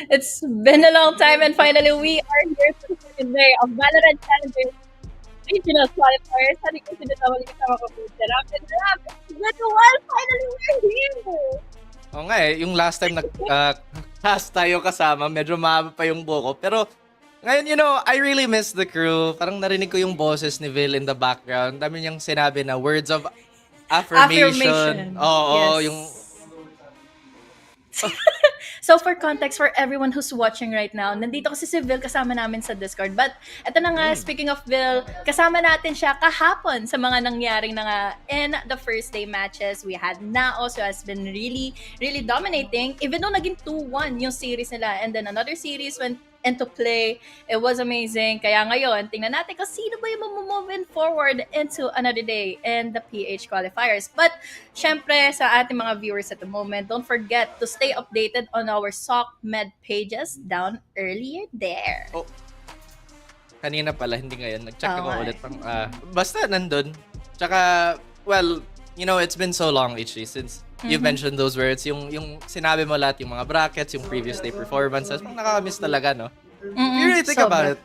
It's been a long time and finally we are here for the second day of VALORANT Challengers Regional Qualifiers. Sabi ko sinasama kasama ko po si Rap and Rap. It's been a while, finally we're here! Oo nga yung last time cast tayo kasama, medyo mahaba pa yung buko. Pero ngayon, I really miss the crew. Parang narinig ko yung boses ni Vil in the background. Dami niyang sinabi na words of affirmation. Oo, Yes. yung... So for context, for everyone who's watching right now, nandito kasi si Vil kasama namin sa Discord. But eto na nga, speaking of Vil, kasama natin siya kahapon sa mga nangyaring na nga in the first day matches. We had Naos who has been really, really dominating. Even though naging 2-1 yung series nila. And then another series went into play. It was amazing. Kaya ngayon, tingnan natin kung sino ba yung moving forward into another day in the PH qualifiers. But syempre, sa ating mga viewers at the moment, don't forget to stay updated on our SOC Med pages down earlier there. Oh, kanina pala, hindi ngayon. Nag-check ako Okay. ulit. Basta nandun. Tsaka, well, it's been so long, Ichi, since you've mentioned those words. Yung sinabi mo lahat, yung mga brackets, yung previous day performances, nakakamiss talaga, no? If you really think about it,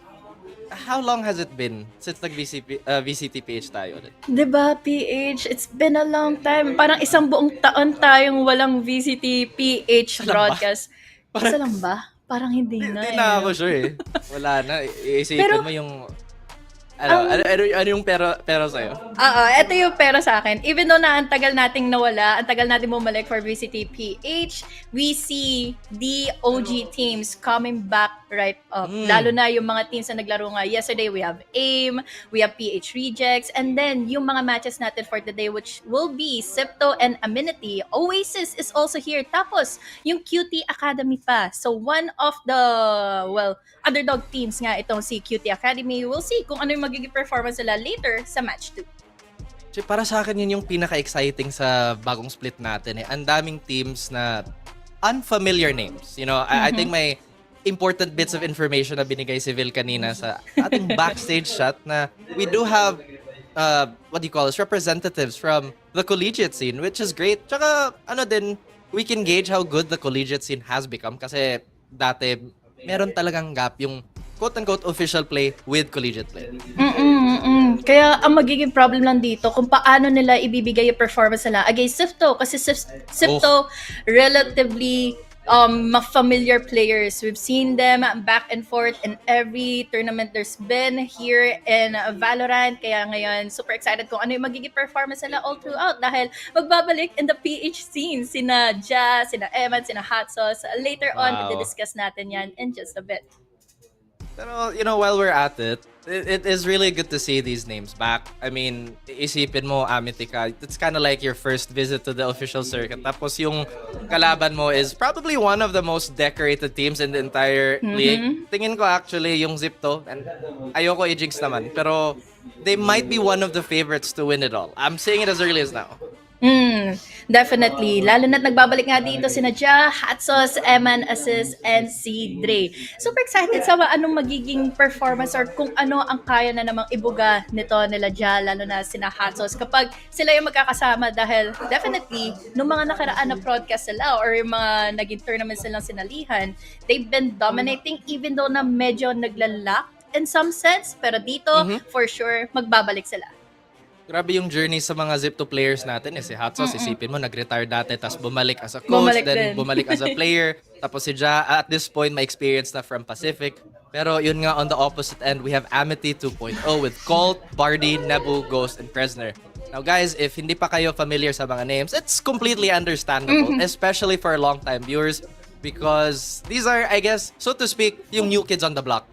how long has it been since VCT PH tayo ulit? Diba, PH? It's been a long time. Parang isang buong taon tayong walang VCT PH broadcast. Isa lang ba? Parang hindi na. Hindi na ako sure eh. Wala na. Iisipin Pero- mo yung... Ano yung pero sa'yo? Oo, ito yung pero sa akin. Even though na ang tagal nating nawala, ang tagal nating bumalik for VCT PH, we see the OG teams coming back right up. Lalo na yung mga teams na naglaro nga. Yesterday, we have AIM, we have PH Rejects, and then yung mga matches natin for today, which will be Sipto and Amenity. Oasis is also here. Tapos, yung QT Academy pa. So, one of the, underdog teams nga itong si QT Academy. We'll see kung ano yung magiging performance nila later sa match 2. So, para sa akin yun yung pinaka-exciting sa bagong split natin eh. Ang daming teams na unfamiliar names. I think may important bits of information na binigay si Vil kanina sa ating backstage shot na we do have representatives from the collegiate scene, which is great. Tsaka we can gauge how good the collegiate scene has become kasi dati meron talagang gap yung quote-unquote official play with collegiate play. Kaya ang magiging problem lang dito kung paano nila ibibigay yung performance nila against Sifto. Kasi Sifto, relatively familiar players. We've seen them back and forth in every tournament there's been here in Valorant. Kaya ngayon, super excited kung ano yung magiging performance nila all throughout dahil magbabalik in the PH scene sina Ja, sina Eman, sina Hot Sauce. Later on, Wow. i-discuss natin yan in just a bit. Pero, while we're at it is really good to see these names back. I mean, isipin mo, AMTY ka, it's kind of like your first visit to the official circuit. Tapos yung kalaban mo is probably one of the most decorated teams in the entire league. Tingin ko actually yung Zipto, and ayoko i-jinx naman, pero they might be one of the favorites to win it all. I'm saying it as early as now. Definitely. Lalo na't nagbabalik nga dito si Nadja, Hot Sauce, Eman, Assist, and si Dre. Super excited sa anong magiging performance or kung ano ang kaya na namang ibuga nito nila Ja, lalo na sina Hot Sauce kapag sila yung magkakasama dahil definitely, nung mga nakaraan na broadcast sila or yung mga naging tournaments silang sinalihan, they've been dominating even though na medyo naglalak in some sense, pero dito, for sure, magbabalik sila. Grabe yung journey sa mga Zip2 players natin eh. Si Hot Sauce, isipin mo, nag-retire dati, tapos bumalik as a coach, Bumalik then din. bumalik as a player. Tapos si Ja, at this point, may experience na from Pacific. Pero yun nga, on the opposite end, we have AMTY 2.0 with Colt, Bardi, Nebu, Ghost, and Presner. Now guys, if hindi pa kayo familiar sa mga names, it's completely understandable, especially for long-time viewers, because these are, I guess, so to speak, yung new kids on the block.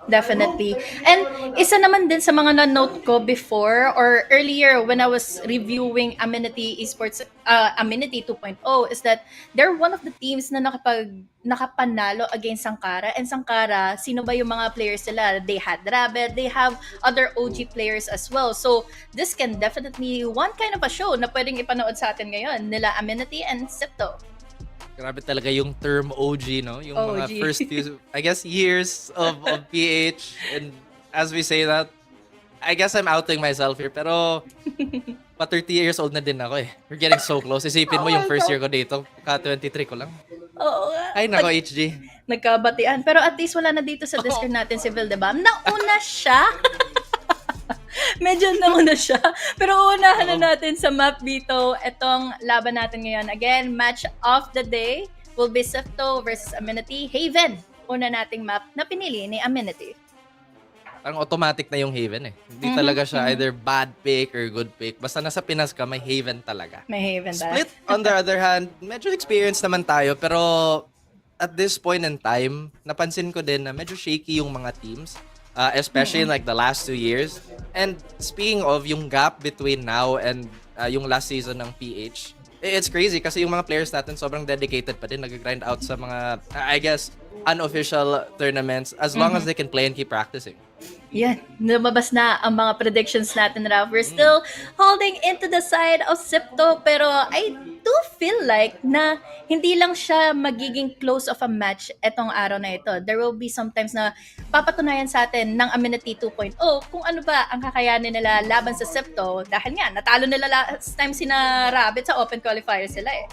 Definitely. And isa naman din sa mga na-note ko before or earlier when I was reviewing Amenity Esports, Amenity 2.0 is that they're one of the teams na nakapanalo against Sankara. And Sankara, sino ba yung mga players nila? They had Rabbit, they have other OG players as well. So this can definitely one kind of a show na pwedeng ipanood sa atin ngayon nila Amenity and Sipto. Grabe talaga yung term OG, no? Yung mga OG. first few, I guess, years of PH. And as we say that, I guess I'm outing myself here, pero pa 30 years old na din ako eh. We're getting so close. Isipin mo yung first year ko dito, ka 23 ko lang. Oo nga. Ay nako, HG. Nagkabatian. Pero at least wala na dito sa Discord natin si Vil, diba? Nauna siya. Medyo nauna siya. Pero unahan na natin sa map dito. Itong laban natin ngayon. Again, match of the day will be Sifto versus Amenity. Haven, una nating map na pinili ni Amenity. Parang automatic na yung Haven eh. Hindi talaga siya either bad pick or good pick. Basta nasa Pinas ka, may Haven talaga. May Haven Split, on the other hand, medyo experienced naman tayo. Pero at this point in time, napansin ko din na medyo shaky yung mga teams. Especially in like the last 2 years. And speaking of yung gap between now and yung last season ng PH, it's crazy kasi yung mga players natin sobrang dedicated pa din. Nag-grind out sa mga, I guess, unofficial tournaments as long as they can play and keep practicing. Yan, lumabas na ang mga predictions natin, Ralph. We're still holding into the side of Sifto, pero I do feel like na hindi lang siya magiging close of a match etong araw na ito. There will be sometimes na papatunayan sa atin ng Amenity 2.0 kung ano ba ang kakayanin nila laban sa Sifto dahil nga, natalo nila last time sina Rabbit sa open qualifier sila eh.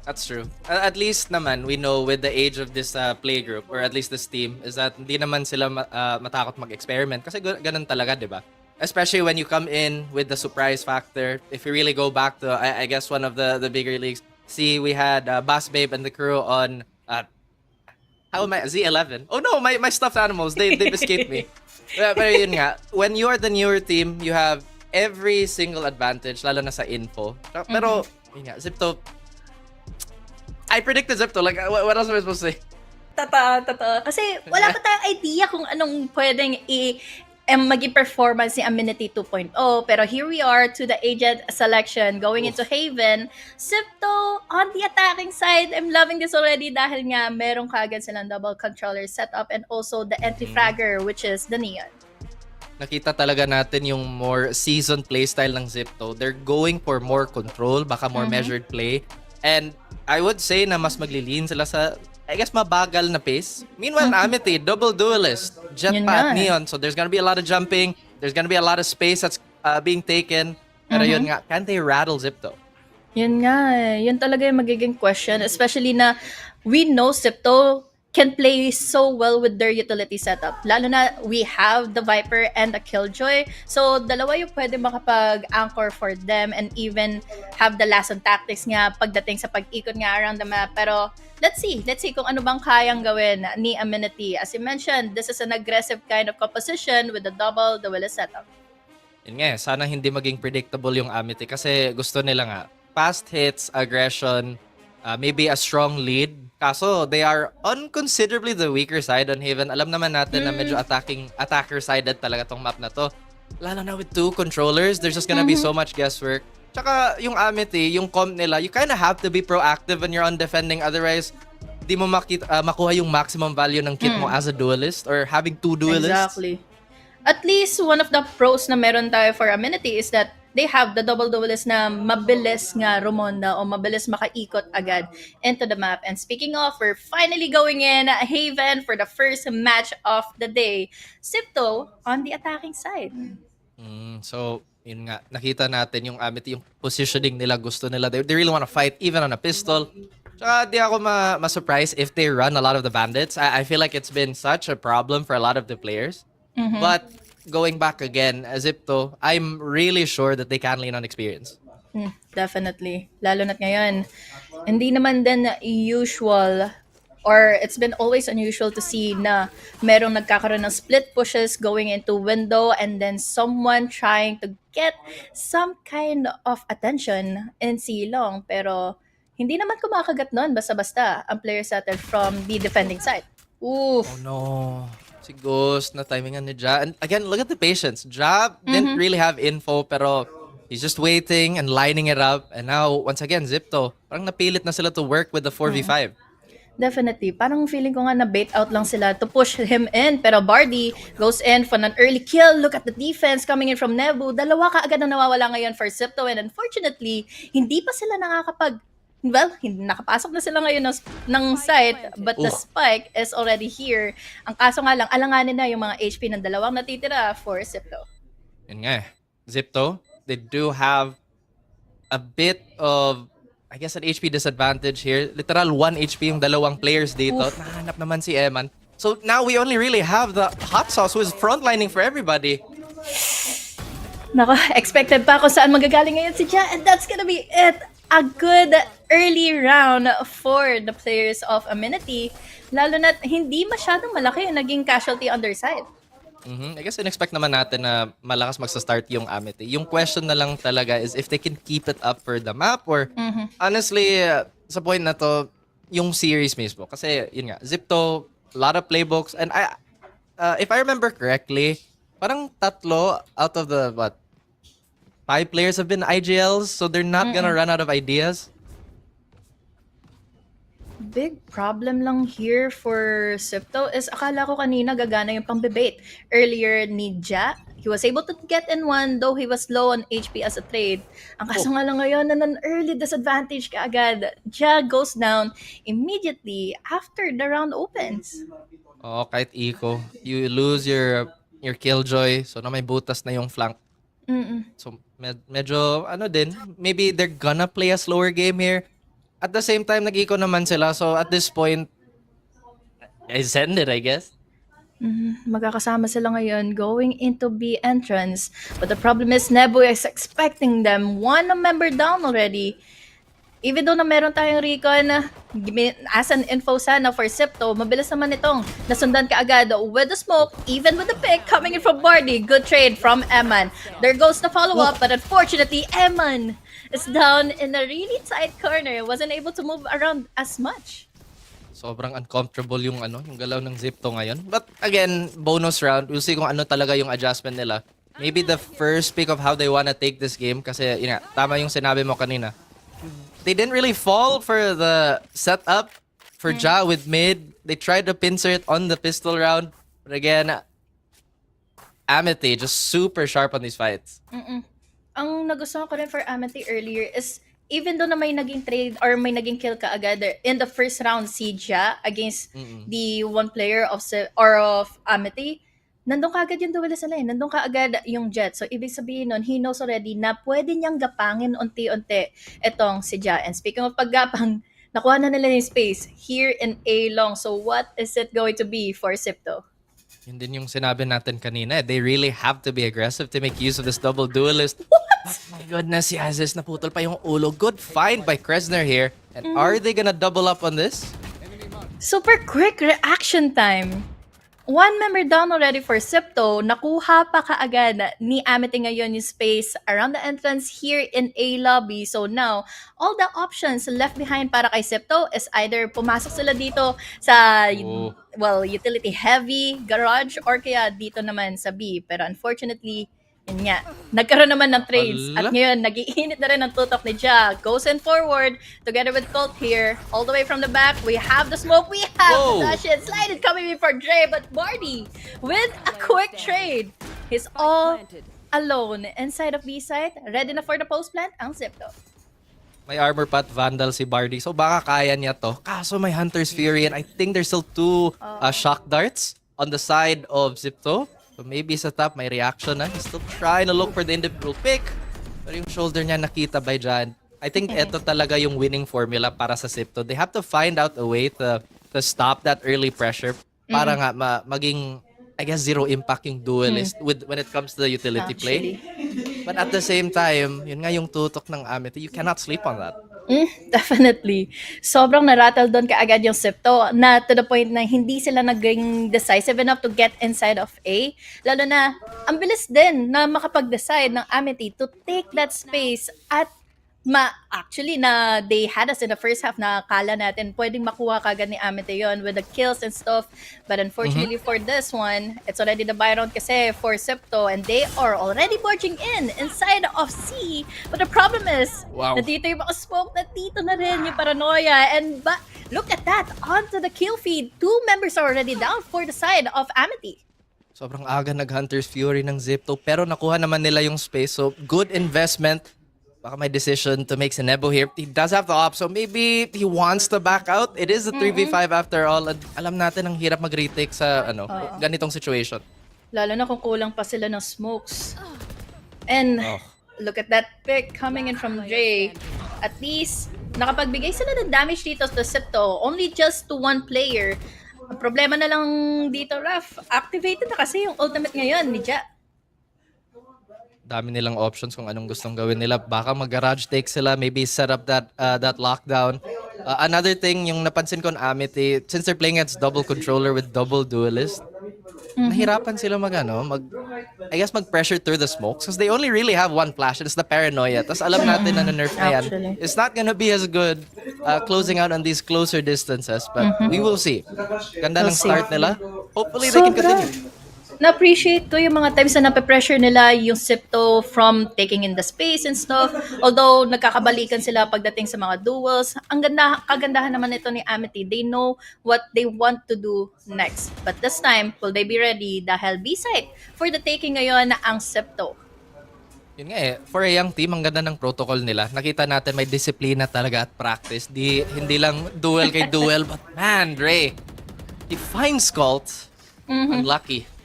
That's true. At least naman, we know with the age of this play group, or at least this team, is that hindi naman sila matakot mag-experiment. Kasi ganun talaga, di ba? Especially when you come in with the surprise factor. If you really go back to, I guess, one of the bigger leagues, see, we had Bass Babe and the crew on, how am I? Z11? Oh no, my stuffed animals, they escaped me. Pero yun nga, when you are the newer team, you have every single advantage, lalo na sa info. Pero, yun nga, Zipto, I predicted Zipto. Like, what else am I supposed to say? Totoo. Kasi wala pa tayong idea kung anong pwedeng maging performance ni Amenity 2.0. Pero here we are to the agent selection going into Haven. Sifto on the attacking side. I'm loving this already dahil nga meron kaagad silang double controller setup and also the entry fragger which is the Neon. Nakita talaga natin yung more seasoned playstyle ng Zipto. They're going for more control, baka more measured play. And I would say na mas maglilin sila sa, I guess, mabagal na pace. Meanwhile, Amity, double duelist, jetpack, Neon. So there's gonna be a lot of jumping. There's gonna be a lot of space that's being taken. Pero yun nga, can they rattle Zipto? Yun nga eh. Yun talaga yung magiging question. Especially na we know Zipto can play so well with their utility setup. Lalo na we have the Viper and the Killjoy. So, dalawa yung pwede makapag-anchor for them and even have the last on tactics nga pagdating sa pag-ikot nga around the map. Pero, let's see kung ano bang kayang gawin ni Amenity. As you mentioned, this is an aggressive kind of composition with the double duelist setup. Yun nga, sana hindi maging predictable yung Amity kasi gusto nila nga fast hits, aggression, maybe a strong lead. Kaso, they are on considerably the weaker side on Haven. Alam naman natin na medyo attacker-sided talaga tong map na to. Lalo na with 2 controllers, there's just gonna be so much guesswork. Tsaka, yung Amity, yung comp nila, you kinda have to be proactive when you're on defending. Otherwise, di mo makuha yung maximum value ng kit mo as a duelist or having 2 duelists. Exactly. At least, one of the pros na meron tayo for Amenity is that they have the double duelist na mabilis nga rumonda o mabilis makaikot agad into the map. And speaking of, we're finally going in Haven for the first match of the day. Sifto on the attacking side. So, yun nga, nakita natin yung Amity, yung positioning nila, gusto nila. They really want to fight even on a pistol. Tsaka di ako ma-surprise if they run a lot of the bandits. I feel like it's been such a problem for a lot of the players. But going back again, Zipto, I'm really sure that they can lean on experience. Definitely. Lalo na't ngayon, hindi naman din usual or it's been always unusual to see na merong nagkakaroon ng split pushes going into window and then someone trying to get some kind of attention in silong. Pero hindi naman kumakagat nun basta-basta ang player setter from the defending side. Oof. Oh no. Si Ghost na timingan ni Ja. And again, look at the patience. Ja didn't really have info pero he's just waiting and lining it up. And now, once again, Zipto, parang napilit na sila to work with the 4v5. Definitely. Parang feeling ko nga na bait out lang sila to push him in. Pero Bardi goes in for an early kill. Look at the defense coming in from Nebu. Dalawa ka agad na nawawala ngayon for Zipto. And unfortunately, hindi pa sila nakapasok na sila ngayon ng site, but the spike is already here. Ang kaso nga lang, alanganin na yung mga HP ng dalawang natitira for Zipto. Yun nga eh. Zipto, they do have a bit of, I guess, an HP disadvantage here. Literal 1 HP yung dalawang players dito. Oof. Nahanap naman si Eman. So now we only really have the Hot Sauce who is frontlining for everybody. Nako, expected pa kung saan magagaling ngayon si Ja, and that's gonna be it. A good early round for the players of Amenity. Lalo na hindi masyadong malaki yung naging casualty on their side. I guess in-expect naman natin na malakas magsa-start yung Amity. Yung question na lang talaga is if they can keep it up for the map or honestly, sa point na to, yung series mismo. Kasi yun nga, Zipto, a lot of playbooks, and if I remember correctly, parang 3 out of the 5 players have been IGLs, so they're not gonna run out of ideas. Big problem lang here for Sipto is akala ko kanina gagana yung pang-debate. Earlier ni Ja, he was able to get in one though he was low on HP as a trade. Ang kaso nga lang ngayon na an early disadvantage ka agad. Ja goes down immediately after the round opens. Oo, kahit eco, you lose your killjoy, so na may butas na yung flank. So medyo ano din, maybe they're gonna play a slower game here. At the same time, nag-eco naman sila. So, at this point, I send it, I guess. Magkakasama sila ngayon going into B entrance. But the problem is, Nebu is expecting them. One member down already. Even though na meron tayong recon, as an info sana for Sipto, mabilis naman itong nasundan ka agad with the smoke, even with the pick coming in from Bardi. Good trade from Eman. There goes the follow-up, but unfortunately, Eman is down in a really tight corner. Wasn't able to move around as much. Sobrang uncomfortable yung galaw ng Zipto ngayon. But again, bonus round, we'll see kung ano talaga yung adjustment nila. Maybe the first pick of how they wanna take this game kasi yun nga, tama yung sinabi mo kanina. They didn't really fall for the setup for Ja with mid. They tried to pincer it on the pistol round. But again, Amity just super sharp on these fights. Ang nagustuhan ko rin for Amity earlier is even though na may naging trade or may naging kill ka agad in the first round si Ja against the one player of Amity, nandun ka agad yung duelist nila eh. Nandun ka agad yung Jet. So, ibig sabihin nun, he knows already na pwede niyang gapangin unti-unti itong si Ja. And speaking of paggapang, nakuha na nila yung space here in A long. So, what is it going to be for Sipto? Yun din yung sinabi natin kanina. They really have to be aggressive to make use of this double duelist. Oh my goodness, si Aziz naputol pa yung ulo. Good find by Kresner here. And are they gonna double up on this? Super quick reaction time. One member down already for Sipto. Nakuha pa kaagad ni Amity ngayon yung space around the entrance here in A lobby. So now, all the options left behind para kay Sipto is either pumasok sila dito sa, utility heavy, garage, or kaya dito naman sa B. Pero unfortunately, yun nga, nagkaroon naman ng trades. At ngayon, nag-iinit na rin ang tutok ni Ja. Goes in forward, together with Colt here. All the way from the back, we have the smoke, we have the dash and slide it coming in for Dre. But Bardi, with a quick trade, he's all alone inside of B side. Ready na for the post plant, ang Zipto. May armor pot Vandal si Bardi. So baka kaya niya to. Kaso may Hunter's Fury and I think there's still 2 shock darts on the side of Zipto. So maybe sa top may reaction na. He's still trying to look for the individual pick. Pero yung shoulder niya nakita by Jan. I think eto talaga yung winning formula para sa Zipto. They have to find out a way to stop that early pressure para nga maging, I guess, zero impact yung duelist when it comes to the utility play. But at the same time, yun nga yung tutok ng Amity. You cannot sleep on that. Definitely. Sobrang narattle doon kaagad yung Sipto na to the point na hindi sila naging decisive enough to get inside of A. Lalo na, ang bilis din na makapag-decide ng Amity to take that space at actually na they had us in the first half na kala natin pwedeng makuha kagad ni Amity yon with the kills and stuff. But unfortunately for this one, it's already the buy round kasi for Sipto and they are already marching inside of C. But the problem is, nandito yung mga smoke, nandito na rin yung paranoia. And look at that, onto the kill feed. 2 members are already down for the side of Amity. Sobrang aga nag-Hunter's Fury ng Zipto pero nakuha naman nila yung space. So good investment. Baka may decision to make Nebo here. He does have the op, so maybe he wants to back out. It is a 3v5 after all. And alam natin ang hirap mag-retake sa ganitong situation. Lalo na kung kulang pa sila ng smokes. And Oh. look at that pick coming in from Dre. At least, nakapagbigay sila ng damage dito to Septo. Only just to one player. Ang problema na lang dito, Raf. Activated na kasi yung ultimate ngayon ni Ja. Dami nilang options kung anong gustong gawin nila. Baka mag-garage take sila, maybe set up that lockdown. Another thing, yung napansin ko na Amity, since they're playing against double controller with double duelist, nahirapan sila I guess mag-pressure through the smokes because they only really have one flash and it's the paranoia. Tapos alam natin na nerf na yan. Actually. It's not gonna be as good closing out on these closer distances, but we will see. Ganda ng We'll see. start nila. Hopefully they can continue. Na-appreciate ko yung mga times na nape-pressure nila yung Sipto from taking in the space and stuff. Although, nagkakabalikan sila pagdating sa mga duels. Kagandahan naman ito ni Amity. They know what they want to do next. But this time, will they be ready? Dahil B-side for the taking ngayon na ang Sipto. Yun nga eh, for a young team, ang ganda ng protocol nila. Nakita natin may disiplina talaga at practice. Hindi lang duel kay duel, but man, Dre, he finds Colt. Unlucky.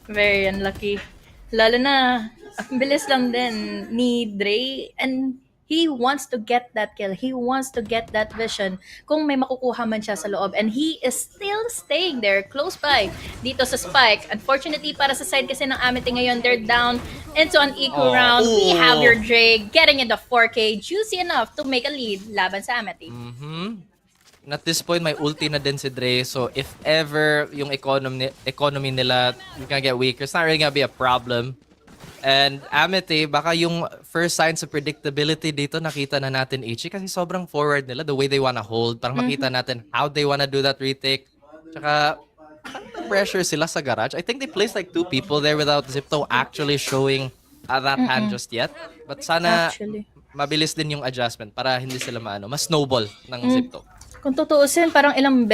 Very unlucky. Lalo na, ang bilis lang din ni Dre and he wants to get that kill. He wants to get that vision kung may makukuha man siya sa loob. And he is still staying there, close by, dito sa spike. Unfortunately, para sa side kasi ng Amity ngayon, they're down into an equal round. We have your Dre getting in the 4K, juicy enough to make a lead laban sa Amity. And at this point, may ulti na din si Dre. So, if ever yung economy nila you can get weaker, it's not really gonna be a problem. And Amity, baka yung first signs of predictability dito, nakita na natin HE kasi sobrang forward nila, the way they wanna hold. Parang makita natin how they wanna do that retake. Tsaka, parang pressure sila sa garage. I think they placed like 2 people there without Zipto actually showing that hand just yet. But sana Actually. mabilis din yung adjustment para hindi sila mas snowball ng Zipto. Kung tutuusin, parang ilang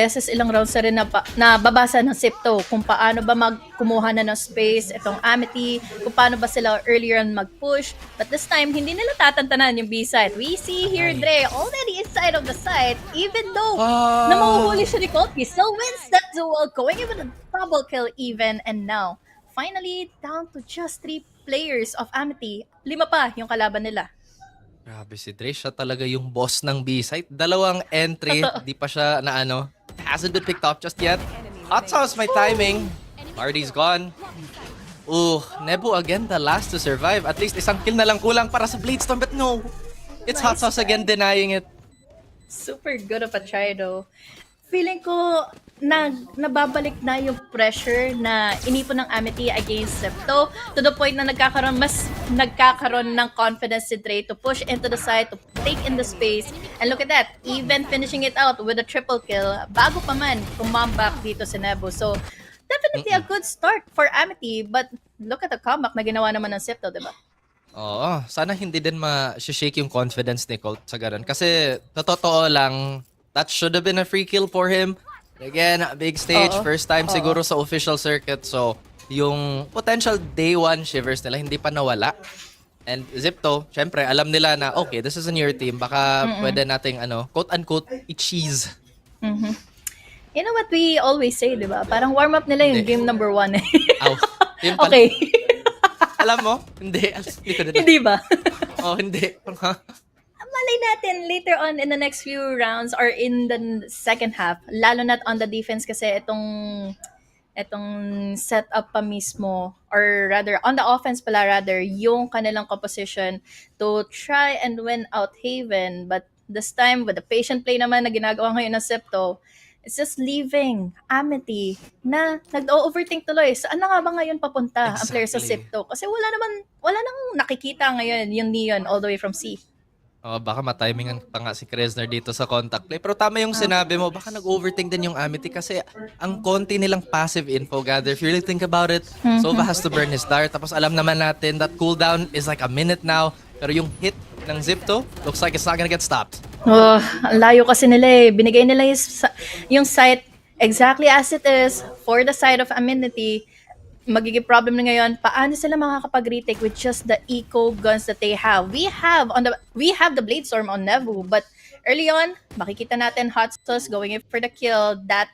rounds na rin na babasa ng Sipto kung paano ba magkumuha na ng space itong Amity, kung paano ba sila earlier on mag-push. But this time, hindi nila tatantanan yung B-side. We see here Dre already inside of the site, even though na mahuhuli siya ni Colt, he still wins that duel, going in with a double kill even. And now, finally, down to just 3 players of Amity. 5 pa yung kalaban nila. Grabe si Dre, siya talaga yung boss ng B-site. 2 entry, di pa siya hasn't been picked up just yet. Hot Sauce, my timing. Marty's gone. Nebu again, the last to survive. At least isang kill na lang kulang para sa Bladestorm, but no. It's Hot Sauce again denying it. Super good of a try though. Feeling ko nababalik na yung pressure na inipon ng Amity against Septo to the point na nagkakaroon ng confidence si Dre to push into the side, to take in the space. And look at that, even finishing it out with a triple kill, bago pa man kumambak dito si Nebu. So, definitely a good start for Amity, but look at the comeback na ginawa naman ng Septo, diba? Oo, sana hindi din ma-shake yung confidence ni Colt sa ganun. Kasi, totoo lang, that should have been a free kill for him. Again, big stage, first time siguro sa official circuit. So, yung potential day 1 shivers nila hindi pa nawala. And Zipto, syempre, alam nila na, okay, this is a newer team. Baka pwede nating, quote-unquote, i-cheese. You know what we always say, di ba? Parang warm-up nila yung game number 1 eh. Aw, yun pala. Okay. Alam mo? Hindi. Hindi ko din. Hindi ba? Hindi. Malay natin later on in the next few rounds or in the second half, lalo na on the defense kasi itong setup pa mismo, or rather on the offense pala rather, yung kanilang composition to try and win out Haven. But this time with the patient play naman na ginagawa ngayon ng Septo, it's just leaving Amity na nag-overthink tuloy. Saan na nga ba ngayon papunta ang player sa Septo? Kasi wala nang nakikita ngayon yung Neon all the way from C. Baka matimingan pa nga si Kresner dito sa contact play. Pero tama yung sinabi mo, baka nag-overthink din yung Amity kasi ang konti nilang passive info gather. If you really think about it, Sova has to burn his dart. Tapos alam naman natin that cooldown is like a minute now. Pero yung hit ng Zipto, looks like it's not gonna get stopped. Ang layo kasi nila eh. Binigay nila yung site exactly as it is for the side of Amity. Magiging problem na ngayon, paano sila makakapag-retake with just the eco guns that they have? We have the Bladestorm on Nevu, but early on, makikita natin Hot Sauce going in for the kill. That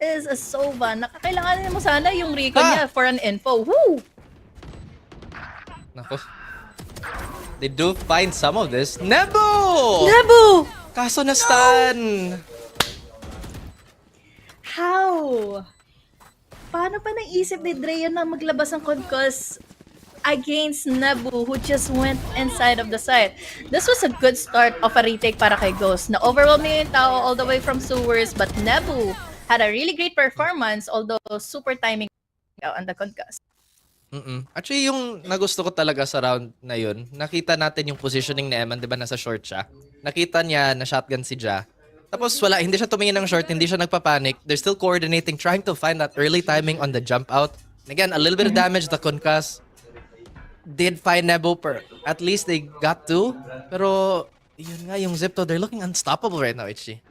is a Sova. Nakakailangan mo sana yung Rico niya for an info. Woo! Nako. they do find some of this. Nebu! Nebu! Kaso na stun! How? Paano pa naisip ni Drea na maglabas ng concuss against Nebu, who just went inside of the site? This was a good start of a retake para kay Ghost. Na-overwhelm niya yung tao all the way from sewers, but Nebu had a really great performance, although super timing on the concuss. Actually, yung nagusto ko talaga sa round na yun, nakita natin yung positioning ni Eman, di ba nasa short siya? Nakita niya na shotgun si Ja. Tapos wala, hindi siya tumingin ng short, hindi siya nagpapanik. They're still coordinating, trying to find that early timing on the jump out. And again, a little bit of damage, the concuss did find Nebo, at least they got two. Pero yun nga, yung Zipto, they're looking unstoppable right now, Ichi.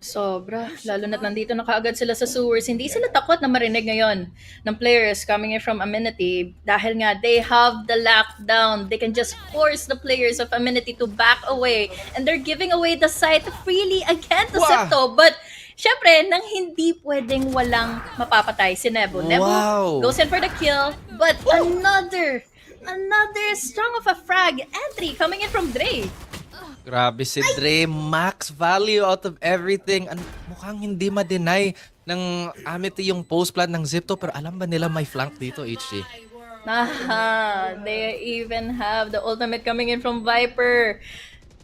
Sobra. Lalo na't nandito na kaagad sila sa sewers. Hindi sila takot na marinig ngayon ng players coming in from Amenity dahil nga they have the lockdown. They can just force the players of Amenity to back away. And they're giving away the site freely again to Zipto. But syempre, nang hindi pwedeng walang mapapatay si Nebu. Nebu goes in for the kill. But another strong of a frag entry coming in from Dre. Grabe si Dre, max value out of everything. Mukhang hindi ma-deny ng Amity yung post plan ng Zipto, pero alam ba nila may flank dito, HG? They even have the ultimate coming in from Viper.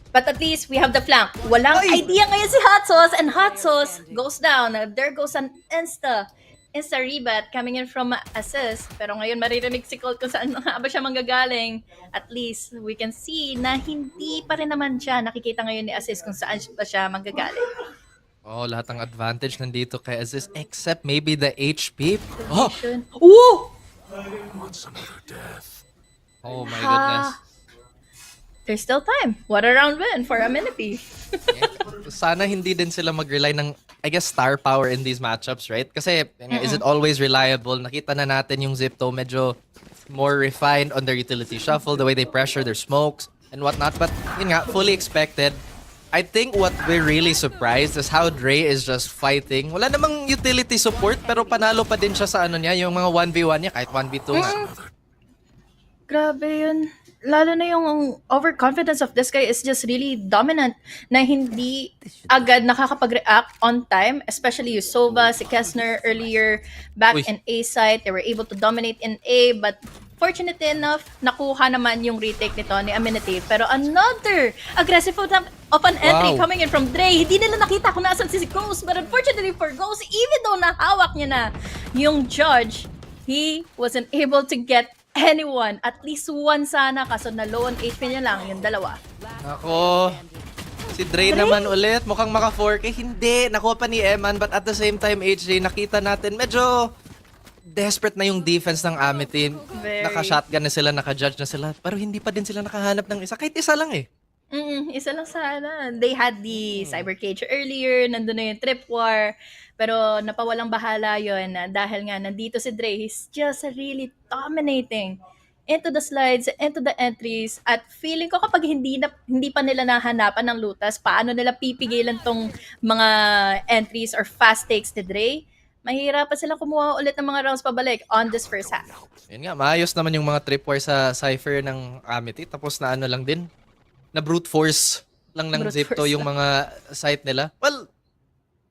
But at least we have the flank. Walang idea ngayon si Hot Sauce, and Hot Sauce goes down. There goes an insta rebat coming in from assist. Pero ngayon maririnig si Colt kung saan nga ba siya manggagaling. At least we can see na hindi pa rin naman siya nakikita ngayon ni assist kung saan ba siya manggagaling. Oh, lahat ng advantage nandito kay assist except maybe the HP. Oh! Woo! Oh my goodness. There's still time. What a round win for Amenity. Sana hindi din sila mag-rely ng, I guess, star power in these matchups, right? Kasi, is it always reliable? Nakita na natin yung Zipto medyo more refined on their utility shuffle, the way they pressure their smokes and whatnot. But, yun nga, fully expected. I think what we're really surprised is how Dre is just fighting. Wala namang utility support, pero panalo pa din siya sa ano niya, yung mga 1v1 niya, kahit 1v2 nga. Grabe yun. Lalo na yung overconfidence of this guy is just really dominant na hindi agad nakakapag-react on time, especially yung Sova, si Kessner earlier back in A site. They were able to dominate in A, but fortunately enough, nakuha naman yung retake nito ni Amenity. Pero another aggressive of an entry coming in from Dre. Hindi nila nakita kung nasan si Ghost, but unfortunately for Ghost, even though nahawak niya na yung judge, he wasn't able to get anyone, at least one sana, kaso na low on HP niya lang, yung dalawa. Ako, si Dre naman ulit, mukhang maka 4K. Hindi, nakuha pa ni Eman, but at the same time, HJ, nakita natin, medyo desperate na yung defense ng Amity. Naka-shotgun na sila, naka-judge na sila, pero hindi pa din sila nakahanap ng isa. Kahit isa lang eh. Isa lang sana. They had the cyber cage earlier, nandun na yung trip war, pero napawalang bahala yon dahil nga nandito si Dre. He's just really dominating into the slides, into the entries, at feeling ko kapag hindi pa nila nahanapan ng lutas, paano nila pipigilan tong mga entries or fast takes ni Dre, mahirapan silang kumuha ulit ng mga rounds pabalik on this first half. Yun nga, maayos naman yung mga trip war sa Cypher ng Amity, tapos na ano lang din, na brute force lang ng Zipto yung mga site nila. Well,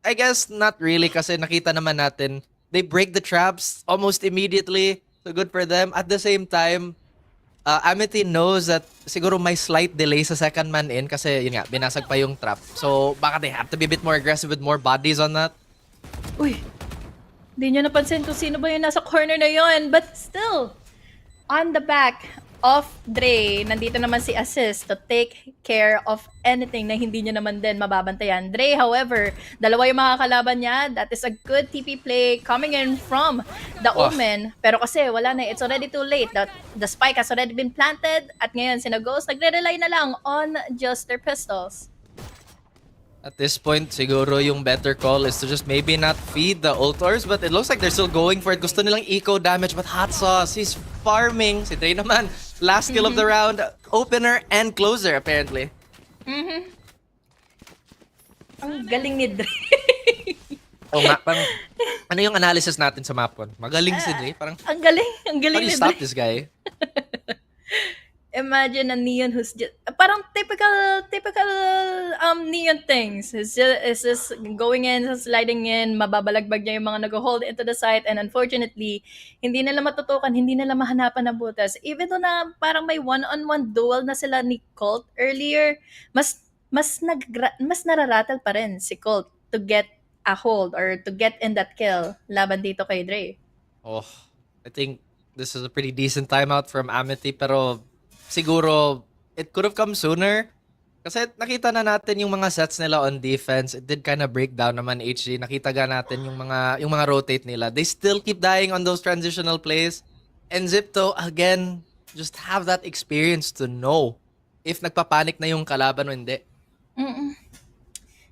I guess not really kasi nakita naman natin they break the traps almost immediately. So good for them. At the same time, Amity knows that siguro may slight delay sa second man in kasi yun nga, binasag pa yung trap. So baka they have to be a bit more aggressive with more bodies on that. Uy, di nyo napansin kung sino ba yung nasa corner na yon. But still, on the back of Dre, nandito naman si Assist to take care of anything na hindi niya naman din mababantayan. Dre, however, dalawa yung mga kalaban niya. That is a good TP play coming in from the Omen. Pero kasi wala na, it's already too late. The spike has already been planted at ngayon sina Ghost nagre-rely na lang on just their pistols. At this point, siguro yung better call is to just maybe not feed the ultors, but it looks like they're still going for it. Gusto nilang eco damage, but Hot Sauce, he's farming. Si Dre naman, last kill of the round, opener and closer apparently. Ang galing ni Dre. Oo nga, parang, ano yung analysis natin sa map 1? Magaling si Dre, parang, ang galing how do you ni stop Dre. this guy? Imagine a Neon who's just parang typical Neon things. Is just going in, sliding in, mababalagbag niya yung mga nag-hold into the site, and unfortunately, hindi nila matutukan, hindi nila mahanapan ng butas. Even though na parang may one-on-one duel na sila ni Colt earlier, mas nararattle pa rin si Colt to get a hold or to get in that kill laban dito kay Dre. Oh, I think this is a pretty decent timeout from AMTY, pero siguro it could have come sooner. Kasi nakita na natin yung mga sets nila on defense. It did kind of break down naman HG. Nakita ga natin yung mga rotate nila. They still keep dying on those transitional plays. And Zipto, again, just have that experience to know if nagpapanik na yung kalaban o hindi. Mm-mm.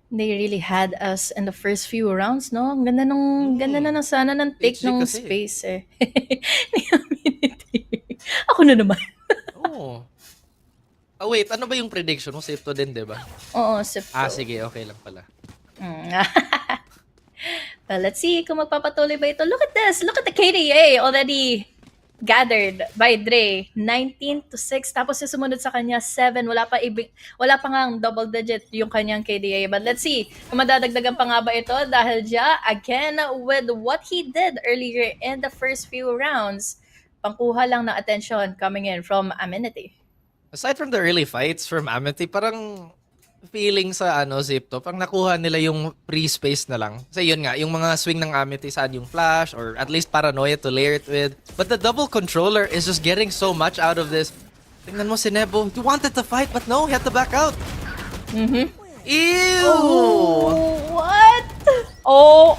They really had us in the first few rounds, no? Ang ganda na ng sana ng take HG ng kasi. space eh. Ni Amenity. Ako na naman. Oh. Oh wait, ano ba yung prediction mo? Safe to din, di ba? Oo, Sipto. Sige, okay lang pala. Well, let's see kung magpapatuloy ba ito. Look at this. Look at the KDA already gathered by Dre. 19-6. Tapos yung sumunod sa kanya, 7. Wala pa ngang double digit yung kanyang KDA. But let's see kung madadagdagan pa nga ba ito dahil again, with what he did earlier in the first few rounds, pangkuha lang ng attention coming in from Amenity. Aside from the early fights from AMTY, parang feeling sa Zipto, parang nakuha nila yung pre-space na lang. Kasi yun nga, yung mga swing ng AMTY saan yung flash or at least paranoia to layer it with. But the double controller is just getting so much out of this. Tingnan mo si Nebo, he wanted to fight but no, he had to back out. Mm-hmm. Ew! Oh, what? Oh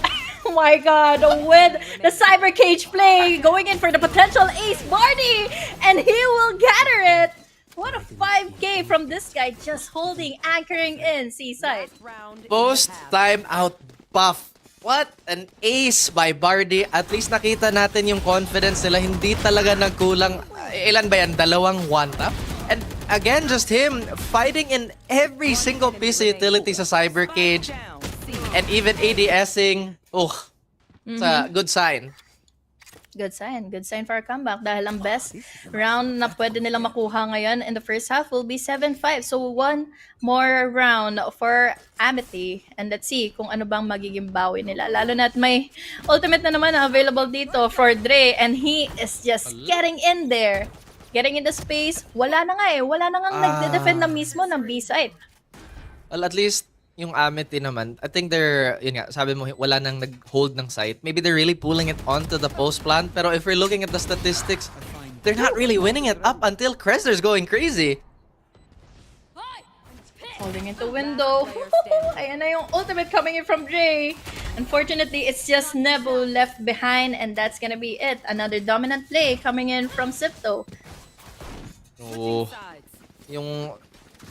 my god, with the cyber cage play going in for the potential ace Barney, and he will gather it. What a 5K from this guy just holding, anchoring in Seaside. Post timeout buff. What an ace by Bardi. At least nakita natin yung confidence nila. Hindi talaga nagkulang. Ilan ba yan? 2 one-tap? And again, just him fighting in every single piece of utility sa cyber cage. And even ADSing. It's a good sign. Good sign for a comeback dahil ang best round na pwede nilang makuha ngayon in the first half will be 7-5. So one more round for Amity, and let's see kung ano bang magiging bawi nila. Lalo na at may ultimate na naman na available dito for Dre, and he is just getting in there. Getting in the space. Wala na nga nagde-defend na mismo ng B-side. Well, at least yung Amity naman, I think they're, yun nga, sabi mo, wala nang nag-hold ng site. Maybe they're really pulling it onto the post plant. Pero if we're looking at the statistics, they're not really winning it up until Cresler's going crazy. Holding into window. Ayan na yung ultimate coming in from Dre. Unfortunately, it's just Nebu left behind, and that's gonna be it. Another dominant play coming in from Sipto. Yung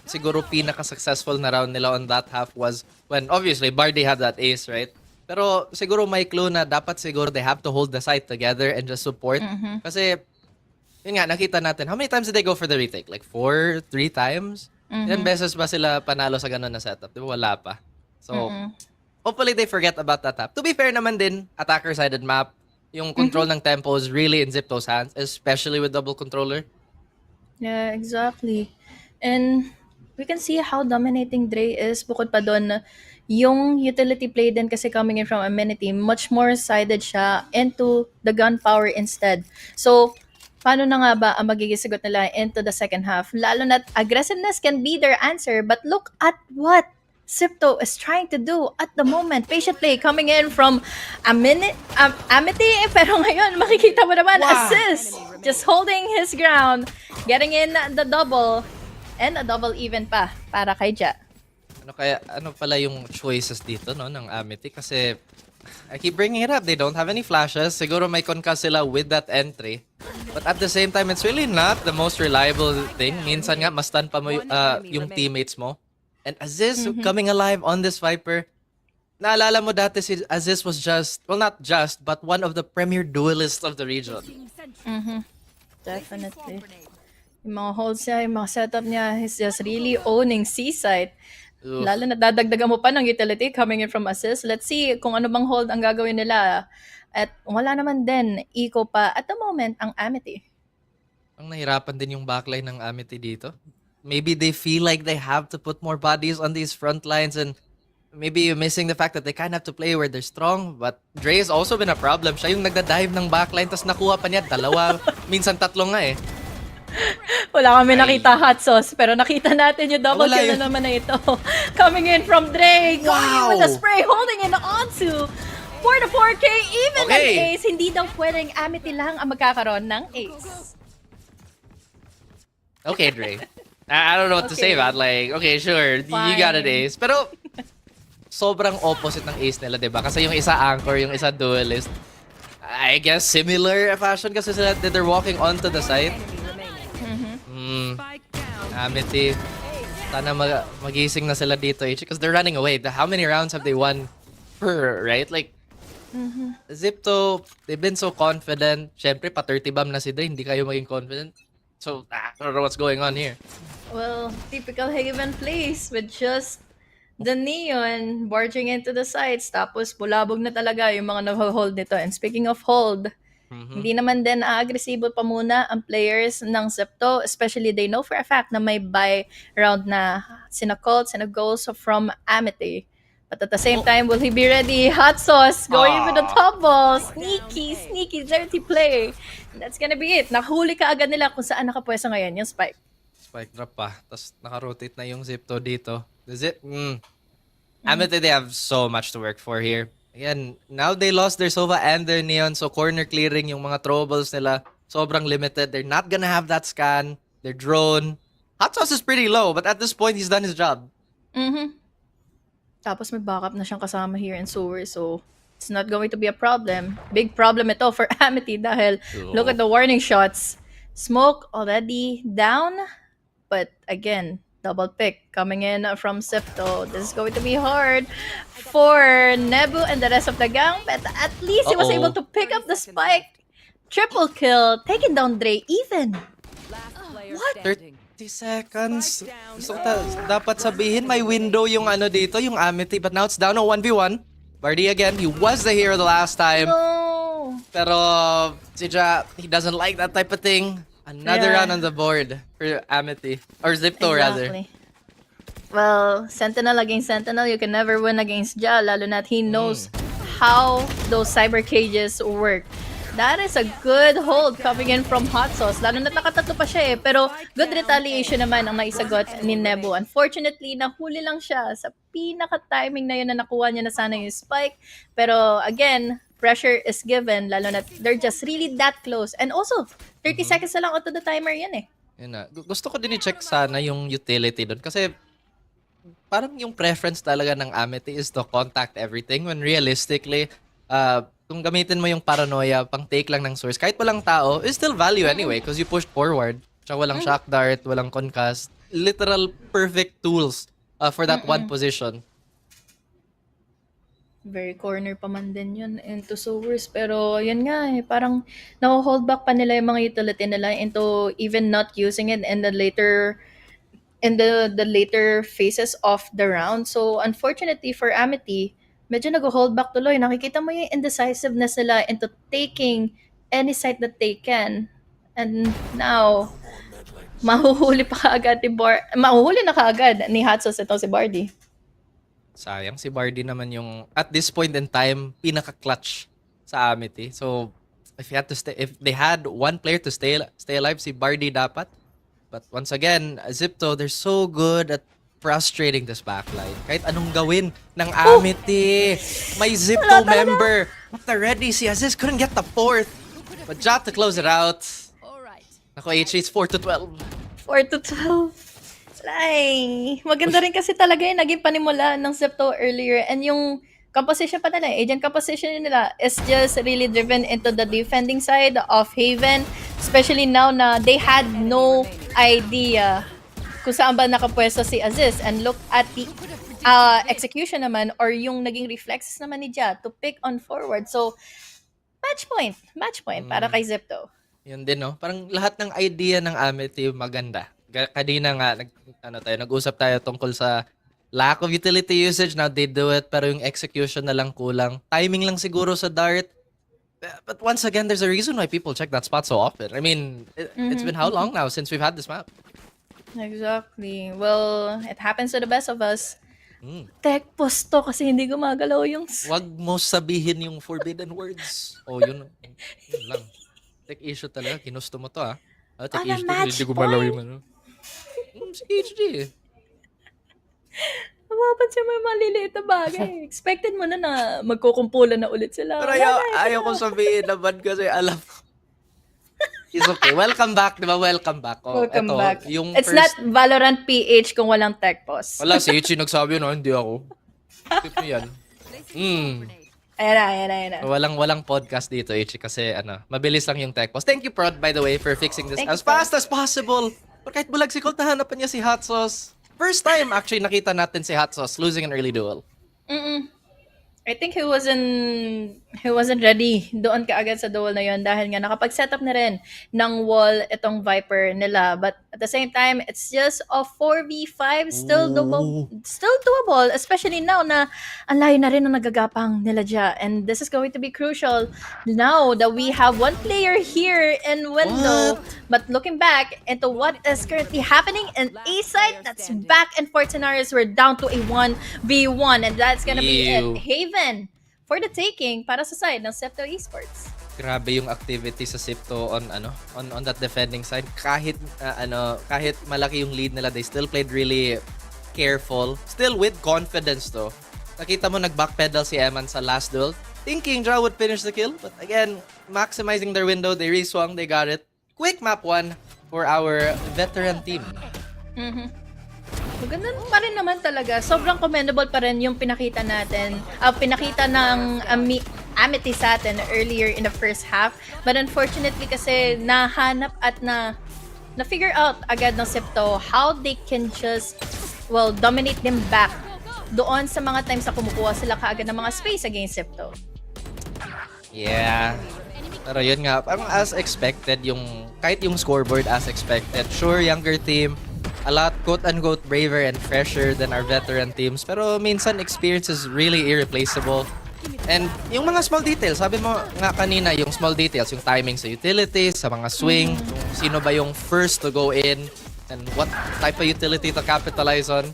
siguro pinaka-successful na round nila on that half was when obviously Bardi had that ace, right? Pero siguro may clue na dapat siguro they have to hold the site together and just support. Kasi, yun nga, nakita natin, how many times did they go for the retake? Like 3 times? Ilan beses ba sila panalo sa ganun na setup? Di ba wala pa? So, hopefully they forget about that half. To be fair naman din, attacker-sided map, yung control ng tempo is really in Zipto's hands, especially with double controller. Yeah, exactly. And we can see how dominating Dre is. Bukod pa doon, yung utility play din kasi coming in from Amenity, much more sided siya into the gun power instead. So, paano na nga ba ang magiging sagot nila into the second half? Lalo na aggressiveness can be their answer, but look at what Sipto is trying to do at the moment. Patient play coming in from Amity, pero ngayon makikita mo naman, assist, just holding his ground, getting in the double, and a double even pa para kay Ja. Ano pala yung choices dito, no, ng Amity? Kasi I keep bringing it up. They don't have any flashes. Siguro may concuss sila with that entry. But at the same time, it's really not the most reliable thing. Minsan nga, mas stun pa mo yung teammates mo. And Aziz coming alive on this Viper. Naalala mo dati si Aziz was just, well, not just, but one of the premier duelists of the region. Definitely. Yung mga holds niya, yung mga setup niya, he's just really owning Seaside. Lalo na dadagdagan mo pa ng utility coming in from assist. Let's see kung ano bang hold ang gagawin nila. At wala naman din, eco pa at the moment ang Amity. Ang nahirapan din yung backline ng Amity dito. Maybe they feel like they have to put more bodies on these front lines and maybe you're missing the fact that they kind of have to play where they're strong. But Dre has also been a problem. Siya yung nagda-dive ng backline tapos nakuha pa niya dalawa, minsan tatlo nga eh. Wala kami Ay. nakita hot sauce, pero nakita natin yung double Wala kill yun. na naman na ito. Coming in from Dre, going in Wow. with a spray, holding it onto for the 4K, even Okay. an ace. Hindi daw pwedeng Amity lang ang magkakaroon ng ace. Okay, Dre. I don't know what to say Okay. about like, okay, sure, you got an Fine. ace. Pero sobrang opposite ng ace nila, 'di ba? Kasi yung isa anchor, yung isa duelist. I guess similar fashion kasi sila that they're walking onto the side. Amity. Sana magising na sila dito, because they're running away. How many rounds have they won per, right? Like, Zipto, they've been so confident. Syempre, pa-30 bomb na si Dre, hindi kayo maging confident. So, I don't know what's going on here. Well, typical Haven plays with just the Neon barging into the sides. Tapos, bulabog na talaga yung mga nag-hold nito. And speaking of hold, hindi naman din agresibo pa muna ang players ng Zepto. Especially, they know for a fact na may buy round na sina Colt, sina Ghost from Amity. But at the same time, will he be ready? Hot sauce, going with the top ball. Sneaky, dirty play. That's gonna be it. Nahuli ka agad nila kung saan nakapwesto ngayon yung Spike. Spike drop pa. Tapos naka-rotate na yung Zipto dito. Amity, they have so much to work for here. Again, now they lost their Sova and their Neon, so corner clearing yung mga throwables nila sobrang limited. They're not gonna have that scan. Their drone. Hot sauce is pretty low, but at this point, he's done his job. Tapos may backup na siyang kasama here in Sewer, so it's not going to be a problem. Big problem ito for Amity dahil look at the warning shots. Smoke already down, but again, double pick coming in from Sifto. This is going to be hard for Nebu and the rest of the gang, but at least he was able to pick up the spike. Triple kill, taking down Dre even. What? 30 seconds. Gusto ko dapat sabihin may window yung ano dito, yung Amity, but now it's down to 1v1. Bardy again, he was the hero the last time. No. Pero si Ja, he doesn't like that type of thing. Another Yeah. round on the board for Amity. Or Zipto rather. Well, Sentinel against Sentinel, you can never win against Ja, lalo na he knows how those cyber cages work. That is a good hold coming in from Hot Sauce. Lalo na nakatatlo pa siya eh. Pero good retaliation naman ang naisagot ni Nebu. Unfortunately, nahuli lang siya sa pinaka-timing na yun na nakuha niya na sana yung spike. Pero again, pressure is given. Lalo na they're just really that close. And also, 30 seconds na lang onto the timer yan eh. Yun na. Gusto ko din i-check sana yung utility doon. Kasi parang yung preference talaga ng Amity is to contact everything when realistically, kung gamitin mo yung paranoia, pang take lang ng source, kahit walang tao, is still value anyway because you pushed forward. Tsaka walang shock dart, walang concuss. Literal perfect tools for that one position. Very corner pa man din yun into sewers. Pero yun nga eh, parang na-hold back pa nila yung mga utility nila into even not using it in the later phases of the round. So unfortunately for Amity, medyo nag-hold back tuloy. Nakikita mo yung indecisiveness nila into taking any site that they can. And now, mahuhuli na kaagad ni Hatsos ito si Bardy. Sayang, si Bardy naman yung, at this point in time, pinaka-clutch sa Amity. So, if they had one player to stay alive, si Bardy dapat. But once again, Zipto, they're so good at frustrating this backline. Kahit anong gawin ng Amity. May Zipto member. Already, si Aziz couldn't get the fourth. But Jot to close it out. Nako, HH, it's 4-12. 4-12. Ay, maganda rin kasi talaga yung naging panimula ng Zepto earlier. And yung composition pa nila, agent composition nila is just really driven into the defending side of Haven. Especially now na they had no idea kung saan ba nakapwesto si Aziz. And look at the execution naman or yung naging reflexes naman ni Ja to pick on forward. So, match point para kay Zepto. Yun din, no? Parang lahat ng idea ng Amity maganda. Kanina nga, nag-usap tayo tungkol sa lack of utility usage. Now they do it, pero yung execution na lang kulang. Timing lang siguro sa dart. But once again, there's a reason why people check that spot so often. I mean, it's been how long now since we've had this map? Exactly. Well, it happens to the best of us. Mm. Tech post to kasi hindi gumagalaw yung... Wag mo sabihin yung forbidden words. Oh, yun lang. Tech issue talaga. Ginusto mo to, ah. Tech On a issue to. match Hindi gumalaw point. yung ano. Si HG. Mapapansin mo yung maliliit na bagay. Expected mo na magkukumpulan na ulit sila. Pero Wala, ito ayaw na. ko sabihin naman kasi alam ko. It's okay. Welcome back, di ba? Welcome back. Oh, Welcome eto, back. Yung It's first... not Valorant PH kung walang tech post. Wala, si HG nagsabi, no? Hindi ako. Tip mo yan. Ayan na. Walang podcast dito, HG, kasi mabilis lang yung tech post. Thank you, Prod, by the way, for fixing this as fast as possible. But kahit bulag si Colt, nahanapan niya si Hot Sauce. First time, actually, nakita natin si Hot Sauce losing an early duel. I think he wasn't ready doon kaagad sa duel na yon dahil nga nakapag-setup na rin ng wall itong Viper nila. But at the same time, it's just a 4v5, still doable, especially now na ang layo na rin ang nagagapang nila dyan. And this is going to be crucial now that we have one player here in window. But looking back into what is currently happening in A side, that's back and forth scenarios. We're down to a 1v1 and that's gonna be it. Haven for the taking para sa side ng Septo Esports. Grabe yung activity sa Sipto on that defending side. Kahit kahit malaki yung lead nila, they still played really careful. Still with confidence to. Nakita mo nag-backpedal si Eman sa last duel, thinking Draw would finish the kill, but again, maximizing their window, they reswung, they got it. Quick map 1 for our veteran team. Maganda pa rin naman talaga. Sobrang commendable pa rin yung pinakita natin. Pinakita ng AMTY sa atin earlier in the first half. But unfortunately kasi nahanap at na-figure out agad ng Septo how they can just, dominate them back doon sa mga times na kumukuha sila kaagad ng mga space against Septo. Yeah. Pero yun nga, parang as expected, kahit yung scoreboard as expected. Sure, younger team, a lot quote-unquote braver and fresher than our veteran teams. Pero minsan, experience is really irreplaceable. And yung mga small details, sabi mo nga kanina, yung small details, yung timing sa utilities, sa mga swing, sino ba yung first to go in, and what type of utility to capitalize on.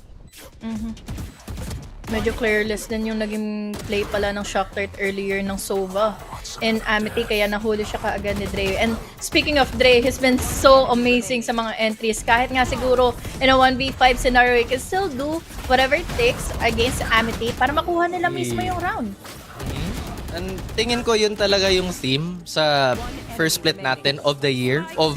Medyo clearless din yung naging play pala ng Shock Dart earlier ng Sova and AMTY, kaya nahuli siya kaagad ni Dre. And speaking of Dre, he's been so amazing sa mga entries. Kahit nga siguro in a 1v5 scenario, he can still do whatever it takes against AMTY para makuha nila mismo yung round. And tingin ko yun talaga yung theme sa first split natin of the year, of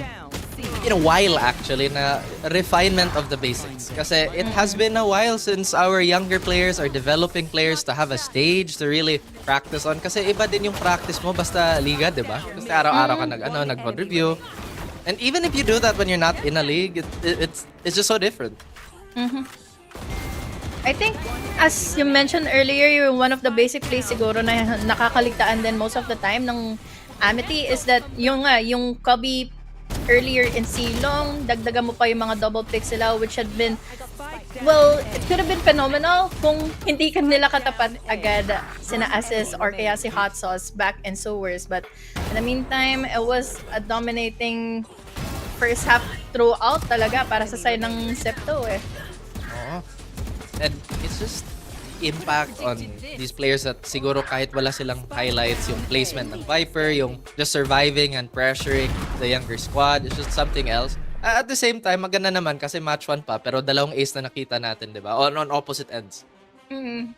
in a while actually, na refinement of the basics. Kasi it has been a while since our younger players are developing players to have a stage to really practice on. Kasi iba din yung practice mo basta liga, di ba? Kasi araw-araw ka nag-review. And even if you do that when you're not in a league, it's just so different. I think, as you mentioned earlier, yung one of the basic plays siguro na nakakaligtaan din most of the time ng AMTY is that yung Cubby earlier in Silong, dagdagan mo pa yung mga double picks sila, which had been, it could have been phenomenal kung hindi ka nila katapat agad sina Assist or kaya si Hot Sauce back and so worse. But in the meantime, it was a dominating first half throughout talaga para sa side ng Septo eh. Oo. And it's just impact on these players that siguro kahit wala silang highlights, yung placement ng Viper, yung just surviving and pressuring the younger squad, it's just something else. At the same time, maganda naman kasi match 1 pa, pero dalawang ace na nakita natin, di ba? On opposite ends.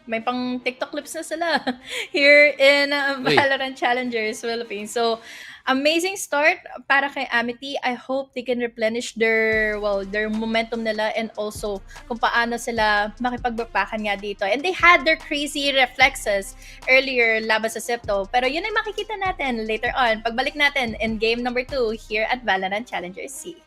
May pang TikTok clips na sila here in VALORANT Challengers Philippines. So, amazing start para kay AMTY. I hope they can replenish their momentum nila and also kung paano sila makipagbackpackan nga dito. And they had their crazy reflexes earlier laban sa Septo. Pero yun ay makikita natin later on. Pagbalik natin in game number 2 here at VALORANT Challengers SEA.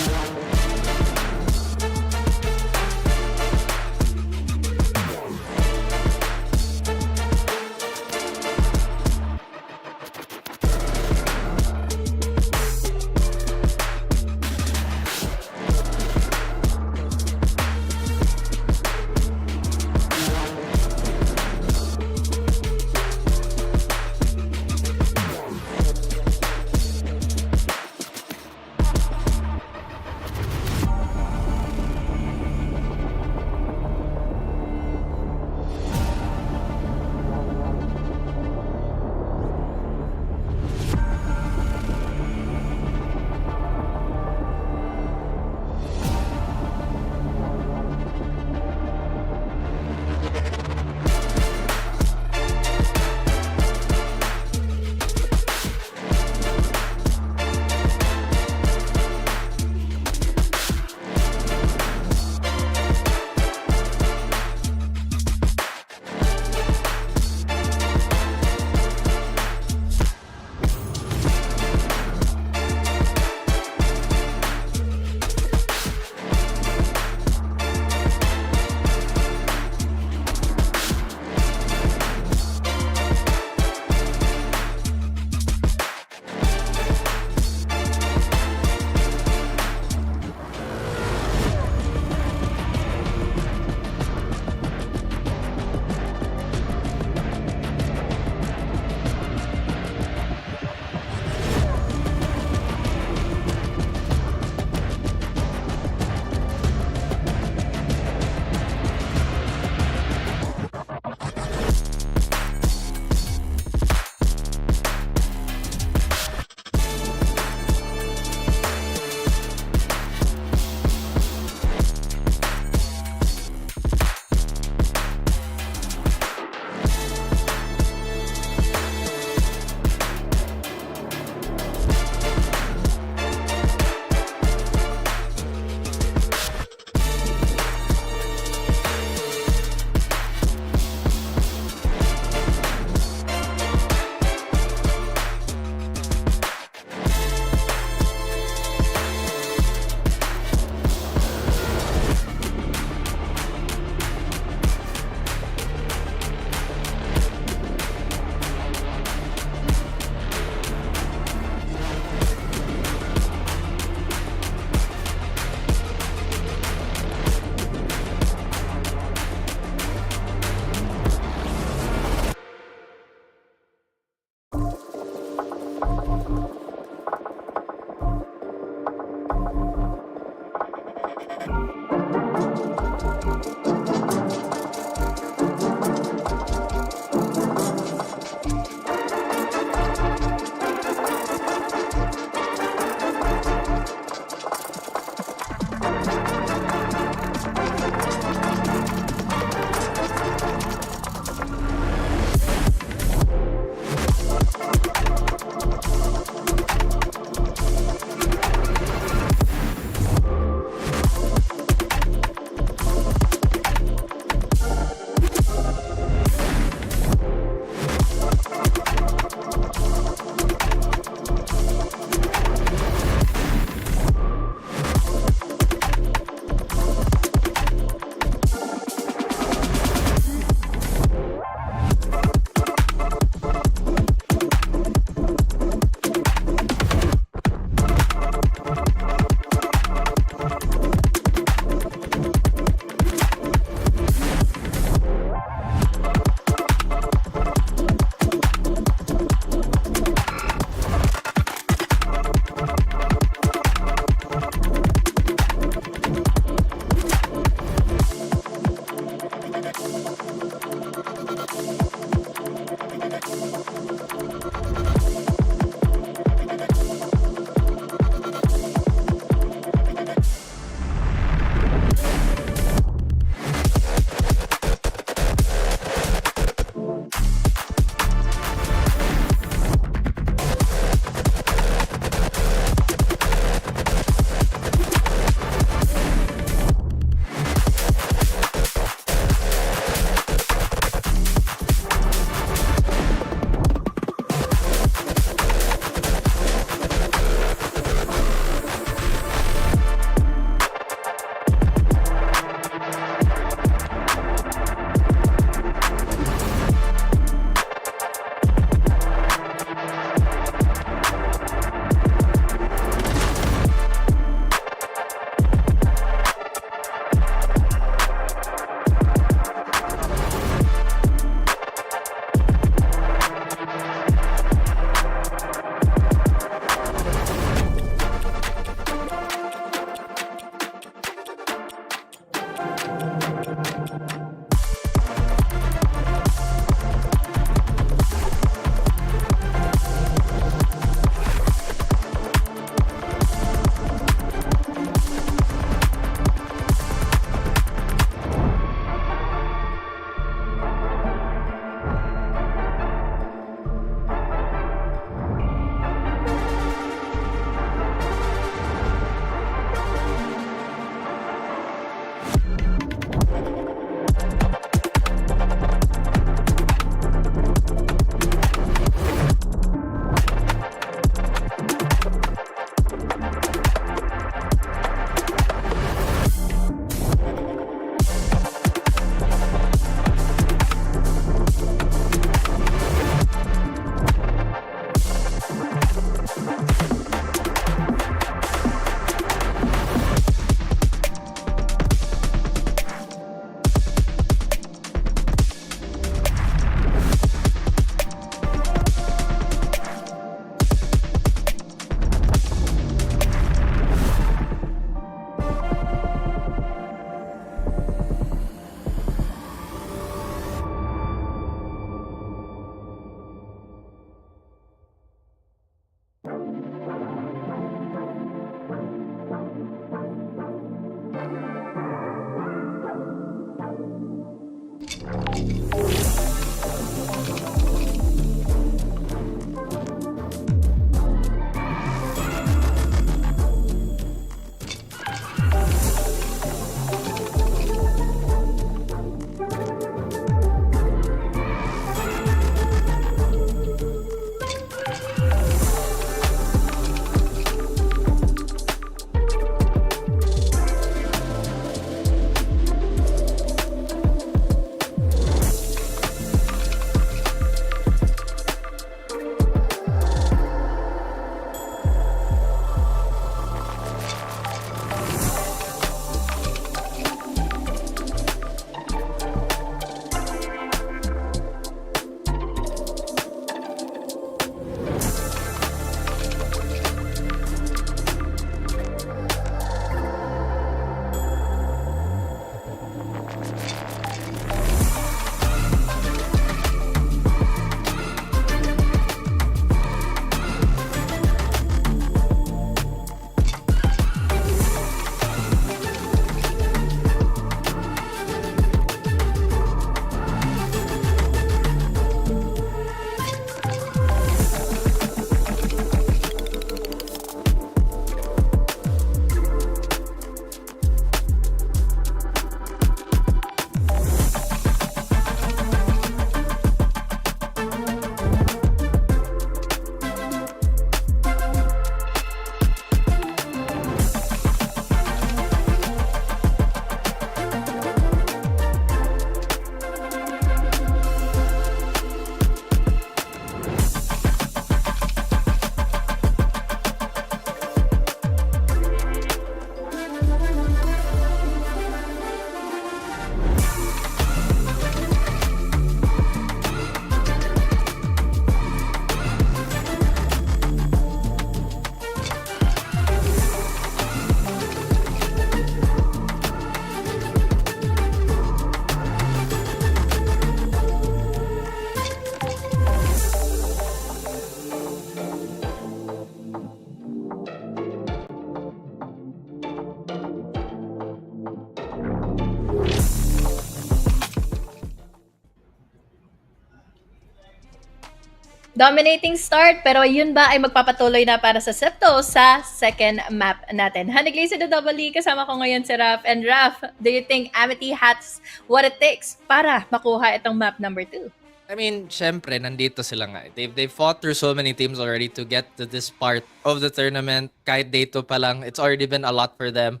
Dominating start, pero yun ba ay magpapatuloy na para sa Septo sa second map natin? Hanigli sa the Double E, kasama ko ngayon si Raf. And Raf, do you think AMTY has what it takes para makuha itong map number 2? I mean, syempre, nandito sila nga. They've fought through so many teams already to get to this part of the tournament. Kahit dito pa lang, it's already been a lot for them.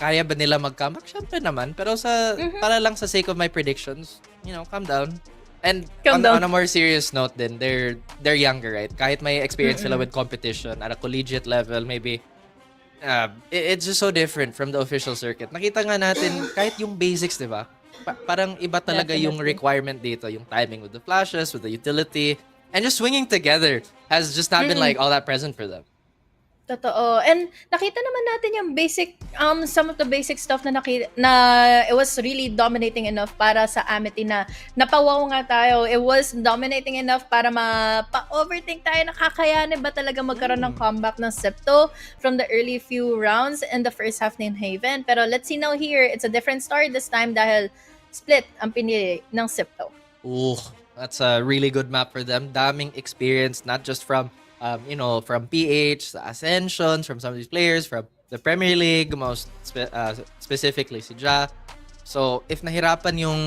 Kaya ba nila mag-comeback? Syempre naman. Pero para lang sa sake of my predictions, calm down. And on a more serious note din, they're younger, right? Kahit may experience sila with competition at a collegiate level, maybe it's just so different from the official circuit. Nakita nga natin, kahit yung basics, di ba? Parang iba talaga yung requirement dito. Yung timing with the flashes, with the utility, and just swinging together has just not been like all that present for them. Totoo. And nakita naman natin yung basic, some of the basic stuff na it was really dominating enough para sa AMTY na napawaw nga tayo. It was dominating enough para ma-overthink tayo na kakayanin ba talaga magkaroon ng comeback ng Septo from the early few rounds in the first half ng Haven. Pero let's see now here, it's a different story this time dahil split ang pinili ng Septo. Ooh, that's a really good map for them. Daming experience, not just from from PH, the Ascensions, from some of these players, from the Premier League, most specifically si Ja. So, if nahirapan yung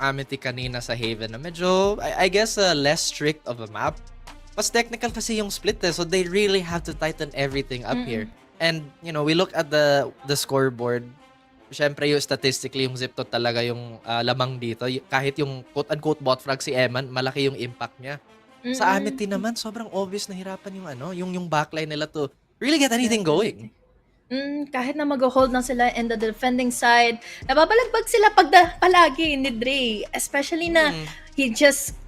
AMTY kanina sa Haven na medyo, I guess, less strict of a map, mas technical kasi yung split so they really have to tighten everything up here. And, we look at the scoreboard, syempre yung statistically, yung Zipto talaga yung lamang dito. Kahit yung quote-unquote bot frag si Eman, malaki yung impact niya. Sa AMTY naman, sobrang obvious na hirapan yung backline nila to really get anything going. Kahit na mag-hold na sila in the defending side, nababalagbag sila palagi ni Dre. Especially na he just,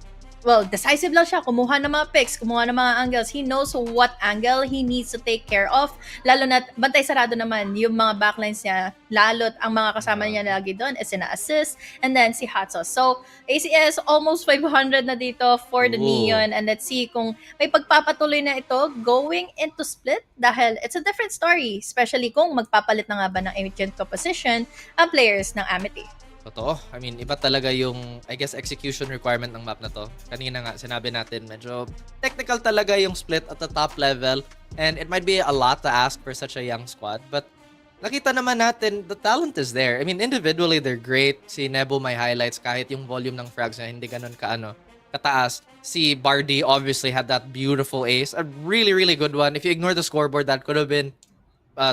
decisive lang siya. Kumuha ng mga picks, kumuha ng mga angles. He knows what angle he needs to take care of. Lalo na, bantay sarado naman yung mga backlines niya. Lalo't ang mga kasama niya lagi doon is sina-assist and then si Hatsos. So, ACS almost 500 na dito for the Neon. And let's see kung may pagpapatuloy na ito going into split dahil it's a different story. Especially kung magpapalit na nga ba ng agent composition ang players ng AMTY. Totoo. I mean, iba talaga yung, I guess, execution requirement ng map na to. Kanina nga, sinabi natin, medyo technical talaga yung split at the top level. And it might be a lot to ask for such a young squad. But nakita naman natin, the talent is there. I mean, individually, they're great. Si Nebo may highlights kahit yung volume ng frags niya hindi ganun kataas. Si Bardi obviously had that beautiful ace. A really, really good one. If you ignore the scoreboard, that could have been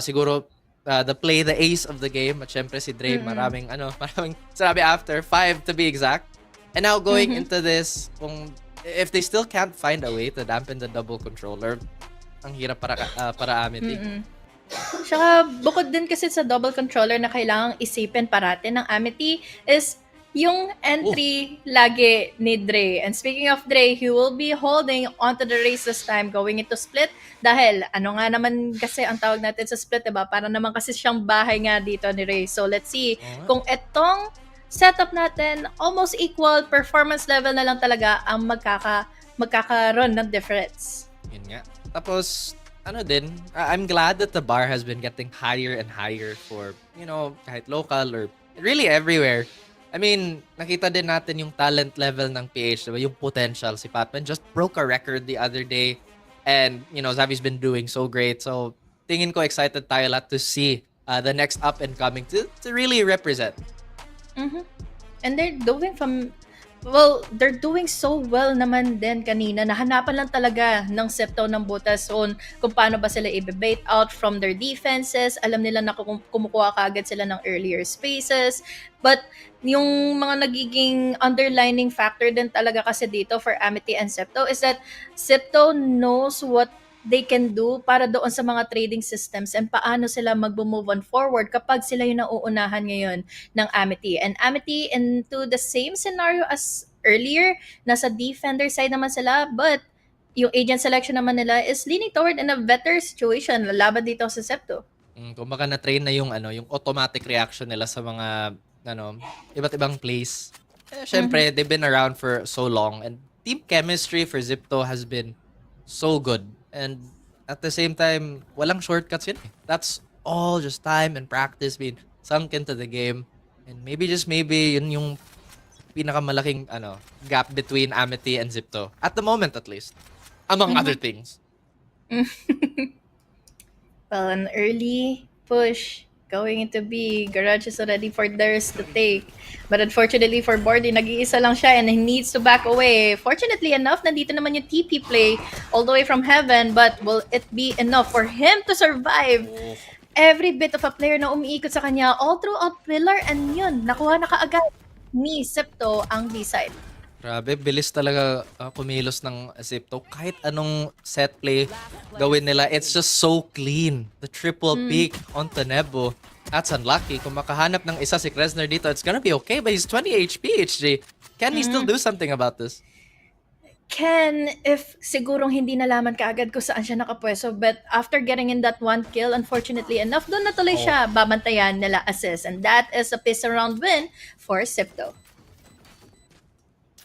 siguro the ace of the game. At syempre si Dre, maraming sinabi after, 5 to be exact. And now going into this, if they still can't find a way to dampen the double controller, ang hirap para AMTY. Saka bukod din kasi sa double controller na kailangang isipin parati ng AMTY is yung entry lagi ni Dre. And speaking of Dre, he will be holding onto the race this time going into split dahil nga naman kasi ang tawag natin sa split, diba? Para naman kasi siyang bahay nga dito ni Ray. So let's see kung itong setup natin almost equal performance level na lang talaga ang magkakaroon ng difference. Yun nga. Tapos I'm glad that the bar has been getting higher and higher for, kahit local or really everywhere. I mean, nakita din natin yung talent level ng PH, diba? Yung potential. Si Patman just broke a record the other day. And, Xavi's been doing so great. So, tingin ko excited tayo lahat to see the next up and coming to really represent. And they're doing so well naman din kanina. Nahanapan lang talaga ng Septo ng butas on kung paano ba sila i-bait out from their defenses. Alam nila na kumukuha kaagad sila ng earlier spaces. But yung mga nagiging underlining factor din talaga kasi dito for AMTY and Septo is that Septo knows what they can do para doon sa mga trading systems and paano sila mag-move on forward kapag sila yung nauunahan ngayon ng AMTY. And AMTY into the same scenario as earlier, nasa defender side naman sila, but yung agent selection naman nila is leaning toward in a better situation laban dito sa Septo. Kumbaga na-train na yung automatic reaction nila sa mga iba't ibang plays. Syempre, they've been around for so long and team chemistry for Zipto has been so good. And at the same time, walang shortcuts yun. That's all just time and practice being sunk into the game. And maybe yun yung pinakamalaking gap between AMTY and Zipto. At the moment, at least. Among other things. Well, an early push going into B. Garage is already for theirs to take. But unfortunately for Bordy, nag-iisa lang siya and he needs to back away. Fortunately enough, nandito naman yung TP play all the way from heaven. But will it be enough for him to survive? Every bit of a player na umiikot sa kanya all throughout pillar and yun, nakuha na kaagad ni Septo ang B-side. Grabe, bilis talaga kumilos ng Zipto. Kahit anong set play gawin nila, it's just so clean. The triple peak onto Nebo. That's unlucky. Kung makahanap ng isa si Kresner dito, it's gonna be okay. But he's 20 HP, HG. Can he still do something about this? Can, if sigurong hindi nalaman kaagad kung saan siya nakapwesto, but after getting in that one kill, unfortunately enough, doon na tuloy siya babantayan nila assist. And that is a piece around win for Septo.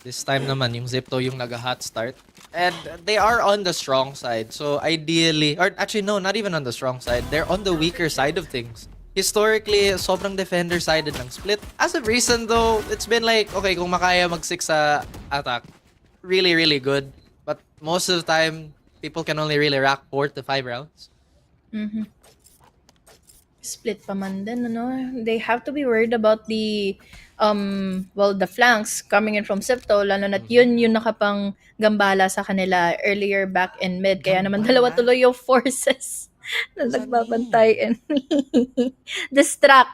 This time naman, yung Zipto yung nag-hot start. And they are on the strong side. So ideally, or actually no, not even on the strong side. They're on the weaker side of things. Historically, sobrang defender-sided ng split. As of recent though, it's been like, okay, kung makaya mag-6 sa attack, really, really good. But most of the time, people can only really rack 4 to 5 rounds. Split pa man din, ano? They have to be worried about the the flanks coming in from Septo, lalo na't yun yung nakapang gambala sa kanila earlier back in mid. Kaya naman dalawa tuloy yung forces na nagbabantay and distract.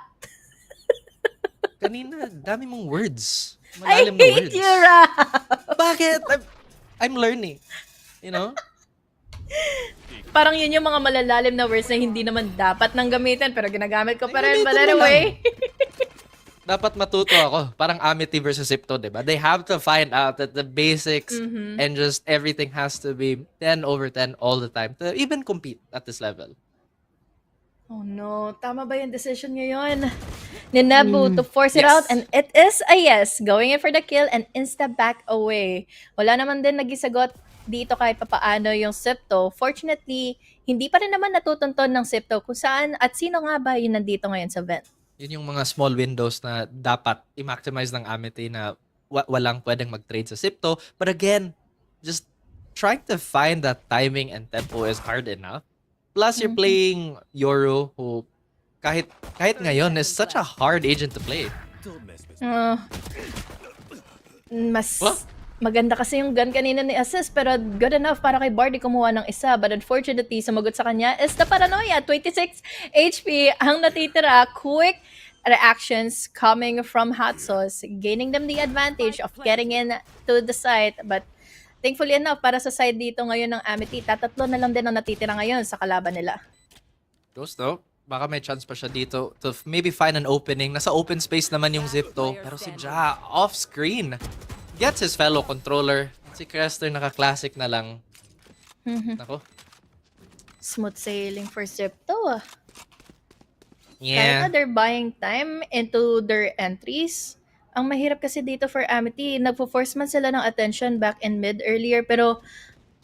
Kanina, dami mong words. I Malalim na hate words. you, Ra! Bakit? I'm learning. You know? Parang yun yung mga malalalim na words na hindi naman dapat nang gamitin pero ginagamit ko pa rin. But Gamitin mo anyway. Dapat matuto ako. Parang AMTY versus Zipto, diba? They have to find out that the basics and just everything has to be 10 over 10 all the time to even compete at this level. Oh no, tama ba yung decision ngayon ni Nebu to force it Yes. out? And it is a yes, going in for the kill and insta back away. Wala naman din nagisagot dito kahit papaano yung Septo. Fortunately, hindi pa rin naman natutunton ng Septo kung saan at sino nga ba yung nandito ngayon sa vent. Yun yung mga small windows na dapat i-maximize ng AMTY na walang pwedeng mag-trade sa Zipto. But again, just trying to find that timing and tempo is hard enough. Plus, you're playing Yoru, who kahit ngayon is such a hard agent to play. Mas What? maganda kasi yung gun kanina ni Assist pero good enough para kay Bardy kumuha ng isa. But unfortunately, sumagot sa kanya is the Paranoia. 26 HP ang natitira. Quick reactions coming from Hot Sauce, gaining them the advantage of getting in to the site. But thankfully enough, para sa side dito ngayon ng AMTY, tatatlo na lang din ang natitira ngayon sa kalaban nila. Ghost though, baka may chance pa siya dito to maybe find an opening. Nasa open space naman yung Zipto. Pero si Ja, off-screen, gets his fellow controller. Si Crester naka-classic na lang. Nako. Smooth sailing for Zipto ah. Yeah. Kahit na they're buying time into their entries, ang mahirap kasi dito for AMTY, nagpo-force man sila ng attention back in mid earlier, pero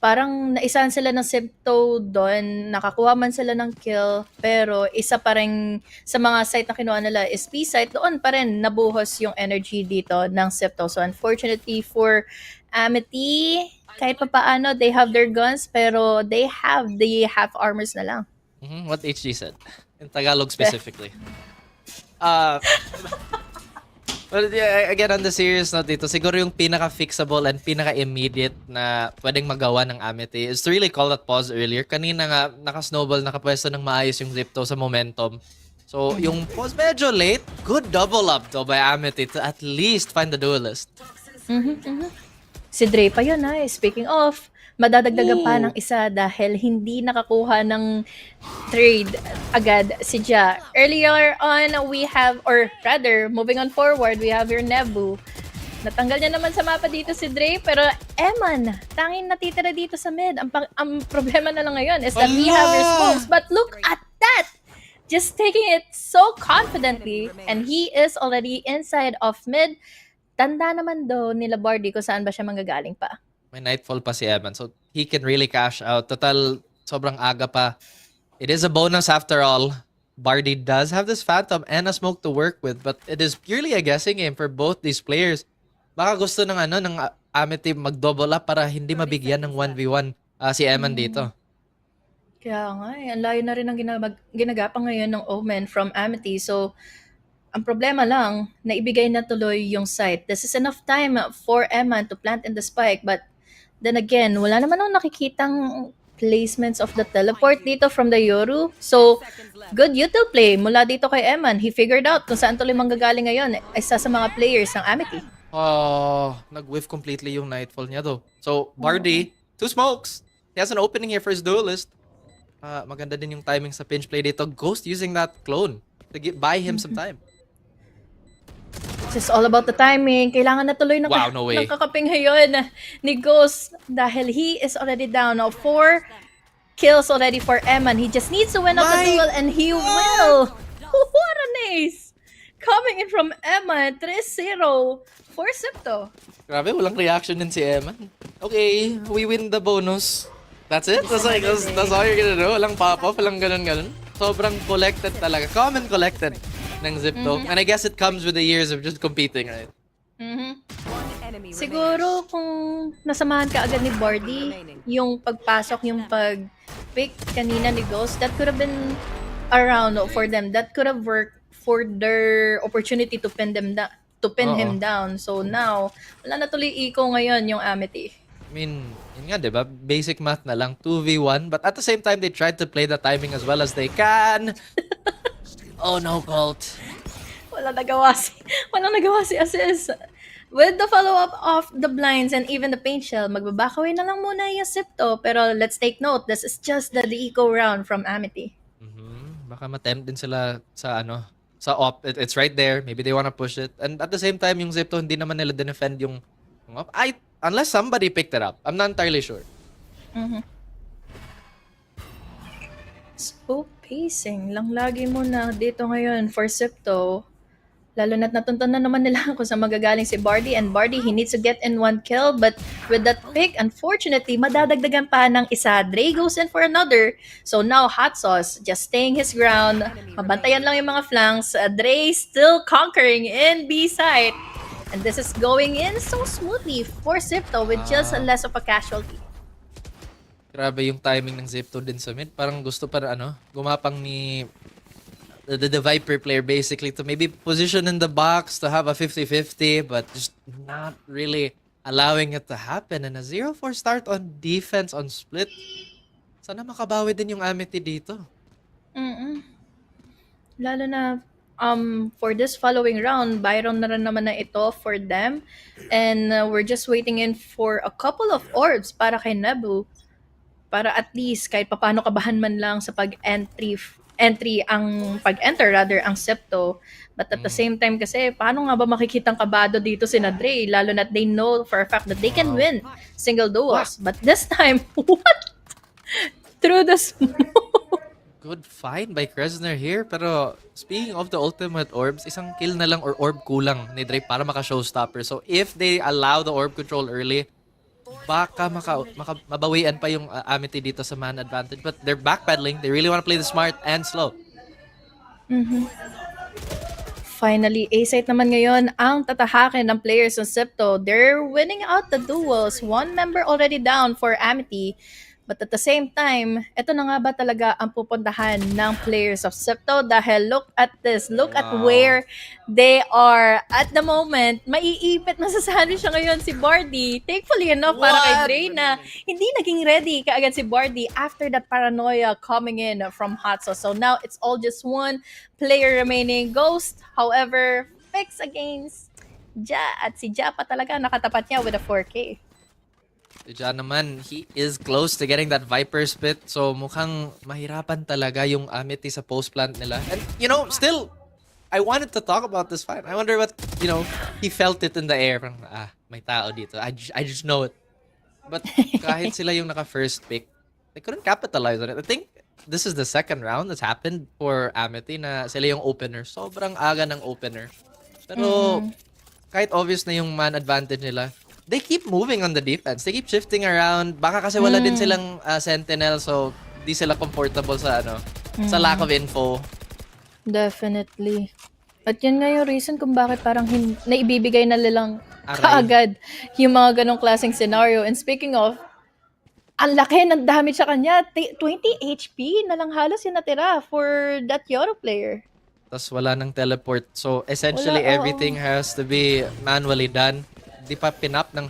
parang naisahan sila ng Zipto doon, nakakuha man sila ng kill, pero isa pa rin sa mga site na kinuha nila is B site, doon pa rin nabuhos yung energy dito ng Zipto. So unfortunately for AMTY, kahit pa paano, they have their guns, pero they have the half armors na lang. What HG said. In Tagalog specifically. But yeah, again, on the serious note dito, siguro yung pinaka-fixable and pinaka-immediate na pwedeng magawa ng AMTY is to really call that pause earlier. Kanina nga, naka-snowball, nakapwesto ng maayos yung Zipto sa momentum. So, yung pause medyo late, good double up though by AMTY to at least find the duelist. Si Dre pa yun ha. Speaking of, madadagdagan pa ng isa dahil hindi nakakuha ng trade agad si Ja. Earlier on, we have, or rather, moving on forward, we have your Nebu. Natanggal niya naman sa mapa dito si Dre, pero Eman, tanging natitira dito sa mid. Ang problema na lang ngayon is that we have your smokes. But look at that! Just taking it so confidently, and he is already inside of mid. Tanda naman daw nila Bardy kung saan ba siya manggagaling pa. May nightfall pa si Evan, so he can really cash out. Total, sobrang aga pa. It is a bonus after all. Bardy does have this Phantom and a smoke to work with, but it is purely a guessing game for both these players. Baka gusto ng ng Amity mag-double up para hindi mabigyan ng 1v1 si Eman dito. Kaya nga ang layo na rin ang ginagapang ngayon ng Omen from Amity. So, ang problema lang, naibigay na tuloy yung site. This is enough time for Eman to plant in the spike. But then again, wala naman akong nakikitang placements of the teleport dito from the Yoru. So, good util play mula dito kay Eman. He figured out kung saan tuloy manggagaling ngayon isa sa mga players ng Amity. Nag-whiff completely yung Nightfall niya though. So, Bardy, 2 smokes. He has an opening here for his duelist. Maganda din yung timing sa pinch play dito. Ghost using that clone to buy him some time. It's just all about the timing. Kailangan na tuloy ng kakaping ngayon ni Ghost dahil he is already down. Now, 4 kills already for Eman. He just needs to win out the duel and he will. What an ace! Coming in from Eman, 3-0 for Sipto. Grabe, walang reaction din si Eman. Okay, we win the bonus. That's it? That's all you're gonna do? Walang pop-off, walang ganun-ganun. Sobrang collected talaga. Common collected ng Zipto. And I guess it comes with the years of just competing, right? Siguro kung nasamahan ka agad ni Bardy, yung pagpasok, yung pag-pick kanina ni Ghost, that could have been around for them. That could have worked for their opportunity to pin him down. So now, wala na tuloy iko ngayon yung Amity. I mean, yun nga, diba? Basic math na lang, 2v1. But at the same time, they tried to play the timing as well as they can. Oh no, Colt. Walang nagawa si Aziz. With the follow-up of the blinds and even the paint shell, magbabakaway na lang muna yung Sipto. Pero let's take note, this is just the eco round from Amity. Baka matempt din sila sa sa op. It's right there. Maybe they wanna push it. And at the same time, yung Zipto, hindi naman nila defend yung op. Unless somebody picked it up. I'm not entirely sure. So, pacing lang lagi muna dito ngayon for Sipto. Lalo na't natuntan na naman nila kung saan magagaling si Bardy. And Bardy, he needs to get in 1 kill. But with that pick, unfortunately, madadagdagan pa ng isa. Dre goes in for another. So now, Hot Sauce just staying his ground. Mabantayan lang yung mga flanks. Dre still conquering in B site. And this is going in so smoothly for Zipto with just less of a casualty. Grabe yung timing ng Zipto din sa mid. Parang gusto para gumapang ni the Viper player basically to maybe position in the box to have a 50-50 but just not really allowing it to happen. And a 0-4 start on defense on split. Sana makabawi din yung Amity dito. Lalo na for this following round, Byron na rin naman na ito for them. And we're just waiting in for a couple of orbs para kay Nebu. Para at least kahit papaano kabahan man lang sa pag-enter rather ang Sipto. But at the same time kasi, paano nga ba makikitang kabado dito si Dre? Lalo na they know for a fact that they can win single duels. But this time, what? Through the smoke. Good find by Kresner here. Pero speaking of the ultimate orbs, isang kill na lang or orb kulang ni Dre para maka-showstopper. So if they allow the orb control early, baka mabawian pa yung Amity dito sa man advantage. But they're backpedaling. They really want to play the smart and slow. Finally, A-site naman ngayon ang tatahakin ng players ng Sipto. They're winning out the duels. 1 member already down for Amity. But at the same time, ito na nga ba talaga ang pupuntahan ng players of Sipto? Dahil look at this. Look at where they are at the moment. Maiipit na sa sandwich siya ngayon si Bardy. Thankfully enough para kay Dre na hindi naging ready kaagad si Bardy after that paranoia coming in from Hot Sauce. So now it's all just 1 player remaining. Ghost, however, picks against Ja. At si Ja pa talaga nakatapat niya with a 4K. Diyan naman, he is close to getting that Viper spit. So mukhang mahirapan talaga yung Amity sa post plant nila. And still, I wanted to talk about this fight. I wonder what, he felt it in the air. Parang, may tao dito. I just know it. But kahit sila yung naka-first pick, they couldn't capitalize on it. I think this is the second round that's happened for Amity na sila yung opener. Sobrang aga ng opener. Pero kahit obvious na yung man advantage nila, they keep moving on the defense. They keep shifting around. Baka kasi wala din silang sentinel, so di sila comfortable sa sa lack of info. Definitely. At yun nga yung reason kung bakit parang naibibigay na nilang Aray. kaagad yung mga ganong klaseng scenario. And speaking of, ang laki ng damage sa kanya. 20 HP na lang halos yung natira for that Yoro player. Tapos wala nang teleport. So, essentially, Wala, oo. everything has to be manually done. Di pa pinap ng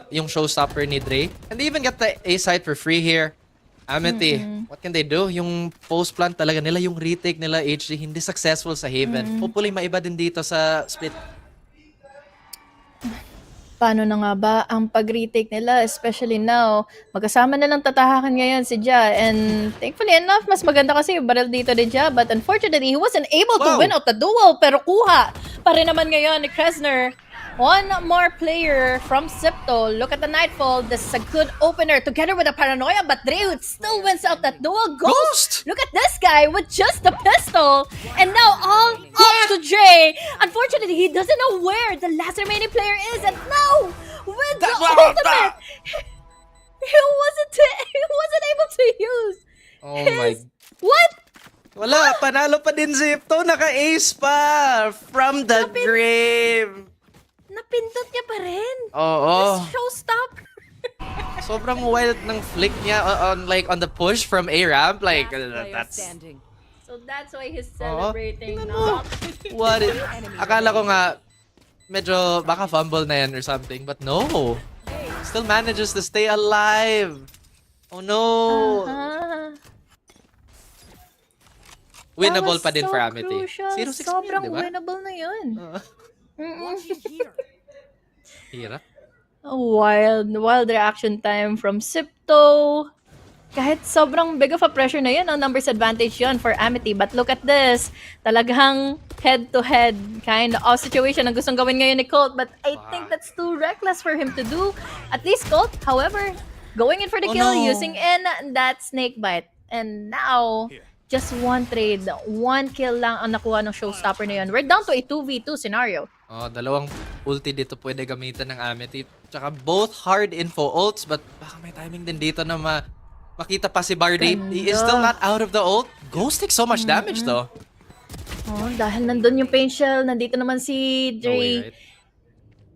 yung showstopper ni Dre. And they even get the A site for free here. Amity, what can they do? Yung post plant talaga nila, yung retake nila, HG, hindi successful sa Haven. Hopefully, maiba din dito sa split. Paano na nga ba ang pag-retake nila, especially now, magkasama na lang tatahakan ngayon si Ja, and thankfully enough, mas maganda kasi yung barrel dito ni Ja, but unfortunately, he wasn't able to Wow. win out the duel, pero kuha pa rin naman ngayon ni Kresner. One more player from Sipto. Look at the Nightfall. This is a good opener together with a Paranoia, but Drew still wins out that duel. Ghost! Look at this guy with just the pistol. And now all up to Dre. Unfortunately, he doesn't know where the last remaining player is. And now, with the ultimate, he wasn't able to use Oh his... my... What? Wala, panalo pa din Zipto. Naka-ace pa from the grave. Napindot niya pa rin. Oo. This showstopper. Sobrang wild ng flick niya on the push from A ramp. Like, that's... So that's why he's celebrating Tingnan now. What it... Akala ko nga, medyo baka fumble na yan or something. But no. Still manages to stay alive. Oh no. Ah. Winnable That was pa din so for Amity. crucial. 0-6 Sobrang yun, diba? winnable na yun. Hirap. Wild reaction time from Sipto. Kahit sobrang big of a pressure na yun, ang numbers advantage yun for Amity. But look at this. Talagang head-to-head kind of situation ang gustong gawin ngayon ni Colt. But I think that's too reckless for him to do. At least Colt, however, going in for the Oh, kill, no. using in that snake bite. And now, just one trade. One kill lang ang nakuha ng showstopper na yun. We're down to a 2v2 scenario. Oh, dalawang ulti dito pwede gamitin ng Amity. Tsaka both hard info ults, but baka may timing din dito na makita pa si Bardy. He is still not out of the ult. Ghost takes so much damage though. Oh, dahil nandun yung pain shell, nandito naman si No way, Dre. right?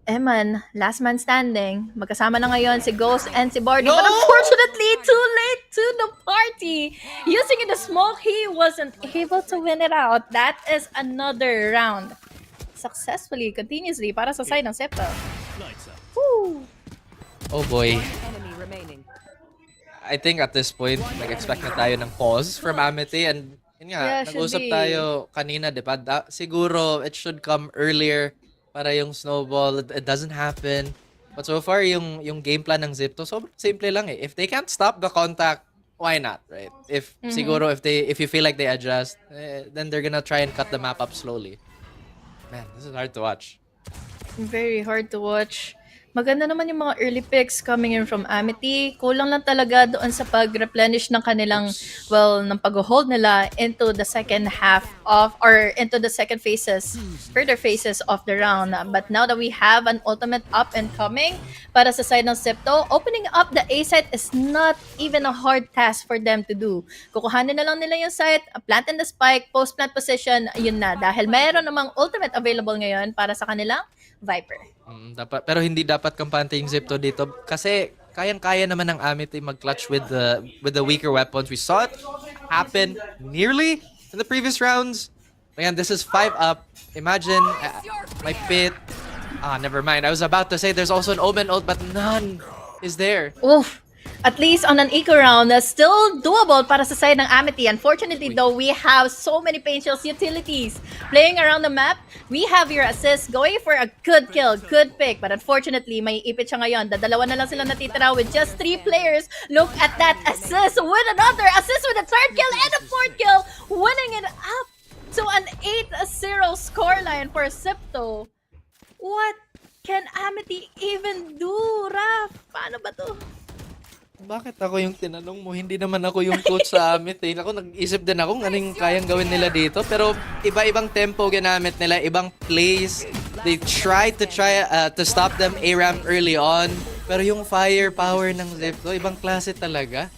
Eman, last man standing. Magkasama na ngayon si Ghost and si Bardy. No! But unfortunately, too late to the party. Using in the smoke, he wasn't able to win it out. That is another round. Successfully, continuously, para sa side ng Septo. Woo! Oh boy. I think at this point, nag-expect na tayo ng pause from Amity. And yun nga, Yeah, should nag-usap be. tayo kanina, di ba? Siguro, it should come earlier para yung snowball. It doesn't happen. But so far, yung game plan ng Zipto, sobrang simple lang eh. If they can't stop the contact, why not, right? If siguro, if you feel like they adjust, then they're gonna try and cut the map up slowly. Man, this is hard to watch. Very hard to watch. Maganda naman yung mga early picks coming in from Amity. Kulang lang talaga doon sa pag-replenish ng kanilang, ng pag-hold nila into the second half of, or into the second phases, further phases of the round. But now that we have an ultimate up and coming para sa side ng Septo, opening up the A site is not even a hard task for them to do. Kukuhanin na lang nila yung site, plant in the spike, post-plant position, yun na. Dahil mayroon namang ultimate available ngayon para sa kanilang Viper. Pero hindi dapat kampante yung Zipto dito kasi kayang-kaya naman ng Amity mag-clutch with the weaker weapons. We saw it happen nearly in the previous rounds. Again, this is 5 up. Imagine my pit. Never mind. I was about to say there's also an Omen ult, but none is there. Oof. At least on an eco round, still doable para sa side ng Amity. Unfortunately though, we have so many pain shells utilities playing around the map. We have your assist going for a good kill, good pick. But unfortunately, may ipit siya ngayon. Dadalawa na lang sila natitira with just 3 players. Look at that assist with another assist with a third kill and a fourth kill. Winning it up to an 8-0 scoreline for Sipto. What can Amity even do, Raf? Paano ba to? Bakit ako yung tinanong mo? Hindi naman ako yung coach sa Amity. Ako, nag-isip din ako kung anong kayang gawin nila dito. Pero iba-ibang tempo ginamit nila, ibang plays. They tried to stop them A-ramp early on. Pero yung firepower ng Zipto, ibang klase talaga.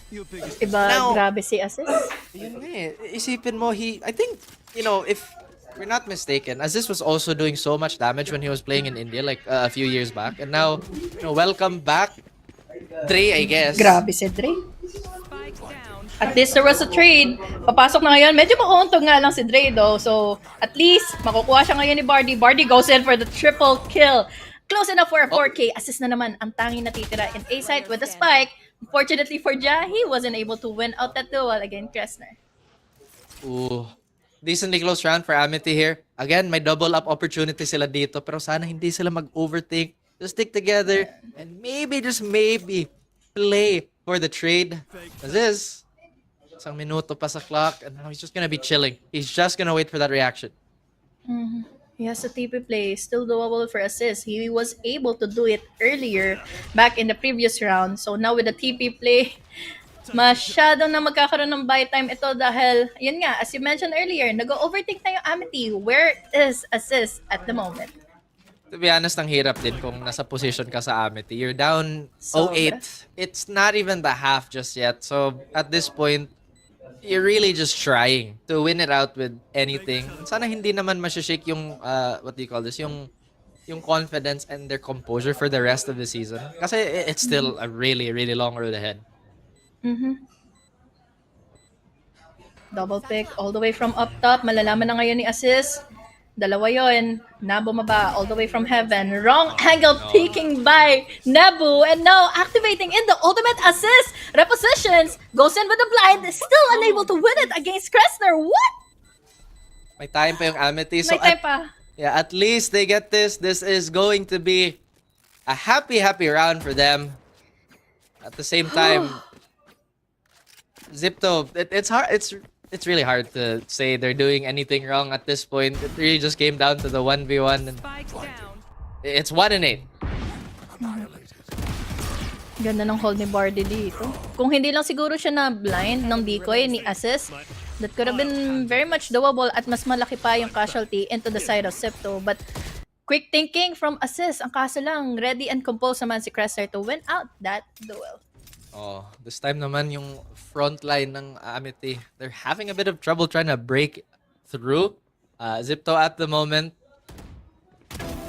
Iba, Now, grabe si assist. Yun nga eh. Isipin mo, I think, if we're not mistaken, Aziz was also doing so much damage when he was playing in India like a few years back, and now, welcome back, Dre, I guess. Grabe si Dre. At least there was a trade. Papasok na ngayon. Medyo makauntog nga lang si Dre though. So, at least, makukuha siya ngayon ni Bardy. Bardy goes in for the triple kill. Close enough for a 4K. Assist na naman ang tanging natitira in A site with a spike. Unfortunately for Ja, he wasn't able to win out that duel against Kressner. Ooh. Decently close round for AMTY here. Again, may double up opportunity sila dito, pero sana hindi sila mag-overthink. Just stick together and maybe, just maybe, play for the trade. Aziz, isang minuto pa sa clock, and now he's just gonna be chilling. He's just gonna wait for that reaction. He has a TP play, still doable for assist. He was able to do it earlier back in the previous round. So now with the TP play, masyadong na magkakaroon ng buy time ito dahil, yun nga, as you mentioned earlier, nag-overtake na yung AMTY. Where is assist at the moment? To be honest, ang hirap din kung nasa position ka sa AMTY. You're down Sobra. 0-8. It's not even the half just yet. So at this point, you're really just trying to win it out with anything. Sana hindi naman masyashake yung, what do you call this, yung confidence and their composure for the rest of the season. Kasi it's still a really, really long road ahead. Double pick all the way from up top. Malalaman na ngayon ni assist. Dalawa yon. Nabu maba all the way from heaven. Wrong angle peeking by Nabu. And now activating in the ultimate assist. Repositions. Goes in with the blind. Still unable to win it against Kressner. What? May time pa yung AMTY. So May time pa. yeah, at least they get this. This is going to be a happy round for them. At the same time, Zipto, it's hard. It's really hard to say they're doing anything wrong at this point. It really just came down to the 1v1. And it's 1-8. Ganda ng hold ni Bardy dito. Kung hindi lang siguro siya na blind ng decoy ni assist, that could have been very much doable at mas malaki pa yung casualty into the side of Zipto. But quick thinking from assist. Ang kaso lang, ready and composed naman si Kressner to win out that duel. Oh, this time naman yung front line ng AMTY, they're having a bit of trouble trying to break through. Zipto at the moment,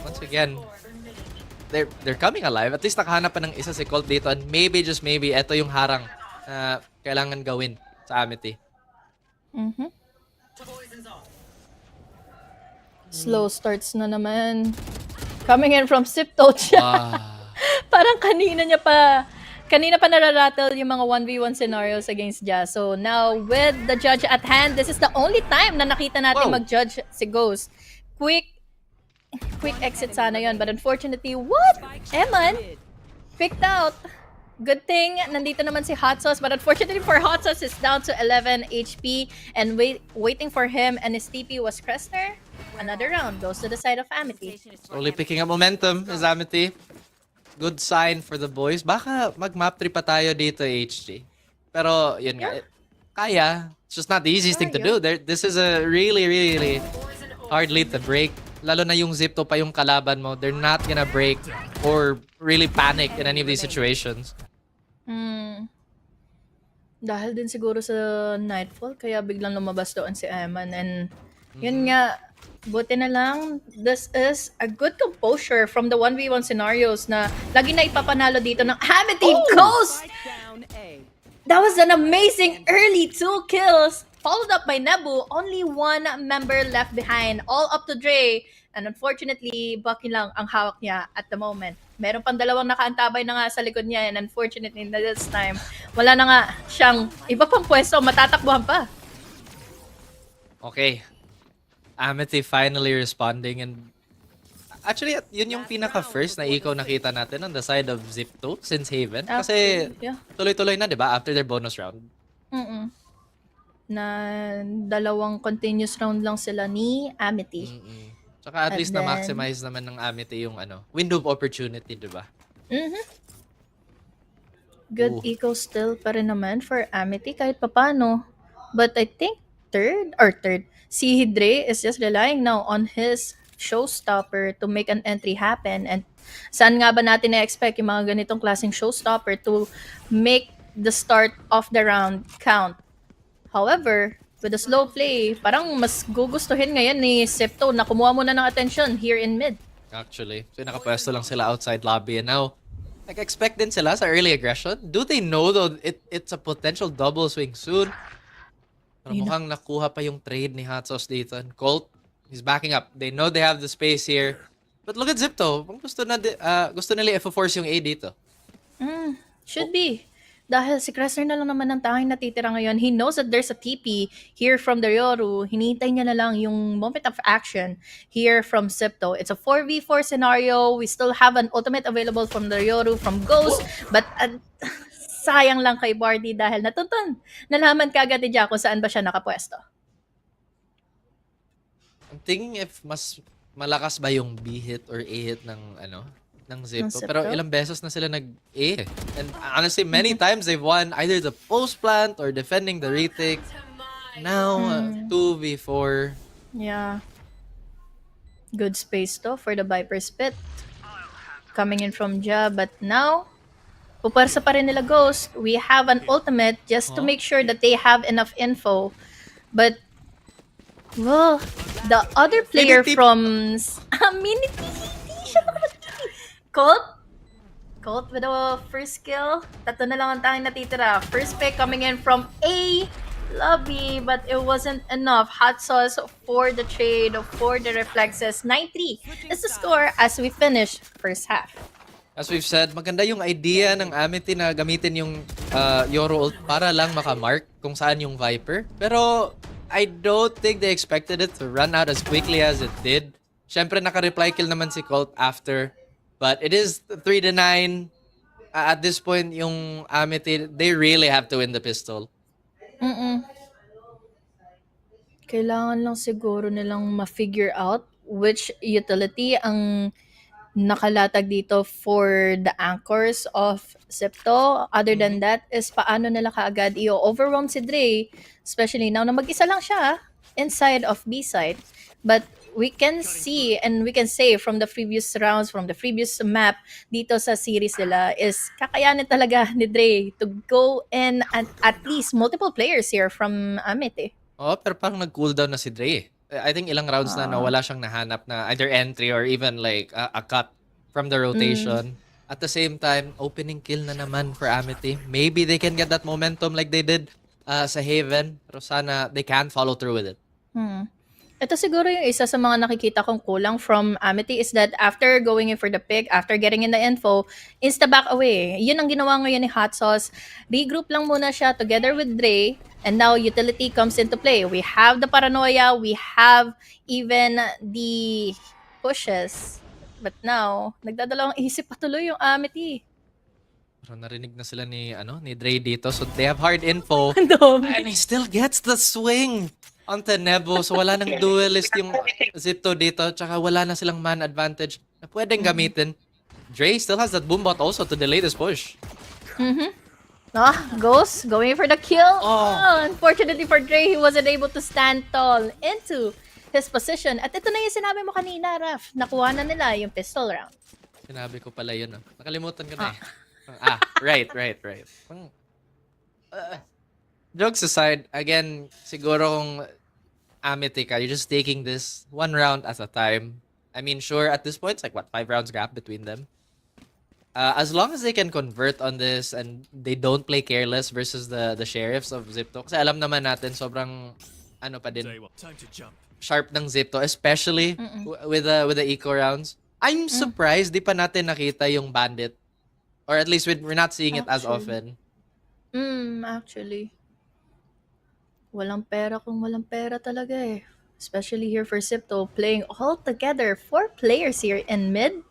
once again, they're coming alive. At least nakahanap pa ng isa si Colt dito, and maybe, just maybe, eto yung harang na kailangan gawin sa AMTY. Slow starts na naman. Coming in from Zipto siya. Parang kanina pa nararattle yung mga 1v1 scenarios against Jazz. So now with the judge at hand, this is the only time na nakita natin mag-judge si Ghost. Quick exit sana yon, but unfortunately, what? Eman picked out. Good thing nandito naman si Hot Sauce, but unfortunately for Hot Sauce, is down to 11 HP and waiting for him, and his TP was Kressner. Another round goes to the side of AMTY. Slowly picking up momentum is AMTY. Good sign for the boys. Baka mag-map 3 pa tayo dito, HG. Pero, yun nga. Kaya. It's just not the easiest thing to do. This is a really, really hard lead to break. Lalo na yung Zipto pa yung kalaban mo. They're not gonna break or really panic in any of these situations. Dahil din siguro sa Nightfall, kaya biglang lumabas doon si Eman. And yun nga, buti na lang, this is a good composure from the 1v1 scenarios na lagi na ipapanalo dito ng AMTY Ghost! That was an amazing early 2 kills, followed up by Nebu. Only 1 member left behind, all up to Dre. And unfortunately, Bucky lang ang hawak niya at the moment. Meron pang dalawang nakaantabay na nga sa likod niya, and unfortunately, this time, wala na nga siyang iba pang pwesto, matatakbuhan pa. Okay. AMTY finally responding, and actually, yun yung pinaka-first na ikaw nakita natin on the side of Zipto since Haven. Kasi tuloy-tuloy na, di ba, after their bonus round. Na dalawang continuous round lang sila ni AMTY. Tsaka at least na-maximize naman ng AMTY yung window of opportunity, di ba? Good eco still pa rin naman for AMTY kahit papano. But I think third, si Dre is just relying now on his showstopper to make an entry happen. And saan nga ba natin na-expect yung mga ganitong klaseng showstopper to make the start of the round count? However, with a slow play, parang mas gugustuhin ngayon ni Septo na kumuha muna ng attention here in mid. Actually, so nakapwesto lang sila outside lobby and now expect din sila sa early aggression. Do they know though it's a potential double swing soon? Pero mukhang nakuha pa yung trade ni Hot Sauce dito. And Colt, he's backing up. They know they have the space here. But look at Zipto. Gusto nila i-force yung A dito. Should be. Dahil si Kressner na lang naman ang tanging natitira ngayon. He knows that there's a TP here from the Yoru. Hinihintay niya na lang yung moment of action here from Septo. It's a 4v4 scenario. We still have an ultimate available from the Yoru, from Ghost. But sayang lang kay Bardy dahil natuntun. Nalaman kagad ni Jack kung saan ba siya nakapwesto. I'm thinking if mas malakas ba yung B hit or A hit ng Zipto. Pero ilang beses na sila nag-A. And honestly, many times they've won either the post plant or defending the retake. Now, 2v4. Yeah. Good space to for the Viper's Pit. Coming in from Ja, but now, puparsa pa rin nila Ghost. We have an ultimate just to make sure that they have enough info. But, well, the other player from... Mini siya Colt with a first kill. Tatlo na lang ang tanging natitira. First pick coming in from A lobby, but it wasn't enough. Hot Sauce for the trade, for the reflexes. 9-3 is the score as we finish first half. As we've said, maganda yung idea ng AMTY na gamitin yung Yoru ult para lang makamark kung saan yung Viper. Pero I don't think they expected it to run out as quickly as it did. Syempre naka-reply kill naman si Colt after. But it is 3-9. At this point, yung AMTY, they really have to win the pistol. Kailangan lang siguro nilang ma-figure out which utility ang nakalatag dito for the anchors of Septo. Other than that is paano nila kaagad i-overwhelm si Dre, especially now na mag-isa lang siya inside of B-side. But we can see and we can say from the previous rounds, from the previous map dito sa series nila is kakayanin talaga ni Dre to go in and at least multiple players here from AMTY. Oh, pero parang nag-cooldown na si Dre. I think ilang rounds na wala siyang nahanap na either entry or even like a cut from the rotation. At the same time, opening kill na naman for AMTY. Maybe they can get that momentum like they did sa Haven. Pero sana they can follow through with it. Ito siguro yung isa sa mga nakikita kong kulang from AMTY is that after going in for the pick, after getting in the info, insta-back away. Yun ang ginawa ngayon ni Hot Sauce. Regroup lang muna siya together with Dre, and now utility comes into play. We have the paranoia, we have even the pushes. But now, nagdadalawang isip patuloy yung AMTY. Pero narinig na sila ni Dre dito, so they have hard info. And he still gets the swing onto Nebo, so wala nang duelist yung Zipto dito, tsaka wala na silang man advantage na pwedeng gamitin. Dre still has that boombot also to delay this push. Ghost going for the kill. Unfortunately for Dre, he wasn't able to stand tall into his position. At ito na yung sinabi mo kanina, Raf. Nakuha na nila yung pistol round. Sinabi ko pala yun. Nakalimutan ko na right. Jokes aside, again, siguro kung AMTY ka, you're just taking this one round at a time. I mean, sure, at this point, it's like, 5 rounds gap between them. As long as they can convert on this and they don't play careless versus the sheriffs of Zipto. Kasi alam naman natin, sobrang, pa din, sharp ng Zipto, especially with the eco rounds. I'm surprised di pa natin nakita yung bandit. Or at least we're not seeing it as often. Actually. Walang pera kung walang pera talaga eh. Especially here for Zipto, playing all together. 4 players here in mid.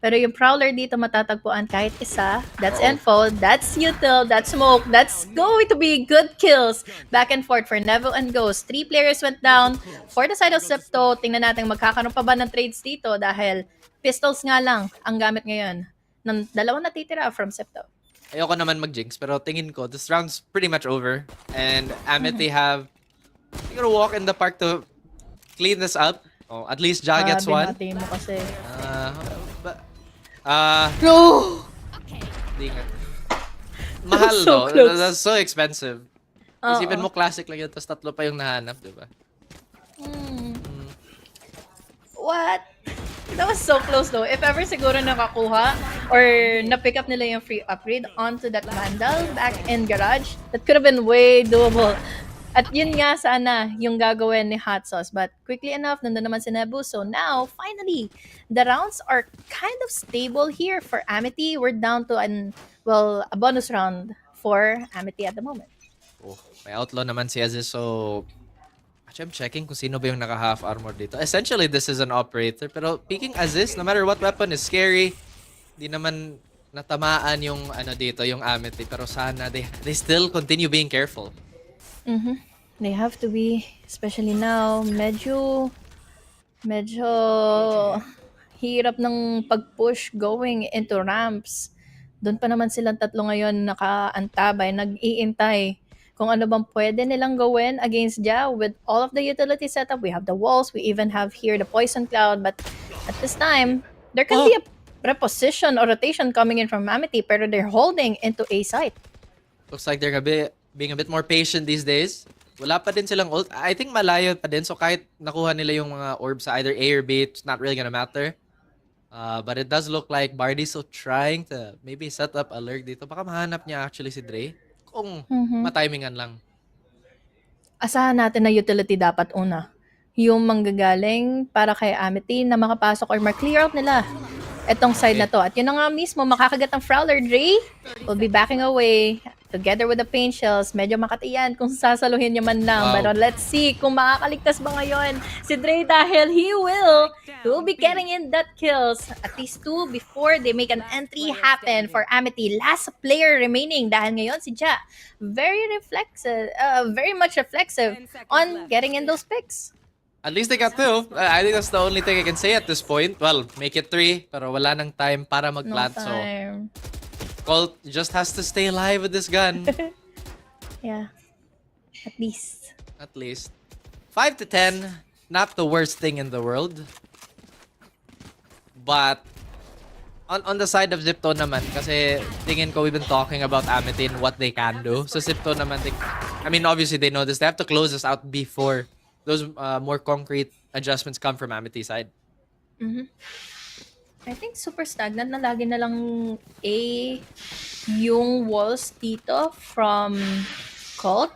Pero yung Prowler dito matatagpuan kahit isa. That's info, that's util, that's smoke, that's going to be good kills. Back and forth for Neville and Ghost. 3 players went down. For the side of Zipto, tingnan natin magkakaroon pa ba ng trades dito dahil pistols nga lang ang gamit ngayon. Ng dalawang natitira from Zipto. Ayoko naman mag-jinx, pero tingin ko, this round's pretty much over. And AMTY have, you're gonna walk in the park to clean this up. At least Ja gets one. Binati mo kasi. Di nga. Mahal So no? close. That's so expensive. Isipin Oo. mo, classic lang yun, tapos 3 pa yung nahanap, di ba? Hmm. What? That was so close though. If ever siguro nakakuha or na-pick up nila yung free upgrade onto that Vandal back in garage, that could have been way doable. At yun nga sana yung gagawin ni Hot Sauce. But quickly enough, nandun naman si Nebu. So now, finally, the rounds are kind of stable here for Amity. We're down to a bonus round for Amity at the moment. Oh, may outlaw naman si Aziz, so actually, I'm checking kung sino ba yung naka-half armor dito. Essentially, this is an operator. Pero picking Aziz, no matter what weapon, is scary. Di naman natamaan yung ano dito, yung Amity. Pero sana, they still continue being careful. Mm-hmm. They have to be, especially now, medyo hirap ng pag-push going into ramps. Doon pa naman silang tatlo ngayon nakaantabay, nag-iintay kung ano bang pwede nilang gawin against Ja with all of the utility setup. We have the walls, we even have here the poison cloud, but at this time, there can be a reposition or rotation coming in from Amity, pero they're holding into A site. Looks like they're being a bit more patient these days. Wala pa din silang ult. I think malayo pa din. So kahit nakuha nila yung mga orbs sa either A or B, it's not really gonna matter. But it does look like Bardy's still trying to maybe set up a lurk dito. Baka mahanap niya actually si Dre. Kung matimingan lang. Asahan natin na utility dapat una. Yung manggagaling para kay Amity na makapasok or ma-clear out nila etong side na to. At yun na nga mismo, makakagat ng Prowler. Dre will be backing away together with the pain shells. Medyo makatiyan kung sasaluhin niya man lang. Wow. But let's see kung makakaligtas ba ngayon si Dre dahil he will be getting in that kills. At least 2 before they make an entry happen for Amity. Last player remaining dahil ngayon si Ja. Very much reflexive on getting in those picks. At least they got 2. I think that's the only thing I can say at this point. Well, make it 3, pero wala nang time para No mag-plant. time. So, Colt just has to stay alive with this gun. Yeah. At least. At least. 5 to 10, not the worst thing in the world. But, on the side of Zipto naman, kasi tingin ko we've been talking about Amity and what they can do. So Zipto naman, I mean, obviously they know this. They have to close this out before those more concrete adjustments come from Amity side. I think super stagnant na lagi na lang yung walls dito from Colt.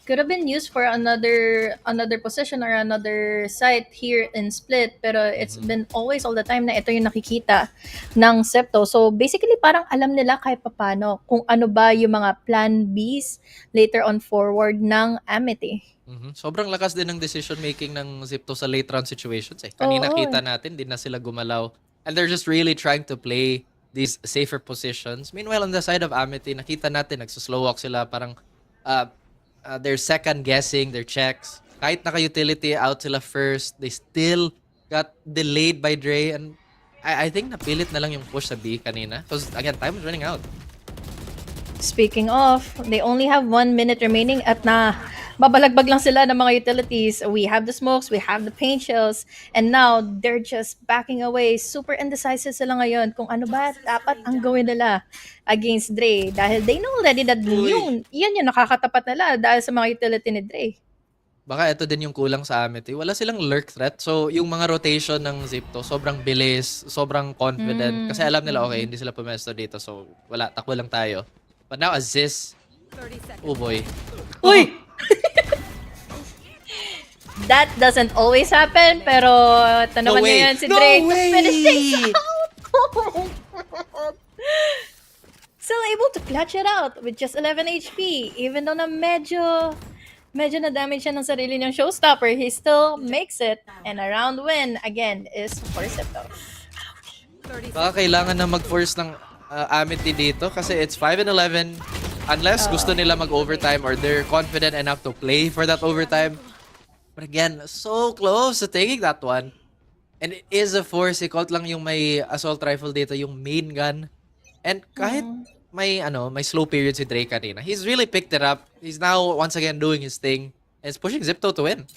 Could have been used for another position or another site here in Split, pero it's been always all the time na ito yung nakikita ng Septo. So basically parang alam nila kahit papano kung ano ba yung mga plan Bs later on forward ng Amity. Sobrang lakas din ng decision making ng Zipto sa late round situations eh. Kanina kita natin, di na sila gumalaw. And they're just really trying to play these safer positions. Meanwhile, on the side of Amity, nakita natin, nagsuslow walk sila, parang they're second guessing their checks. Kahit naka-utility out sila first, they still got delayed by Dre. And I think napilit na lang yung push sa B kanina. Because again, time is running out. Speaking of, they only have 1 minute remaining at babalagbag lang sila ng mga utilities. We have the smokes, we have the paint shells, and now they're just backing away. Super indecisive sila ngayon kung ano ba dapat ang gawin nila against Dre. Dahil they know already that yun yung nakakatapat nila dahil sa mga utility ni Dre. Baka ito din yung kulang sa Amity. Wala silang lurk threat. So, yung mga rotation ng Zipto, sobrang bilis, sobrang confident. Kasi alam nila, okay, hindi sila pumesto dito. So, wala, takbo lang tayo. But now, Aziz. Oh boy. Uy! That doesn't always happen, pero ito naman ngayon si Dre to finish things out. Still able to clutch it out with just 11 HP. Even though na medyo na-damage siya ng sarili niyang showstopper, he still makes it. And a round win, again, is for Septo. Baka kailangan na mag-force ng Amity dito kasi it's 5 and 11. Unless gusto nila mag-overtime or they're confident enough to play for that overtime. But again, so close to taking that one. And it is a force. Colt lang yung may assault rifle dito, yung main gun. And kahit may slow period si Drake kanina, he's really picked it up. He's now once again doing his thing. And it's pushing Zipto to win.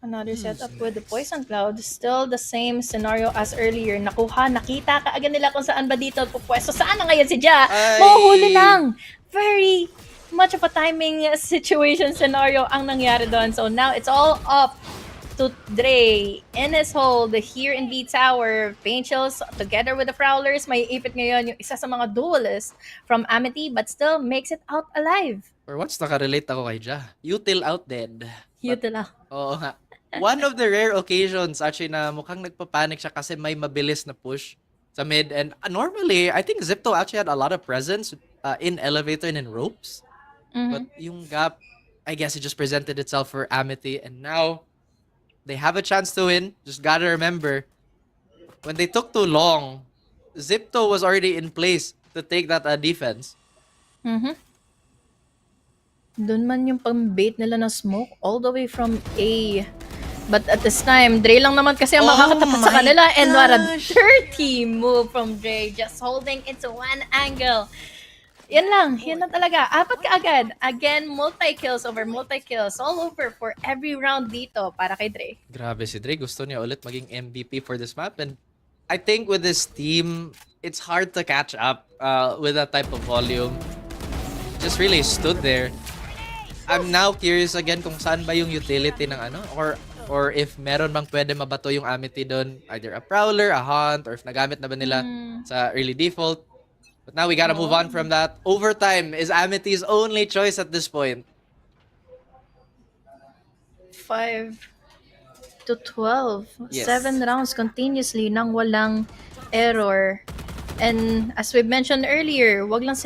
Another setup with the Poison Cloud. Still the same scenario as earlier. Nakuha, nakita ka agad nila kung saan ba dito pupwesto. Saan na ngayon si Ja? Mahuhuli lang! Very much of a timing situation scenario ang nangyari doon. So now it's all up to Dre in his hold here in B Tower. Painchels together with the Prowlers. May ipit ngayon yung isa sa mga duelists from AMTY but still makes it out alive. For once, nakarelate ako kay Ja. Util out dead. Yutila. Oo nga. One of the rare occasions actually na mukhang nagpapanik siya kasi may mabilis na push sa mid. And normally, I think Zipto actually had a lot of presence in elevator and in ropes. But yung gap, I guess it just presented itself for AMTY. And now, they have a chance to win. Just gotta remember, when they took too long, Zipto was already in place to take that defense. Doon man yung pang-bait nila ng smoke all the way from A. But at this time, Dre lang naman kasi ang makakatapat sa kanila. And what a dirty move from Dre. Just holding into one angle. Yan lang talaga. Apat ka agad. Again, multi-kills over multi-kills. All over for every round dito para kay Dre. Grabe si Dre. Gusto niya ulit maging MVP for this map. And I think with this team, it's hard to catch up with that type of volume. Just really stood there. I'm now curious again kung saan ba yung utility ng ano or if meron bang pwede mabato yung AMTY doon, either a Prowler, a Hunt, or if nagamit na ba nila sa early default. But now we gotta move on from that. Overtime is AMTY's only choice at this point. 5-12. Yes. 7 rounds continuously nang walang error. And as we mentioned earlier, wag lang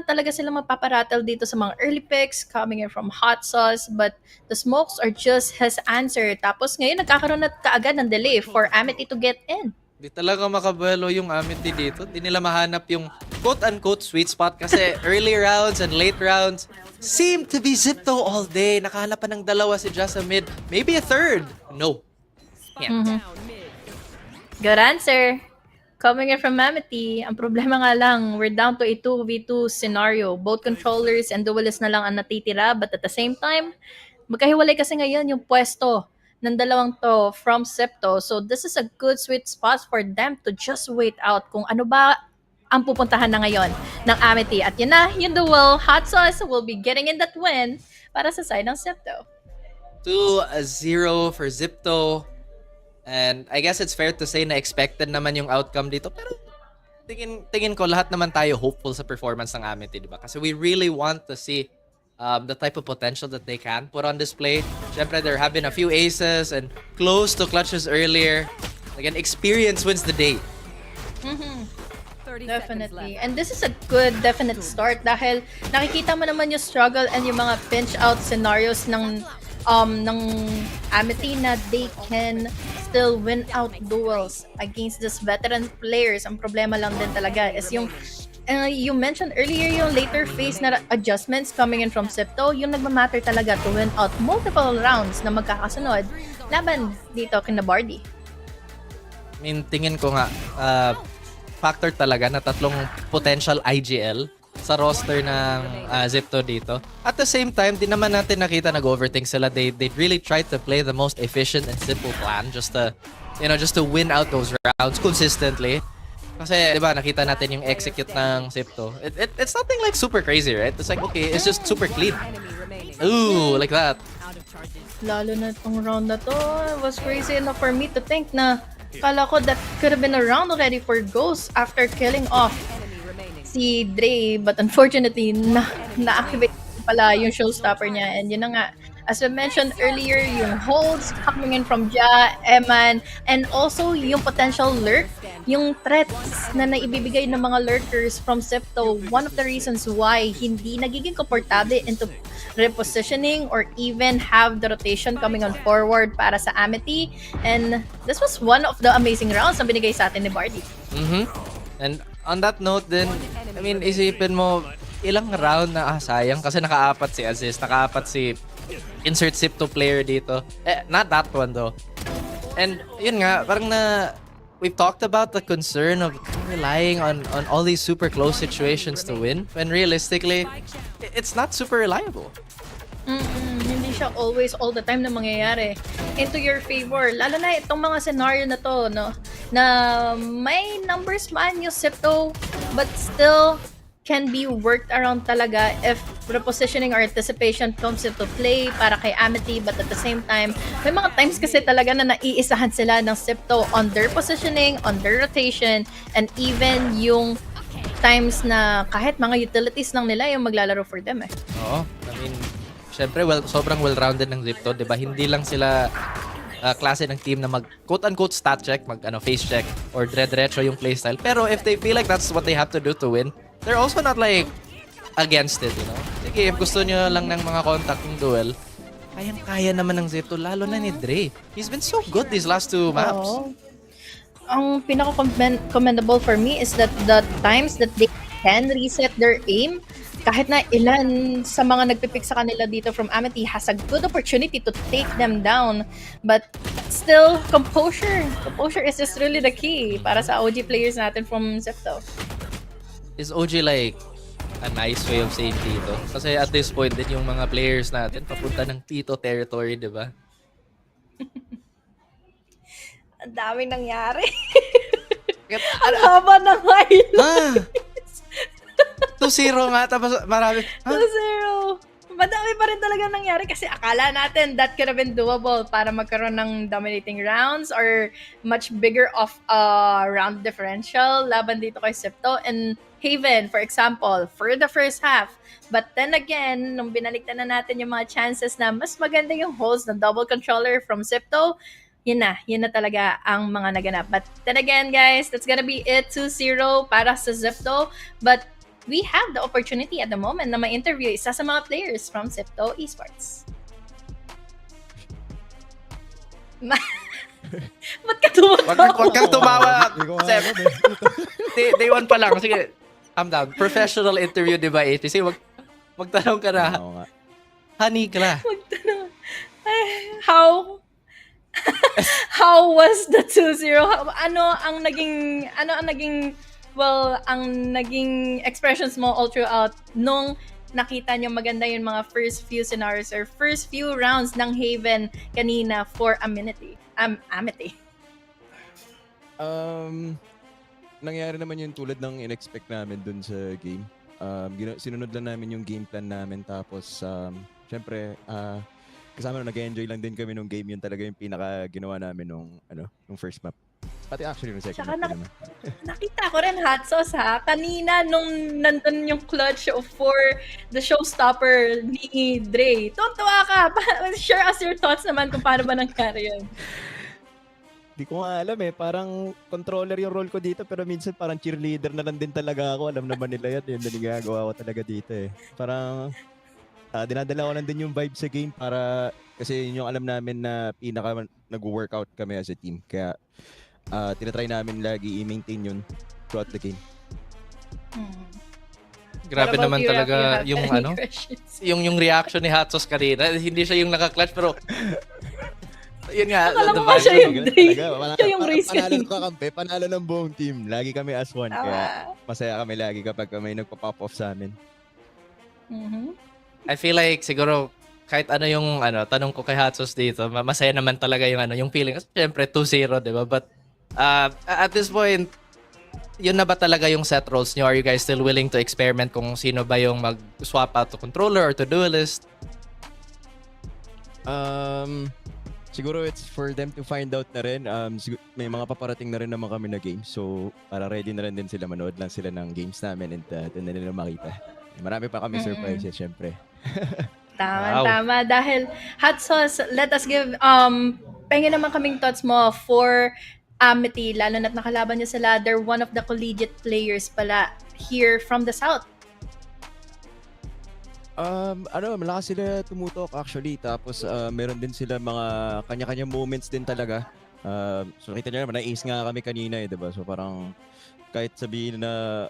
talaga sila mapaparattle dito sa mga early picks coming in from hot sauce, but the smokes are just his answer. Tapos ngayon nagkakaroon na kaagad ng delay for AMTY to get in. Di talaga makabuelo yung AMTY dito. Di nila mahanap yung quote-unquote sweet spot kasi early rounds and late rounds seem to be Zipto all day. Nakahanap pa ng dalawa si Ja sa mid. Maybe a third. No. Can't. Good answer. Coming in from AMTY, ang problema nga lang, we're down to a 2v2 scenario. Both controllers and duelists na lang ang natitira, but at the same time, magkahiwalay kasi ngayon yung pwesto ng dalawang to from Septo. So this is a good sweet spot for them to just wait out kung ano ba ang pupuntahan na ngayon ng AMTY. At yun na, yung duel, Hot Sauce will be getting in that win para sa side ng Septo. 2-0 for Zipto. And I guess it's fair to say na expected naman yung outcome dito. Pero tingin ko lahat naman tayo hopeful sa performance ng AMTY, di ba? Kasi we really want to see the type of potential that they can put on display. Siyempre, there have been a few aces and close to clutches earlier. Again, experience wins the day. Definitely. And this is a good definite start dahil nakikita mo naman yung struggle and yung mga pinch out scenarios ng AMTY na they can still win out duels against these veteran players. Ang problema lang din talaga is yung you mentioned earlier yung later phase na adjustments coming in from Septo, yung nagmamatter talaga to win out multiple rounds na magkakasunod laban dito kina Bardy. I mean, tingin ko nga factor talaga na tatlong potential IGL sa roster ng Zipto dito. At the same time, di naman natin nakita nag-overthink sila. They really tried to play the most efficient and simple plan just to win out those rounds consistently. Kasi, di ba, nakita natin yung execute ng Zipto. It's nothing like super crazy, right? It's like, okay, it's just super clean. Ooh, like that. Lalo na itong round na to, it was crazy enough for me to think na kala ko that could have been a round already for Ghost after killing off si Dre, but unfortunately na-activate pala yung showstopper niya. And yun na nga, as we mentioned earlier, yung holds coming in from Ja, Eman, and also yung potential lurk, yung threats na naibibigay ng mga lurkers from Septo. One of the reasons why hindi nagiging komportable into repositioning or even have the rotation coming on forward para sa AMTY. And this was one of the amazing rounds na binigay sa atin ni Bardy. And on that note din, I mean, isipin mo, ilang round na sayang kasi nakaapat si Aziz, nakaapat si insert Zipto player dito. Not that one though. And yun nga, parang we've talked about the concern of relying on all these super close situations to win when realistically, it's not super reliable. Hindi siya always, all the time na mangyayari into your favor. Lalo na itong mga scenario na to, no? Na may numbers man yung Sipto, but still can be worked around talaga if repositioning or anticipation comes into play para kay AMTY, but at the same time, may mga times kasi talaga na naiisahan sila ng Sipto on their positioning, on their rotation, and even yung times na kahit mga utilities lang nila yung maglalaro for them eh. Oo. I mean, syempre, sobrang well-rounded ng Zipto, di ba? Hindi lang sila klase ng team na mag quote-unquote stat check, mag face check, or dire-diretso yung playstyle. Pero if they feel like that's what they have to do to win, they're also not like against it, you know? Sige, if gusto nyo lang ng mga contact ng duel, kayang-kaya naman ng Zipto, lalo na ni Dre. He's been so good these last 2 maps. Oo. Ang pinaka-commendable for me is that the times that they can reset their aim, kahit na ilan sa mga nagpipick sa kanila dito from AMTY has a good opportunity to take them down. But still, composure. Composure is just really the key para sa OG players natin from Zipto. Is OG like a nice way of saying Tito? Kasi at this point din yung mga players natin papunta ng Tito territory, di ba? Ang daming nangyari. Ang haba ng highlights. 2-0 nga, tapos marami. 2-0. Madami pa rin talaga nangyari kasi akala natin that could have been doable para magkaroon ng dominating rounds or much bigger of round differential laban dito kay Sipto and Haven, for example, for the first half. But then again, nung binaliktan na natin yung mga chances na mas maganda yung host ng double controller from Sipto, yun na talaga ang mga naganap. But then again, guys, that's gonna be it, 2-0 para sa Zipto. But we have the opportunity at the moment na ma-interview isa sa mga players from Zipto Esports. Ba't ka tumawa? Wag kang tumawa, Sep. Day 1 pa lang. Sige, calm down. Professional interview, di ba, ATC? Magtanong ka na. Honey ka na. Magtanong. How was the 2-0? Ano ang naging expressions mo all throughout nung nakita niyo maganda yung mga first few scenarios or first few rounds ng Haven kanina for AMTY? Nangyari naman yung tulad ng in-expect namin dun sa game. Sinunod lang namin yung game plan namin tapos syempre kasama nag-enjoy lang din kami nung game. Yun talaga yung pinaka ginawa namin nung first map. Pati actually yung second map naman. Nakita ko rin hot sauce ha. Kanina nung nandun yung clutch for the showstopper ni Dre. Tuntua ka. Share us your thoughts naman kung paano ba nangyari yun. Di ko nga alam eh. Parang controller yung role ko dito pero minsan parang cheerleader na lang din talaga ako. Alam naman nila yan. Yun na nagagawa ko talaga dito eh. Parang dinadala ko lang din yung vibe sa game para kasi yun yung alam namin na pinaka nag-workout kami as a team. Kaya tinatry namin lagi i-maintain yun throughout the game. Grabe naman talaga yung yung reaction ni Hatsos kanina. Hindi siya yung naka-clutch pero yun nga, akala the mo siya yung Dre. Siya yung race panalo ng kakampi, panalo ng buong team. Lagi kami as one. Kaya masaya kami lagi kapag may nagpa-pop off sa amin. I feel like siguro kahit ano yung tanong ko kay Hatsos dito, masaya naman talaga yung feeling. Kasi syempre 2-0, 'di ba? But at this point, yun na ba talaga yung set roles nyo? Are you guys still willing to experiment kung sino ba yung mag-swap out to controller or to duelist? Siguro it's for them to find out na rin. May mga paparating na rin naman kami na games. So, para ready na rin din sila. Manood lang sila ng games namin and doon na nila makita. Marami pa kami surprises, syempre. Tama. Dahil hot sauce, let us give pengen naman kaming thoughts mo for AMTY, lalo na't nakalaban niyo sila. They're one of the collegiate players pala here from the South. Malakas sila tumutok actually. Tapos meron din sila mga kanya-kanya moments din talaga. So kita nyo naman, na-ace nga kami kanina eh, diba? So parang kahit sabihin na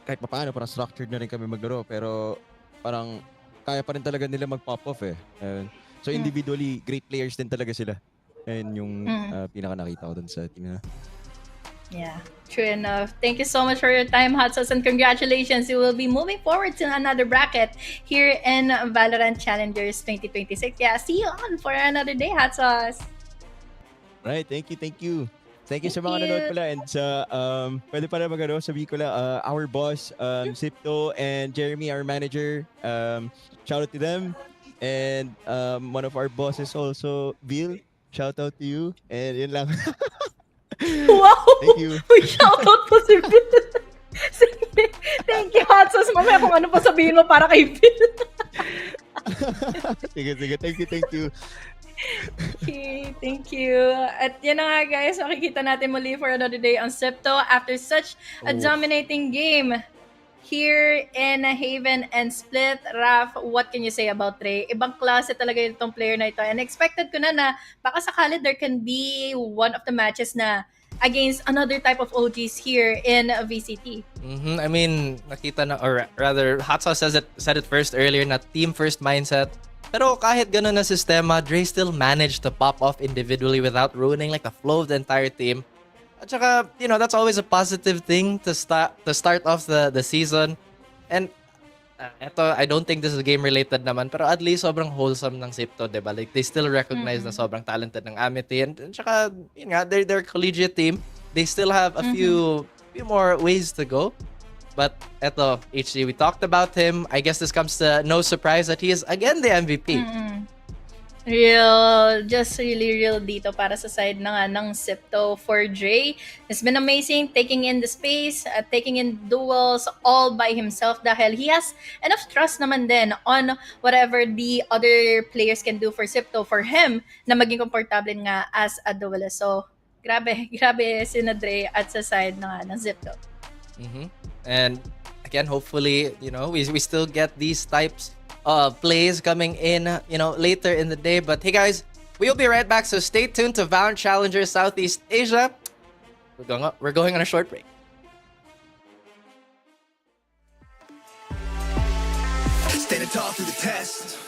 kahit paano, parang structured na rin kami maglaro. Pero parang kaya pa rin talaga nila mag-pop off eh. So individually, great players din talaga sila. And yung pinaka nakita ko dun sa team na. Yeah, true enough. Thank you so much for your time, Hot Sauce, and congratulations. You will be moving forward to another bracket here in Valorant Challengers 2026. Yeah, see you on for another day, Hot Sauce. Right, thank you, thank you. Thank you Thank sa mga nanonood you. pala and sa pwede pala magano sabi ko lang our boss Sipto and Jeremy our manager shout out to them and one of our bosses also Bill shout out to you and yun lang. Wow! Thank you. May shoutout po si Bill. Sige. Thank you, Hot Sauce. Mamaya kung ano pa sabihin mo para kay Bill. Sige, thank you, thank you. Okay, thank you. At yan na nga guys, makikita natin muli for another day on Septo after such a Oh. dominating game here in Haven and Split. Raf, what can you say about Trey? Ibang klase talaga itong player na ito. And expected ko na baka sakali there can be one of the matches na against another type of OGs here in VCT. I mean, nakita na, or rather, Hot Sauce said it first earlier na team first mindset. Pero kahit ganun na sistema, Dre still managed to pop off individually without ruining like the flow of the entire team. At saka, you know, that's always a positive thing to start off the season. And eto, I don't think this is game related naman, pero at least sobrang wholesome ng Sipto, diba? Like they still recognize na sobrang talented ng AMTY and saka, yun nga, they're collegiate team. They still have a few more ways to go. But eto, HG, we talked about him. I guess this comes to no surprise that he is again the MVP. Just really real dito para sa side na nga ng Sipto for Dre. It's been amazing taking in the space, taking in duels all by himself dahil he has enough trust naman din on whatever the other players can do for Sipto for him na maging komportable nga as a duelist. So, grabe si na Dre at sa side na nga ng Sipto. And again, hopefully, you know, we still get these types of plays coming in, you know, later in the day. But hey guys, we'll be right back, so stay tuned to VALORANT Challengers Southeast Asia. We're going on a short break. Standing tall through the test.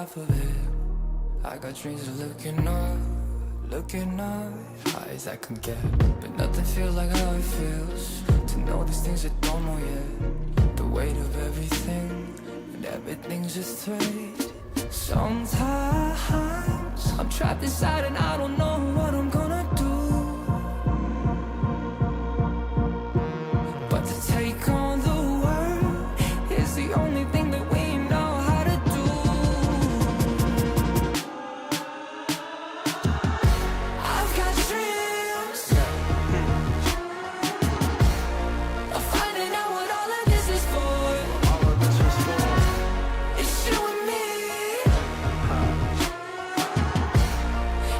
half of it. I got dreams of looking up, high as I can get. But nothing feels like how it feels to know these things I don't know yet. The weight of everything, and everything's just thread. Sometimes I'm trapped inside and I don't know what I'm gonna do. But to take on the world is the only thing that we know how to do. I've got dreams of finding out what all of this is for. It's you and me,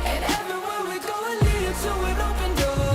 and everywhere we go it leads to an open door.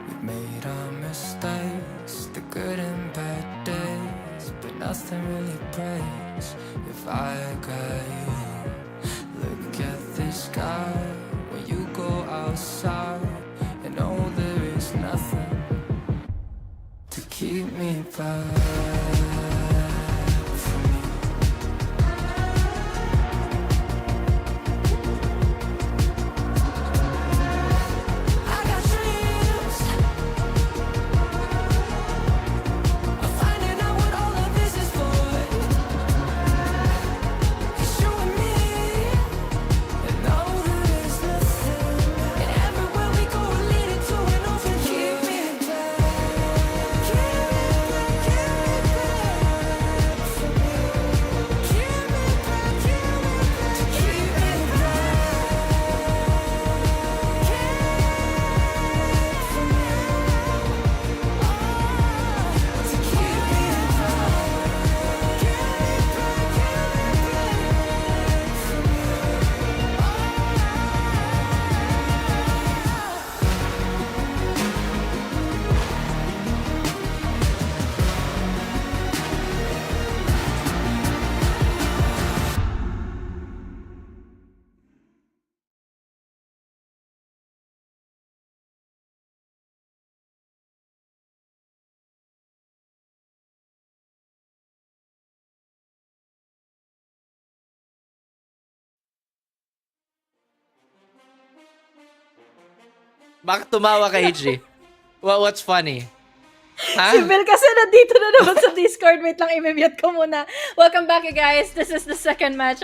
We've made our mistakes, the good and bad days, but nothing really breaks if I got you. Look at the sky when you go outside, and know there is nothing to keep me back from you. I got dreams of finding out what all of this is for. It's you and me, and know there is nothing, and everywhere we go we're leading to an open door. Keep me back, keep me back from you. Keep me back, keep me back, keep me Bakit tumawa ka, AJ? What's funny? Ha? Si Bill kasi nandito na naman sa Discord. Wait lang, i-mute ko muna. Welcome back, you guys. This is the second match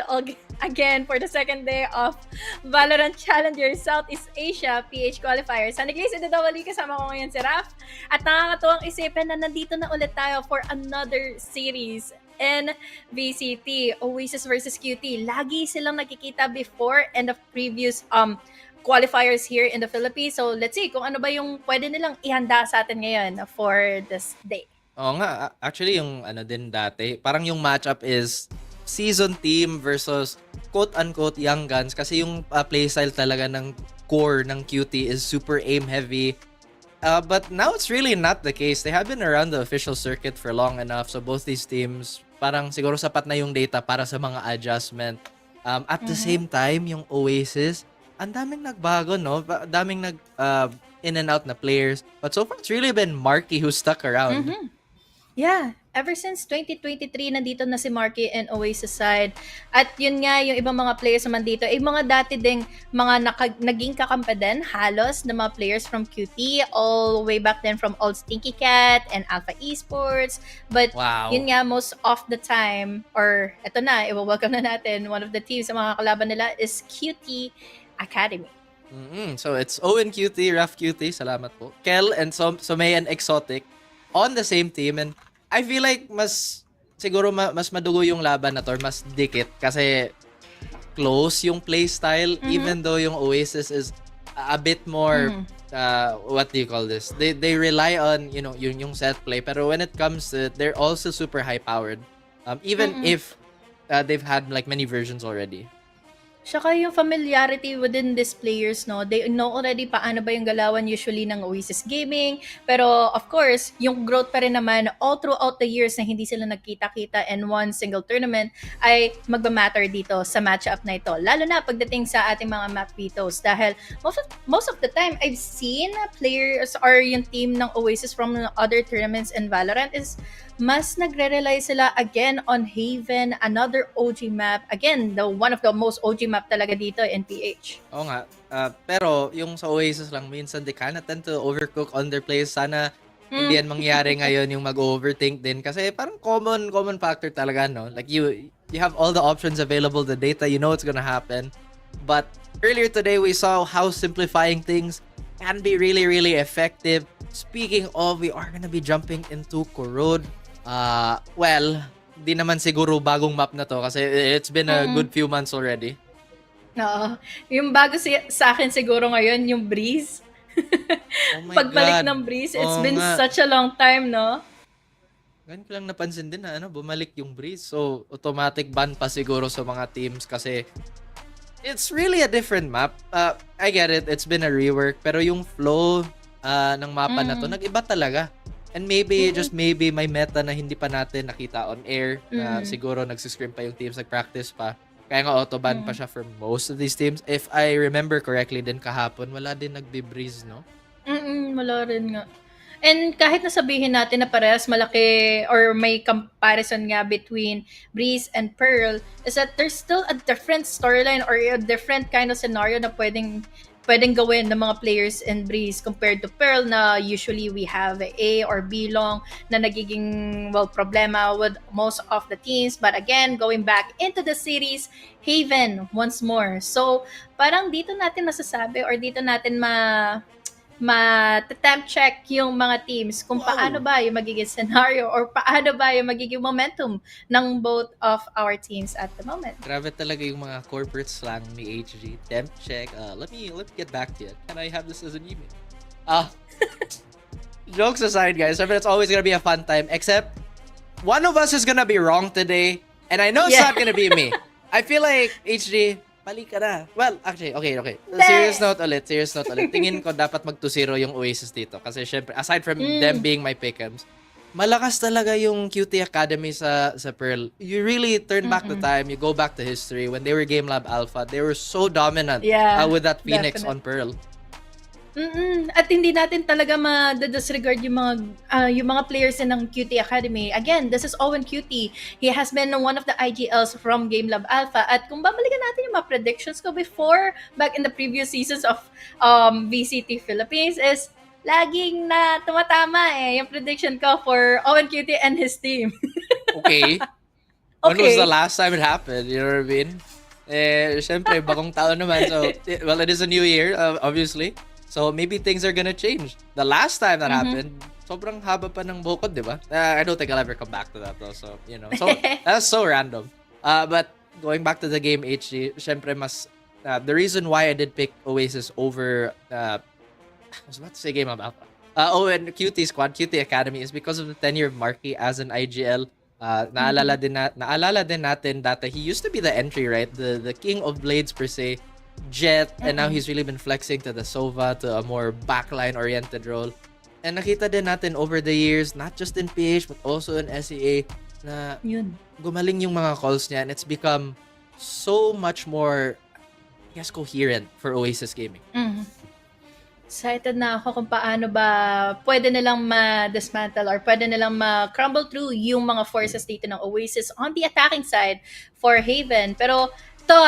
again for the second day of VALORANT Challengers Southeast Asia PH Qualifiers. Sana guys, idadawali kasama ko ngayon si Raph. At nakakatuwang isipin na nandito na ulit tayo for another series in VCT, Oasis versus QT. Lagi silang nakikita before and the previous qualifiers here in the Philippines. So let's see kung ano ba yung pwede nilang ihanda sa atin ngayon for this day. Oo nga, actually yung ano din dati, parang yung matchup is season team versus quote-unquote young guns kasi yung playstyle talaga ng core ng QT is super aim heavy. But now it's really not the case. They have been around the official circuit for long enough, so both these teams parang siguro sapat na yung data para sa mga adjustment. At the same time, yung Oasis, ang daming nagbago, no? Daming in and out na players. But so far, it's really been Marky who stuck around. Yeah, ever since 2023, nandito na si Marky and Oasis side. At yun nga, yung ibang mga players naman dito, mga dati ding mga naging kakampi din, halos na mga players from QT, all way back then from Old Stinky Cat and Alpha Esports. But Wow. yun nga, most of the time, or eto na, i-welcome na natin, one of the teams sa mga kalaban nila is QT Academy. So it's Owen QT, Raf QT, salamat po. Kel and Somay and Exotic on the same team, and I feel like siguro mas madugo yung laban na to, mas dikit kasi close yung play style, even though yung Oasis is a bit more what do you call this? They rely on, you know, yung set play, pero when it comes to it, they're also super high powered. Even if they've had like many versions already. Tsaka yung familiarity within these players, no? They know already paano ba yung galawan usually ng Oasis Gaming. Pero of course, yung growth pa rin naman all throughout the years na hindi sila nagkita-kita in one single tournament ay magmamatter dito sa matchup na ito. Lalo na pagdating sa ating mga map vetoes. Dahil most of the time, I've seen players or yung team ng Oasis from other tournaments in Valorant is mas nagre-rely sila again on Haven, another OG map. Again, one of the most OG map talaga dito in PH. Oo nga. Pero yung sa Oasis lang, minsan they kinda tend to overcook on their plays. Sana hindi yan mangyari ngayon yung mag-overthink din. Kasi parang common factor talaga, no? Like you have all the options available, the data, you know what's gonna happen. But earlier today, we saw how simplifying things can be really, really effective. Speaking of, we are gonna be jumping into Corrode. Well, di naman siguro bagong map na to kasi it's been a good few months already. Oo. Yung bago sa akin siguro ngayon, yung Breeze. Oh my Pagbalik God. ng Breeze, it's Oo been nga. such a long time, no? Ganun ko lang napansin din na bumalik yung Breeze. So, automatic ban pa siguro sa mga teams kasi it's really a different map. I get it, it's been a rework. Pero yung flow ng mapa na to, nag-iba talaga. And maybe, just maybe, may meta na hindi pa natin nakita on air na siguro nagsiscrim pa yung teams, nag-practice pa. Kaya nga auto-ban pa siya for most of these teams. If I remember correctly din kahapon, wala din nagbe-breeze, no? Wala rin nga. And kahit nasabihin natin na parehas malaki or may comparison nga between Breeze and Pearl, is that there's still a different storyline or a different kind of scenario na pwedeng gawin ng mga players in Breeze compared to Pearl na usually we have A or B long na nagiging problema with most of the teams. But again, going back into the series, Haven once more. So parang dito natin masasabi or dito natin temp check yung mga teams kung paano ba yung magiging scenario or paano ba yung magiging momentum ng both of our teams at the moment. Grabe talaga yung mga corporate slang ni HG. Temp check. Let me get back to it. Can I have this as an email? Jokes aside, guys. I mean, it's always gonna be a fun time. Except, one of us is gonna be wrong today. And I know it's not gonna be me. I feel like, HG, mali ka na. Well, actually, okay. Serious note ulit. Tingin ko dapat mag-2-0 yung Oasis dito. Kasi syempre, aside from them being my pick'ems, malakas talaga yung QT Academy sa Pearl. You really turn back the time, you go back to history. When they were Game Lab Alpha, they were so dominant with that Phoenix on Pearl. At hindi natin talaga ma-disregard yung mga players ng QT Academy. Again, this is Owen QT. He has been one of the IGLs from Game Lab Alpha. At kung babalikan natin yung mga predictions ko before, back in the previous seasons of VCT Philippines, is laging na tumatama yung prediction ko for Owen QT and his team. Okay. When was the last time it happened? You know what I mean? Syempre, bagong taon naman. So, well, it is a new year, obviously. So, maybe things are gonna change. The last time that happened, sobrang haba pa ng bukod, di ba? I don't think I'll ever come back to that though. So, you know. So, that's so random. But, going back to the game, HG, syempre mas, the reason why I did pick Oasis over, I was about to say Game of Alpha. And QT Squad, QT Academy is because of the tenure of Marky as an IGL. Naalala din natin dati, he used to be the entry, right? The king of blades per se. Jet, and now he's really been flexing to the Sova, to a more backline-oriented role. And nakita din natin over the years, not just in PH, but also in SEA, na gumaling yung mga calls niya, and it's become so much more, I guess, coherent for Oasis Gaming. Excited na ako kung paano ba pwede nilang ma-dismantle or pwede nilang ma-crumble through yung mga forces dito ng Oasis on the attacking side for Haven. Pero ito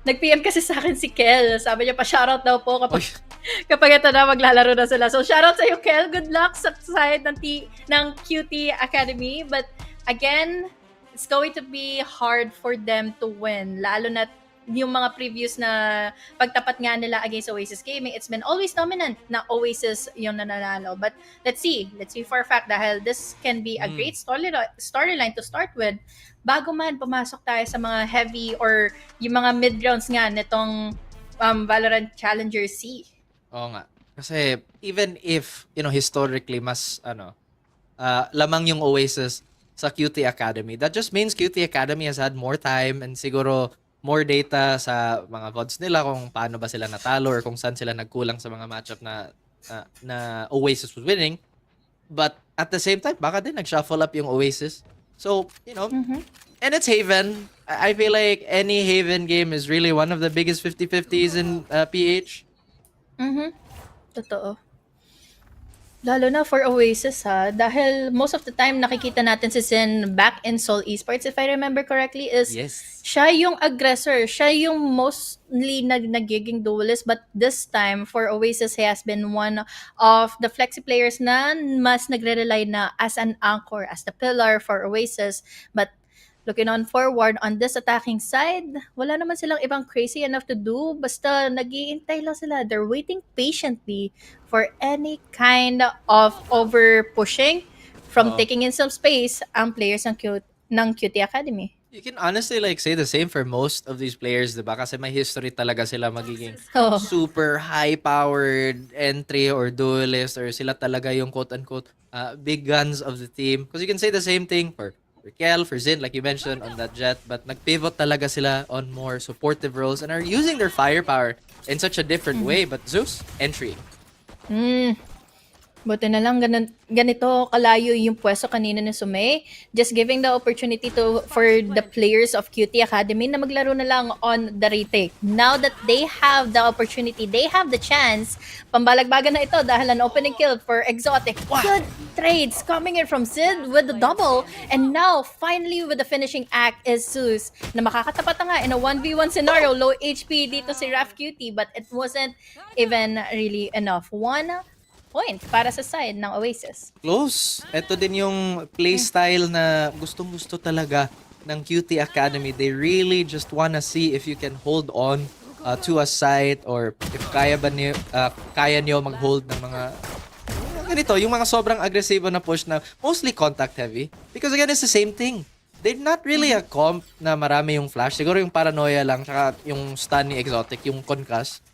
nag-PM kasi sa akin si Kel. Sabi niya pa-shoutout daw po kapag ito na maglalaro na sila. So shoutout sa iyo, Kel. Good luck sa side ng QT Academy. But again, it's going to be hard for them to win. Lalo na yung mga previous na pagtapat nga nila against Oasis Gaming, it's been always dominant na Oasis yung nananalo. But let's see for a fact dahil this can be a great storyline to start with. Bago man pumasok tayo sa mga heavy or yung mga mid-rounds nga nitong Valorant Challengers SEA. Oo nga. Kasi even if, historically mas lamang yung Oasis sa QT Academy, that just means QT Academy has had more time and siguro more data sa mga VODs nila kung paano ba sila natalo or kung saan sila nagkulang sa mga matchup na Oasis was winning. But at the same time, baka din nag-shuffle up yung Oasis. So, and it's Haven. I feel like any Haven game is really one of the biggest 50-50s in PH. Totoo. Lalo na for Oasis ha, dahil most of the time nakikita natin si Sin back in Seoul Esports, if I remember correctly, is Yes. siya yung aggressor, siya yung mostly nagiging duelist, but this time for Oasis, he has been one of the flexi players na mas nagre-rely na as an anchor, as the pillar for Oasis. But looking on forward on this attacking side, wala naman silang ibang crazy enough to do. Basta nag-iintay lang sila. They're waiting patiently for any kind of over-pushing from taking in some space ang players ng QT Academy. You can honestly like say the same for most of these players, diba? Kasi may history talaga sila magiging Oh. super high-powered entry or duelist, or sila talaga yung quote-unquote big guns of the team. Because you can say the same thing for Kel, for Zin, like you mentioned on that Jet, but nag-pivot talaga sila on more supportive roles and are using their firepower in such a different way. But Zeus, entry. Buti na lang ganito kalayo yung pwesto kanina ni Sumay. Just giving the opportunity for the players of QT Academy na maglaro na lang on the retake. Now that they have the opportunity, they have the chance, pambalagbagan na ito dahil an opening kill for Exotic. Good trades coming in from Sid with the double. And now, finally, with the finishing act is Zeus na makakatapat na nga in a 1v1 scenario. Low HP dito si Raf QT, but it wasn't even really enough. 1 point para sa side ng Oasis. Close. Ito din yung playstyle na gustong-gusto talaga ng QT Academy. They really just wanna see if you can hold on to a site, or if kaya nyo mag-hold ng mga ganito, yung mga sobrang agresibo na push na mostly contact heavy. Because again, it's the same thing. They're not really a comp na marami yung flash. Siguro yung paranoia lang, tsaka yung stun ni Exotic, yung concuss.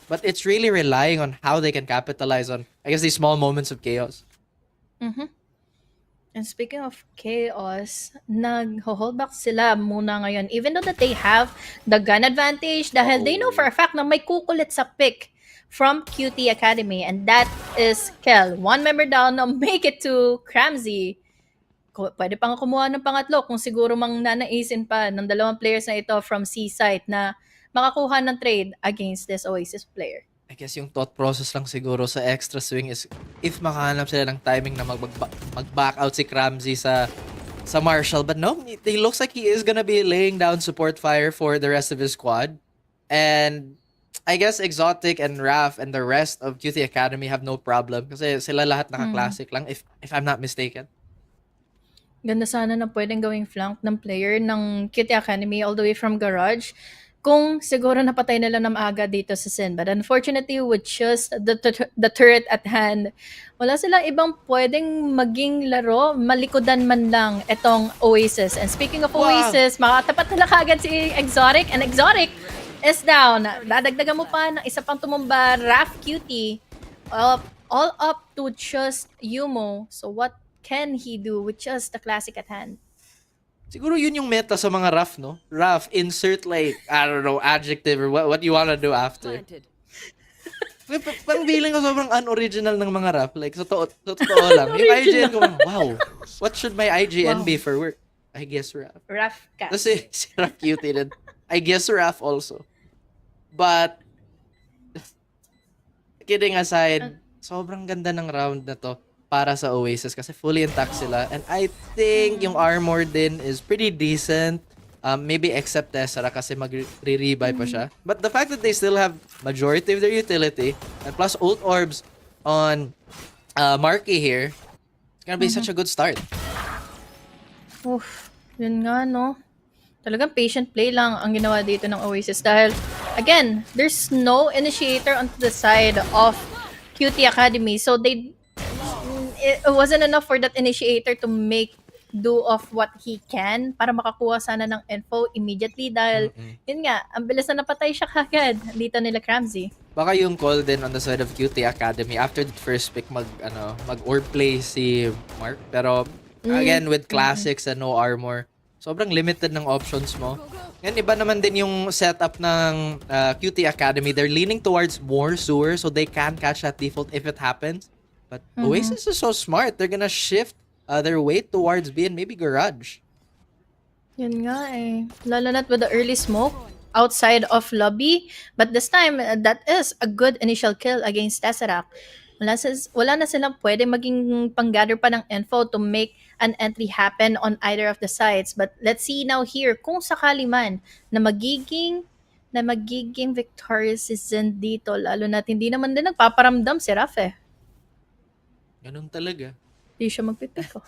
But it's really relying on how they can capitalize on, I guess, these small moments of chaos. And speaking of chaos, nag-hold back sila muna ngayon. Even though that they have the gun advantage, dahil they know for a fact na may kukulit sa pick from QT Academy, and that is Kel. 1 member down na make it to Cramsy. Pwede pang kumuha ng pangatlo kung siguro mang nanaisin pa ng 2 players na ito from C-site na makakuha ng trade against this Oasis player. I guess yung thought process lang siguro sa extra swing is if makahanap sila ng timing na mag-back out si Cramsy sa Marshall. But no, it looks like he is gonna be laying down support fire for the rest of his squad. And I guess Exotic and Raf and the rest of QT Academy have no problem kasi sila lahat naka-classic lang if I'm not mistaken. Ganda sana na pwedeng gawing flank ng player ng QT Academy all the way from Garage kung siguro napatay nila ng aga dito sa Sin. But unfortunately, with just the turret at hand, wala silang ibang pwedeng maging laro, malikodan man lang itong Oasis. And speaking of Oasis, makatapat na kagad si Exotic, and Exotic is down. Dadagdagan mo pa ng isa pang tumumba, Raf QT, all up to just Yumo. So what can he do with just the classic at hand? Siguro yun yung meta sa mga Raf, no? Raf, insert like, I don't know, adjective or what you wanna do after. Pang feeling ko sobrang unoriginal ng mga Raf. Like, totoo lang. Yung IGN ko, wow, what should my IGN be for work? I guess Raf. Raf Cat. Kasi si Raf cutie din. I guess Raf also. But, kidding aside, sobrang ganda ng round na to para sa Oasis kasi fully intact sila. And I think yung armor din is pretty decent. Maybe except Tessera kasi magre-rebuy pa siya. But the fact that they still have majority of their utility and plus ult orbs on Marky here, it's gonna be such a good start. Oof, yun nga no. Talagang patient play lang ang ginawa dito ng Oasis dahil, again, there's no initiator on the side of QT Academy. So it wasn't enough for that initiator to make do of what he can para makakuha sana ng info immediately dahil yun nga, ang bilis na napatay siya kagad dito nila Cramsy. Baka yung call din on the side of QT Academy after the first pick mag orb play si Mark, pero again with classics and no armor, sobrang limited ng options mo. And iba naman din yung setup ng QT Academy. They're leaning towards more sewer so they can catch that default if it happens. But Oasis is so smart. They're gonna shift their weight towards B and maybe Garage. Yun nga eh. Lalo na't with the early smoke outside of lobby. But this time, that is a good initial kill against Tesseract. Wala na silang pwede maging pang-gather pa ng info to make an entry happen on either of the sides. But let's see now here kung sakali man na magiging victorious si Zen dito. Lalo na't hindi naman din nagpaparamdam si Raf eh. Ganun talaga. Hindi siya magpipiko.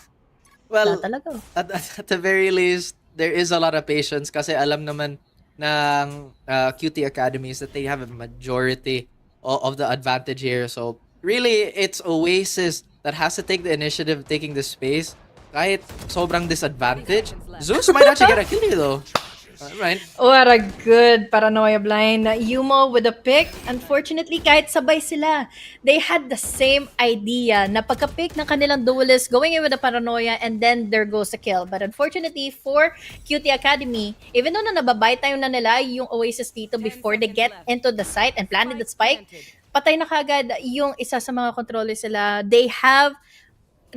Well, Wala talaga. at the very least, there is a lot of patience kasi alam naman ng QT Academies that they have a majority of the advantage here. So, really, it's Oasis that has to take the initiative taking the space. Kahit sobrang disadvantage, Zeus might actually get a kill here though. Alright. What a good paranoia blind. Yumo with a pick. Unfortunately, kahit sabay sila, they had the same idea na pagka-pick ng kanilang duelist, going in with a paranoia, and then there goes the kill. But unfortunately for QT Academy, even though na nababay tayo na nila yung Oasis dito before they get into the site and planted the spike, patay na kagad yung isa sa mga controllers sila. They have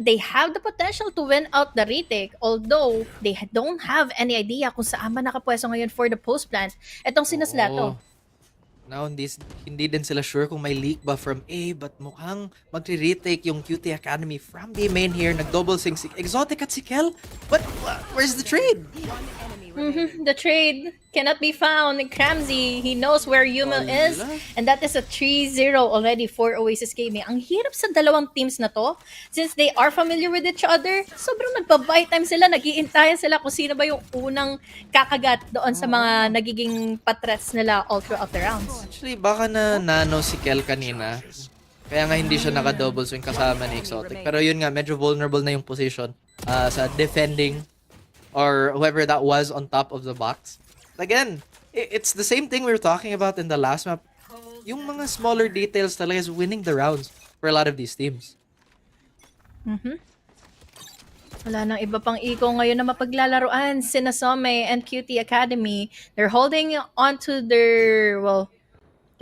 the potential to win out the retake, although they don't have any idea kung saan ba nakapwesto ngayon for the post plant. Etong sinaslato. Now, hindi din sila sure kung may leak ba from A, but mukhang magre-retake yung QT Academy from B main here. Nag-double sync si Exotic at si Kel. But where's the trade? The trade cannot be found. Kramzy, he knows where Yumo is, and that is a 3-0 already for Oasis Gaming. Ang hirap sa dalawang teams na to, since they are familiar with each other, sobrang nagpa-buy time sila, nag-iintayan sila kung sino ba yung unang kakagat doon sa mga nagiging patrets nila all throughout the rounds. Actually, baka na nano si Kel kanina. Kaya nga hindi siya naka-double swing kasama ni Exotic. Pero yun nga, medyo vulnerable na yung position sa defending or whoever that was on top of the box. Again, it's the same thing we were talking about in the last map. Yung mga smaller details talaga is winning the rounds for a lot of these teams. Wala nang iba pang iko ngayon na mapaglalaruan. Sinasome and QT Academy, they're holding on to their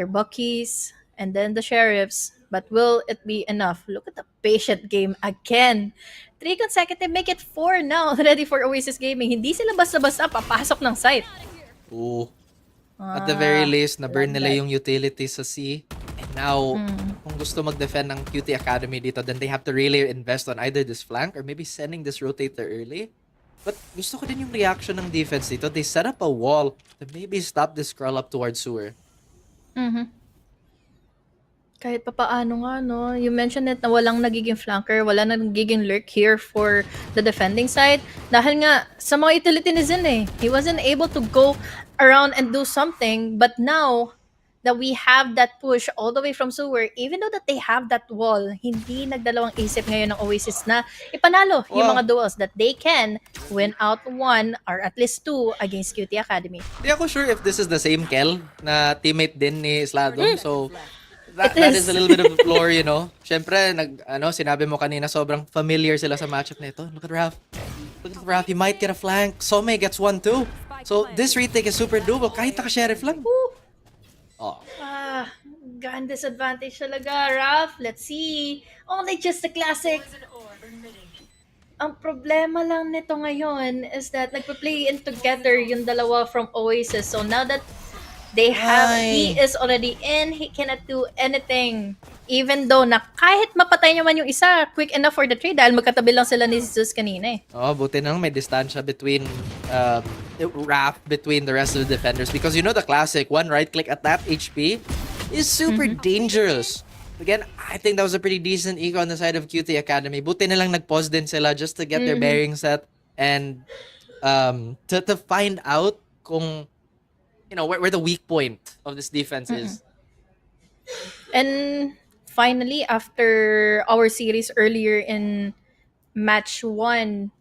buckies and then the sheriffs. But will it be enough? Look at the patient game again. 3 consecutive, make it 4 now. Ready for Oasis Gaming. Hindi sila basta-basta papasok ng site. Oo. At the very least, na-burn nila yung utilities sa C. And now, kung gusto mag-defend ng QT Academy dito, then they have to really invest on either this flank or maybe sending this rotator early. But gusto ko din yung reaction ng defense dito. They set up a wall to maybe stop this scroll up towards sewer. Kahit papaano nga, no? You mentioned it na walang nagiging flanker, wala nagiging lurk here for the defending side. Dahil nga, sa mga utility ni Zin eh. He wasn't able to go around and do something. But now that we have that push all the way from sewer, even though that they have that wall, hindi nagdalawang isip ngayon ng Oasis na ipanalo yung mga duels that they can win out 1 or at least 2 against QT Academy. Hindi ako sure if this is the same Kel na teammate din ni Sladom. So, that is a little bit of lore, you know. Siyempre, sinabi mo kanina, sobrang familiar sila sa matchup na ito. Look at Raph. Look at Raph. He might get a flank. Some gets 1 too. So, this retake is super doable. Kahit naka-sheriff lang. Gun disadvantage talaga, Raph. Let's see. Only just the classic. Ang problema lang nito ngayon is that nagpa-play in together yung dalawa from Oasis. So now that they have, he is already in, he cannot do anything. Even though na kahit mapatay naman yung isa, quick enough for the trade dahil magkatabi lang sila ni Jesus kanina eh. Buti na lang may distansya between Raph between the rest of the defenders because you know the classic, one right click at that HP is super dangerous. Again, I think that was a pretty decent eco on the side of QT Academy. Buti na lang nag-pause din sila just to get their bearings set and to find out kung where the weak point of this defense is. And finally, after our series earlier in match 1,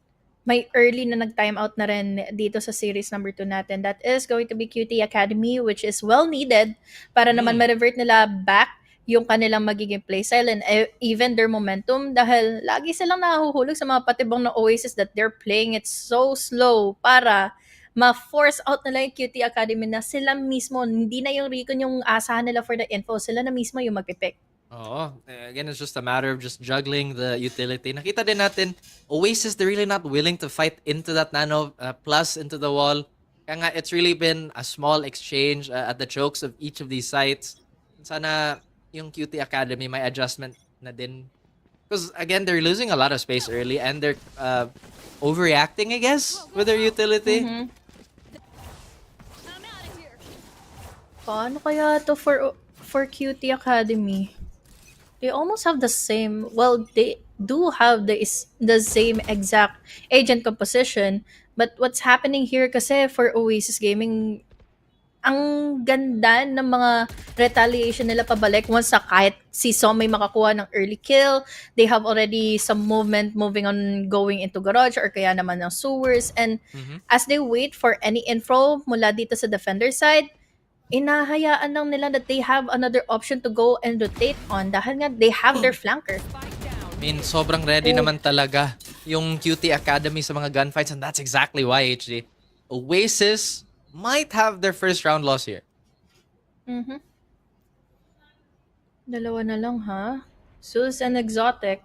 may early na nag-timeout na rin dito sa series number 2 natin. That is going to be QT Academy, which is well needed para naman ma-revert nila back yung kanilang magiging playstyle and even their momentum dahil lagi silang nahuhulog sa mga patibong ng Oasis that they're playing it so slow para ma-force out nila yung QT Academy na sila mismo, hindi na yung Recon yung asahan nila for the info, sila na mismo yung magpipick. Oo. Again, it's just a matter of just juggling the utility. Nakita din natin, Oasis, they're really not willing to fight into that nano plus into the wall. Kaya nga, it's really been a small exchange at the chokes of each of these sites. Sana yung QT Academy may adjustment na din. Because again, they're losing a lot of space early and they're overreacting, I guess, with their utility. Paano kaya to for QT Academy? They almost have the same, well, they do have the same exact agent composition, but what's happening here kasi for Oasis Gaming, ang ganda ng mga retaliation nila pabalik once sa kahit si Som may makakuha ng early kill, they have already some movement moving on going into garage or kaya naman ng sewers, and as they wait for any info mula dito sa defender side, inahayaan lang nila that they have another option to go and rotate on dahil nga they have their flanker. I mean, sobrang ready naman talaga yung QT Academy sa mga gunfights, and that's exactly why, HG. Oasis might have their first round loss here. Dalawa na lang, ha? Zeus and Exotic.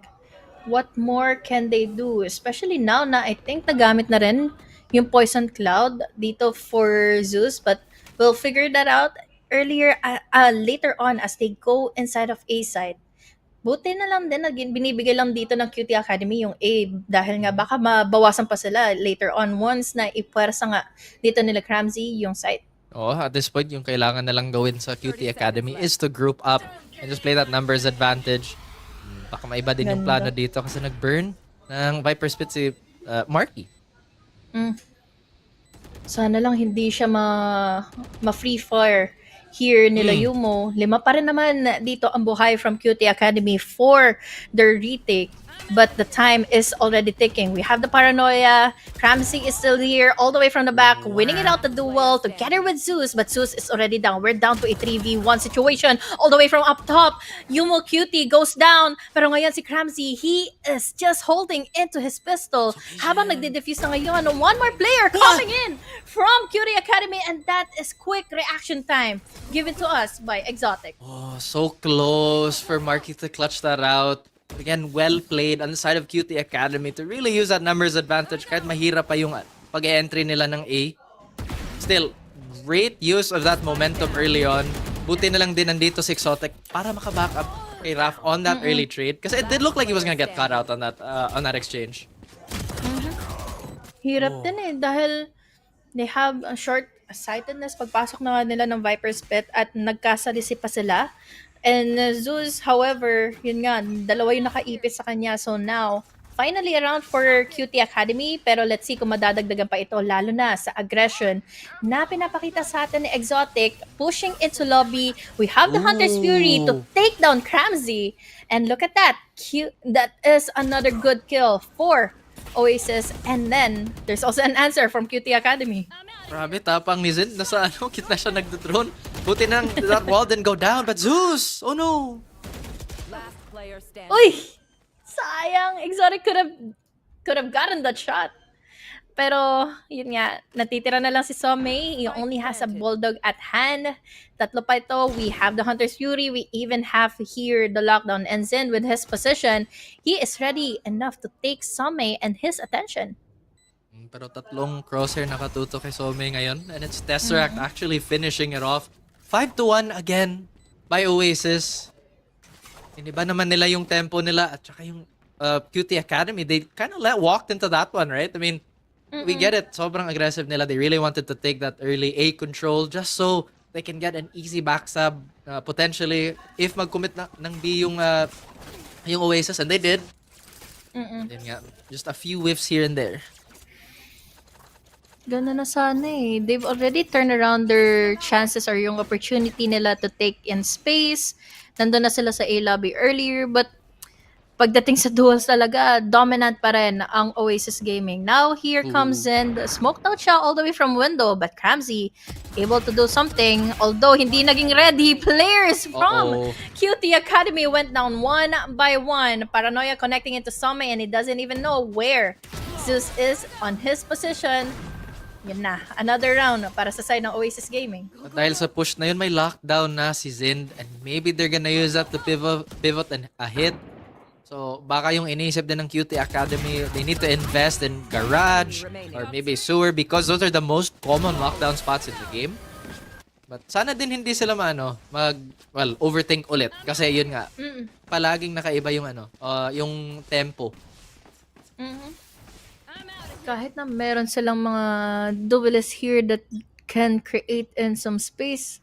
What more can they do? Especially now na I think nagamit na rin yung Poison Cloud dito for Zeus, but we'll figure that out later on as they go inside of A side. Buti na lang din, binibigay lang dito ng QT Academy yung A dahil nga baka mabawasan pa sila later on once na ipuwersa nga dito nila Cramsy yung site. Oh, at this point, yung kailangan na lang gawin sa QT Academy is to group up and just play that numbers advantage. Baka maiba din yung plano dito kasi nag-burn ng Viper Spit si Marky. Sana lang hindi siya ma-free fire here nila Yumo. 5 pa rin naman dito ang buhay from QT Academy for their retake. But the time is already ticking. We have the paranoia. Cramsy is still here all the way from the back, winning it out the duel together with Zeus. But Zeus is already down. We're down to a 3v1 situation all the way from up top. Yumo QT goes down. Pero ngayon si Cramsy, he is just holding into his pistol. Habang nagde-defuse na ngayon, one more player coming in from QT Academy, and that is quick reaction time given to us by Exotic. Oh, so close for Marky to clutch that out. Again, well played on the side of QT Academy to really use that numbers advantage kahit mahirap pa yung pag-entry nila ng A. Still, great use of that momentum early on. Buti na lang din nandito si Exotic para maka-back up kay Raph on that early trade. Kasi it did look like he was gonna get caught out on that exchange. Hirap din eh dahil they have a short-sightedness pagpasok na nga nila ng Viper's Pit at nagkasalisi pa sila. And Zeus, however, yun nga, dalawa yung nakaipit sa kanya. So now, finally around for QT Academy. Pero let's see kung madadagdagan pa ito, lalo na sa aggression na pinapakita sa atin ni Exotic. Pushing into lobby. We have the Hunter's Fury to take down Cramsy. And look at that. That is another good kill for Oasis. And then, there's also an answer from QT Academy. Grabe, tapang ni Zin. Nasa kitna siya nagdodrone. Buti nang that wall didn't go down. But Zeus! Oh no! Uy! Sayang! Exotic could have gotten that shot. Pero, yun nga, natitira na lang si Sommei. He only has a Bulldog at hand. Tatlo pa ito. We have the Hunter's Fury. We even have here the Lockdown. And Zin, with his position, he is ready enough to take Sommei and his attention. Pero tatlong crosshair nakatutok kay Sommei ngayon. And it's Tesseract actually finishing it off. 5-1 again by Oasis. Iniba naman nila yung tempo nila at saka yung QT Academy. They kind of walked into that one, right? I mean, we get it. Sobrang aggressive nila. They really wanted to take that early A control just so they can get an easy backstab. Potentially, if mag-commit ng B yung Oasis, and they did. Then nga, just a few whiffs here and there. Gano'n na sana eh. They've already turned around their chances or yung opportunity nila to take in space. Nandun na sila sa A lobby earlier, but pagdating sa duels talaga, dominant pa rin ang Oasis Gaming. Now, here comes in, smoked out siya all the way from window, but Cramsy able to do something, although hindi naging ready. Players from QT Academy went down one by one. Paranoia connecting into Some, and he doesn't even know where Zeus is on his position. Yun na, another round para sa side ng Oasis Gaming. At dahil sa push na yun, may lockdown na si Zind, and maybe they're gonna use that to pivot and a hit. So, baka yung iniisip din ng QT Academy, they need to invest in garage or maybe sewer because those are the most common lockdown spots in the game. But sana din hindi sila overthink ulit kasi yun nga, palaging nakaiba yung yung tempo. Kahit na meron silang mga duelists here that can create in some space,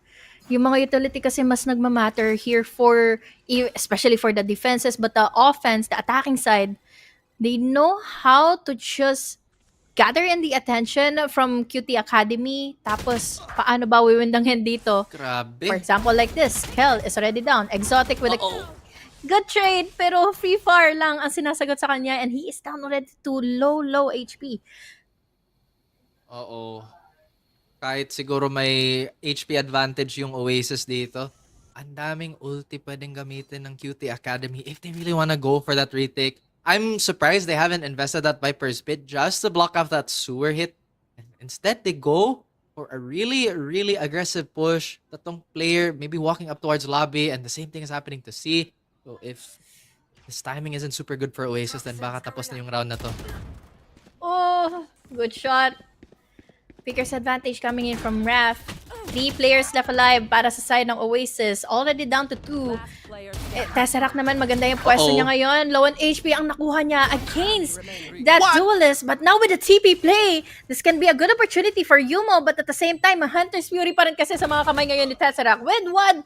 yung mga utility kasi mas nagmamatter here for, especially for the defenses, but the offense, the attacking side, they know how to just gather in the attention from QT Academy, tapos paano ba wiwindangin dito? Grabe. For example, like this, Kel is already down. Exotic with a good trade, pero free fire lang ang sinasagot sa kanya, and he is down already to low HP. Kahit siguro may HP advantage yung Oasis dito, ang daming ulti pwedeng gamitin ng QT Academy if they really wanna go for that retake. I'm surprised they haven't invested that Viper's Pit just to block off that sewer hit. And instead, they go for a really, really aggressive push. Tatong player maybe walking up towards lobby, and the same thing is happening to C. So if his timing isn't super good for Oasis, then baka tapos na yung round na to. Oh, good shot. Picker's advantage coming in from Raf. 3 players left alive para sa side ng Oasis. Already down to 2. Tesseract naman, maganda yung pwesto niya ngayon. Low on HP ang nakuha niya against that duelist. But now with the TP play, this can be a good opportunity for Yumo. But at the same time, Hunter's Fury pa rin kasi sa mga kamay ngayon ni Tesseract. With one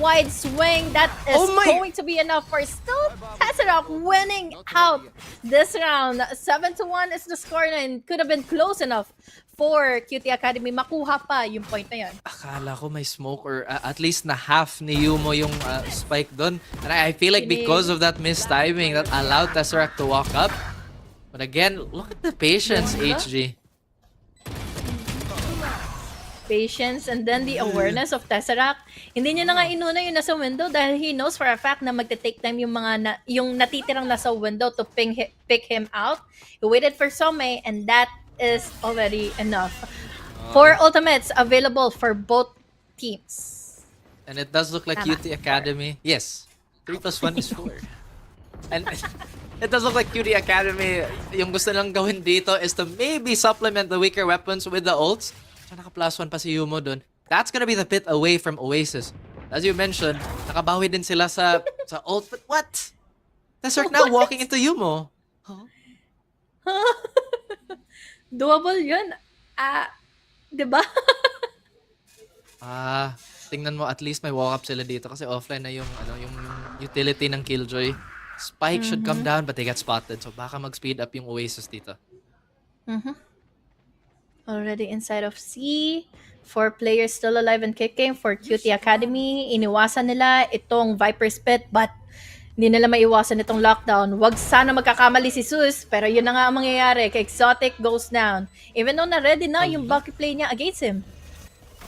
wide swing, that is going to be enough for still Tesseract winning out this round. 7-1 is the score, and could have been close enough for QT Academy makuha pa yung point na yun. Akala ko may smoke or at least na half ni Yumo yung spike doon. And I feel like because of that missed timing that allowed Tesseract to walk up. But again, look at the patience, HG. Patience and then the awareness of Tesseract. Hindi niya na nga inuna yung nasa window dahil he knows for a fact na magte-take time yung mga yung natitirang nasa window to pick him out. He waited for Some, and that is already enough. 4 ultimates available for both teams. And it does look like QT Academy. Yes. 3 plus 1 is 4. And it does look like QT Academy, yung gusto lang gawin dito is to maybe supplement the weaker weapons with the ults. So naka plus 1 pa si Yumo dun. That's gonna be the pit away from Oasis. As you mentioned, nakabawi din sila sa ult. But what? Tesseract now walking into Yumo. Doable yun. Diba? Tingnan mo, at least may walk up sila dito kasi offline na yung utility ng Killjoy. Spike should come down, but they get spotted. So baka mag-speed up yung Oasis dito. Already inside of C. 4 players still alive and kicking for QT Academy. Iniwasan nila itong Viper's Pit, but hindi nila maiwasan itong lockdown. Wag sana magkakamali si Zeus, pero yun na nga ang mangyayari. Exotic goes down. Even though na-ready na yung bulky play niya against him.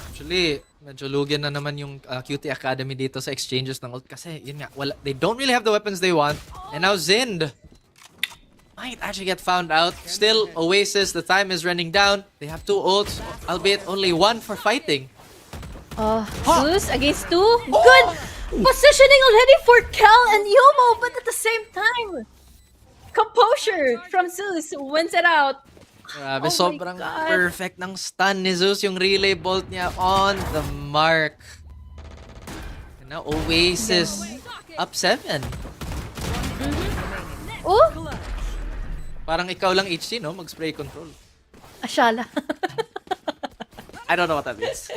Actually, medyo lugian na naman yung QT Academy dito sa exchanges ng ult. Kasi, yun nga, they don't really have the weapons they want. And now Zind might actually get found out. Still, Oasis, the time is running down. They have 2 ults, albeit only 1 for fighting. Zeus against 2. Good positioning already for Kel and Yumo, but at the same time, composure from Zeus wins it out. Grabe, sobrang perfect ng stun ni Zeus. Yung relay bolt niya on the mark. And now Oasis up 7. Parang ikaw lang HC, no? Mag-spray control. Ashala. I don't know what that means.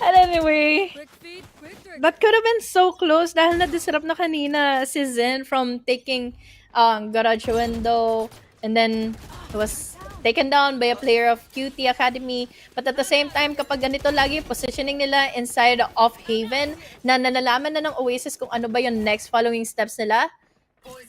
And anyway, that could have been so close dahil na-disrupt na kanina si Zen from taking garage window And then, it was taken down by a player of QT Academy. But at the same time, kapag ganito lagi positioning nila inside of Haven, na nalalaman na ng Oasis kung ano ba yung next following steps nila,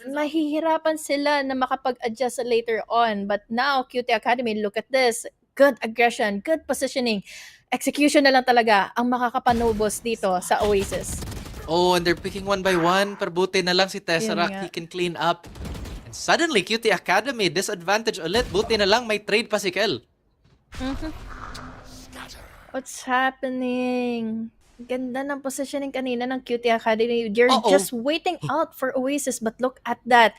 mahihirapan sila na makapag-adjust later on. But now, QT Academy, look at this. Good aggression, good positioning. Execution na lang talaga ang makakapanubos dito sa Oasis. Oh, and they're picking one by one. Pero buti na lang si Tesseract. Yun nga. He can clean up. And suddenly, QT Academy, disadvantage ulit. Buti na lang may trade pa si Kel. What's happening? Ganda ng positioning kanina ng QT Academy. You're Uh-oh. just waiting out for Oasis, but look at that.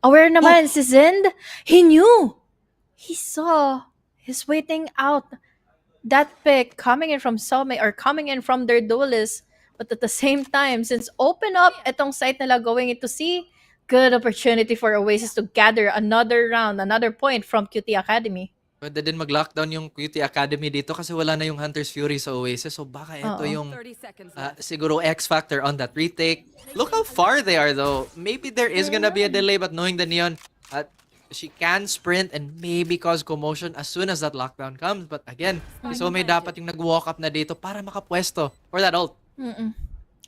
Aware naman si Zind. He knew. He saw. He's waiting out that pick coming in from Some or coming in from their duelist. But at the same time, since open up itong site nila going into C, good opportunity for Oasis to gather another round, another point from QT Academy. Pwede din mag-lockdown yung QT Academy dito kasi wala na yung Hunter's Fury sa Oasis. So baka ito yung siguro X-Factor on that retake. Look how far they are though. Maybe there is gonna be a delay, but knowing the Neon, she can sprint and maybe cause commotion as soon as that lockdown comes. But again, so may dapat yung nag-walk up na dito para makapwesto for that ult.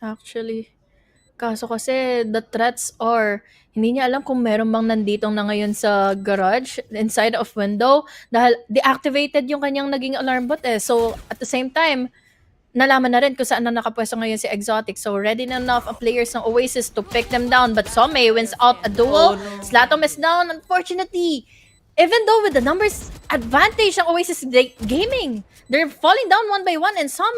Actually. Kaso kasi the threats are, hindi niya alam kung meron bang nanditong na ngayon sa garage, inside of window, dahil deactivated yung kanyang naging alarm bot eh. So, at the same time, nalaman na rin kung saan na nakapwesto ngayon si Exotic. So, ready na enough ang players ng Oasis to pick them down. But Some wins out a duel. Slatom is down, unfortunately. Even though with the numbers advantage ng Oasis Gaming, they're falling down one by one, and Some,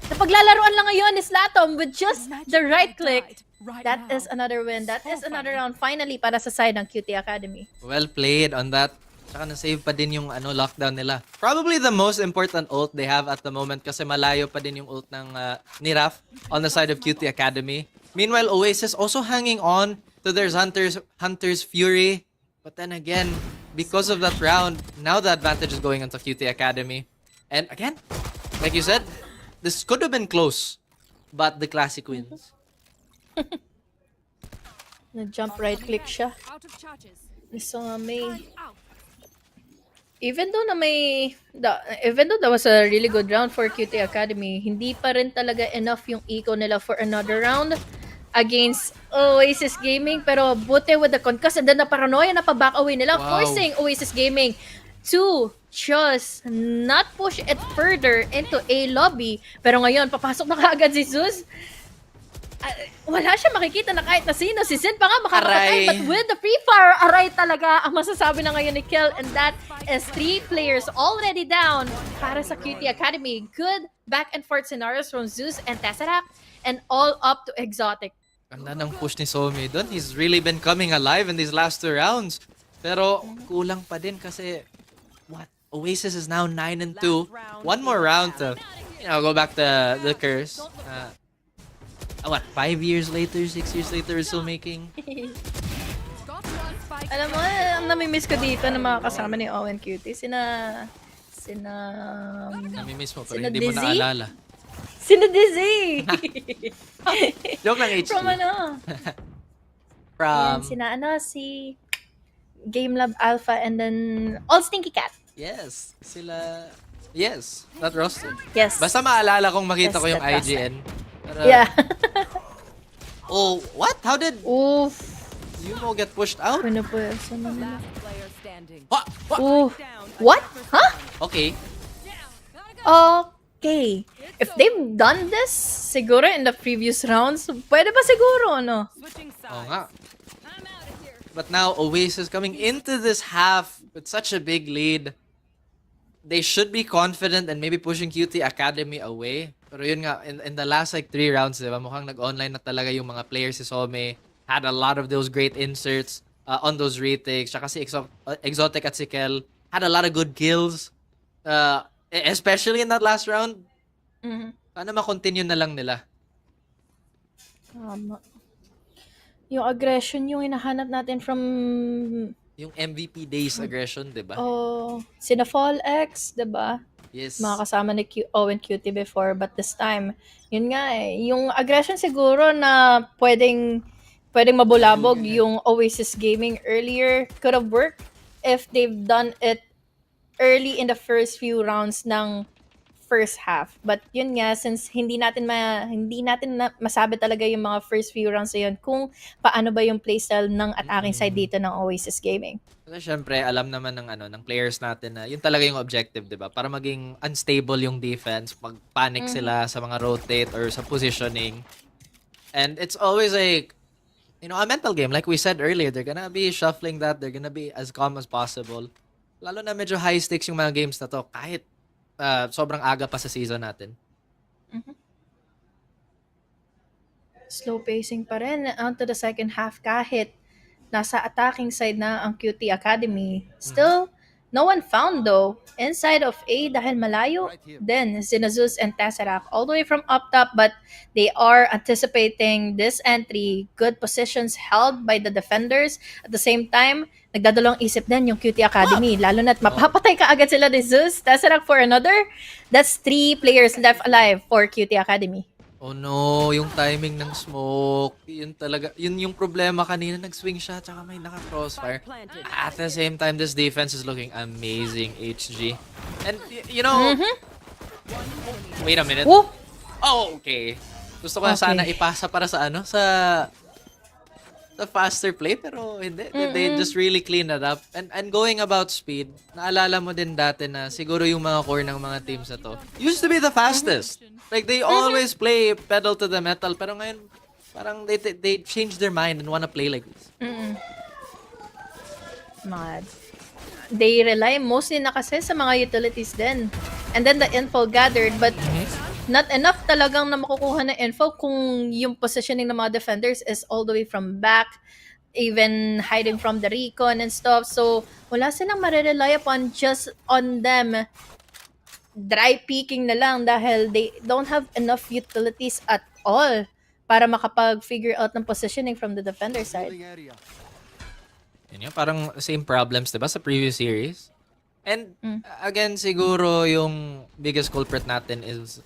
napaglalaroan lang ngayon ni Slatom with just the right click. That is another win. That is another round finally para sa side ng QT Academy. Well played on that. Saka na-save pa din yung lockdown nila. Probably the most important ult they have at the moment kasi malayo pa din yung ult ng ni Raf on the side of QT Academy. Meanwhile, Oasis also hanging on to their Hunter's Fury. But then again, because of that round, now the advantage is going onto QT Academy. And again, like you said, this could have been close. But the Classic wins. Na-jump right click siya. So, even though that was a really good round for QT Academy, hindi pa rin talaga enough yung eco nila for another round against Oasis Gaming. Pero buti with the concuss and then na paranoia na pa-back away nila, forcing Oasis Gaming to just not push it further into a lobby. Pero ngayon, papasok na kaagad si Zeus. Wala siya makikita na kahit na sino. Si Sin pa nga makakatay. But with the free fire, aray talaga ang masasabi na ngayon ni Kel. And that is 3 players already down para sa QT Academy. Good back and forth scenarios from Zeus and Tesseract and all up to Exotic. Ganda ng push ni Somi doon. He's really been coming alive in these last 2 rounds. Pero kulang pa din kasi Oasis is now 9-2. One more round to go back to the curse. 5 years later, 6 years later, we're still making. Alam mo, ang namimiss ko dito na mga kasama ni Owen Cutie. Namimiss mo, pero Sina hindi mo Dizzy? naalala. Sino Dizzy? Joke lang, HG. From ano? From... Si Game Lab Alpha and then All Stinky Cat. Yes, sila... Yes, that roster. Yes. Basta maalala kong makita Yes, ko yung that roster. IGN. Pero, Yeah. oh, what? How did Oof. Yumo get pushed out? Ano po yun? Saan naman? What? Oof. What? Huh? Okay. Okay. If they've done this, siguro in the previous rounds, pwede ba siguro, no? Oo nga. But now, Oasis coming into this half with such a big lead. They should be confident and maybe pushing QT Academy away. Pero yun nga, in the last 3 rounds, diba, mukhang nag-online na talaga yung mga players. Si Some had a lot of those great inserts on those retakes. Tsaka si Exotic at si Kel had a lot of good kills. Especially in that last round. Sana ma-continue na lang nila. Tama. Yung aggression, yung hinahanap natin from... Yung MVP days aggression, diba? Sina Fall X, diba? Yes. Mga kasama ni Owen Cutie before, but this time, yun nga yung aggression siguro na pwedeng pwedeng mabulabog yung Oasis Gaming earlier. Could have worked if they've done it early in the first few rounds ng first half. But yun nga, since hindi natin masabi talaga yung mga first few rounds na yun kung paano ba yung playstyle ng attacking side dito ng Oasis Gaming. Kasi syempre, alam naman ng players natin na yun talaga yung objective, di ba? Para maging unstable yung defense, pag-panic sila sa mga rotate or sa positioning. And it's always like, a mental game. Like we said earlier, they're gonna be shuffling that. They're gonna be as calm as possible. Lalo na medyo high stakes yung mga games na to, kahit sobrang aga pa sa season natin. Slow pacing pa rin onto the second half kahit nasa attacking side na ang QT Academy. Still, no one found though. Inside of A dahil malayo, then Zinazus and Tesseract all the way from up top, but they are anticipating this entry. Good positions held by the defenders. At the same time, nagdadalawang isip din yung QT Academy. Lalo na't mapapatay ka agad sila ni Zeus, Tesseract for another. That's 3 players left alive for QT Academy. Oh no, yung timing ng smoke, yun talaga, yun yung problema kanina, nag-swing siya, tsaka may naka-crossfire. At the same time, this defense is looking amazing, HG. And, wait a minute. Woo! Oh, okay. Gusto ko sana ipasa para sa sa faster play, pero hindi. They just really clean it up. And going about speed, naalala mo din dati na siguro yung mga core ng mga teams na to used to be the fastest. Like, they always play pedal to the metal, pero ngayon, parang they changed their mind and wanna play like this. Mad. They rely mostly na kasi sa mga utilities din. And then the info gathered, but not enough talagang na makukuha na info kung yung positioning ng mga defenders is all the way from back, even hiding from the recon and stuff. So, wala silang marirely upon just on them dry peeking na lang dahil they don't have enough utilities at all para makapag-figure out ng positioning from the defender side. Yun yung parang same problems, diba, sa previous series. And again, siguro yung biggest culprit natin is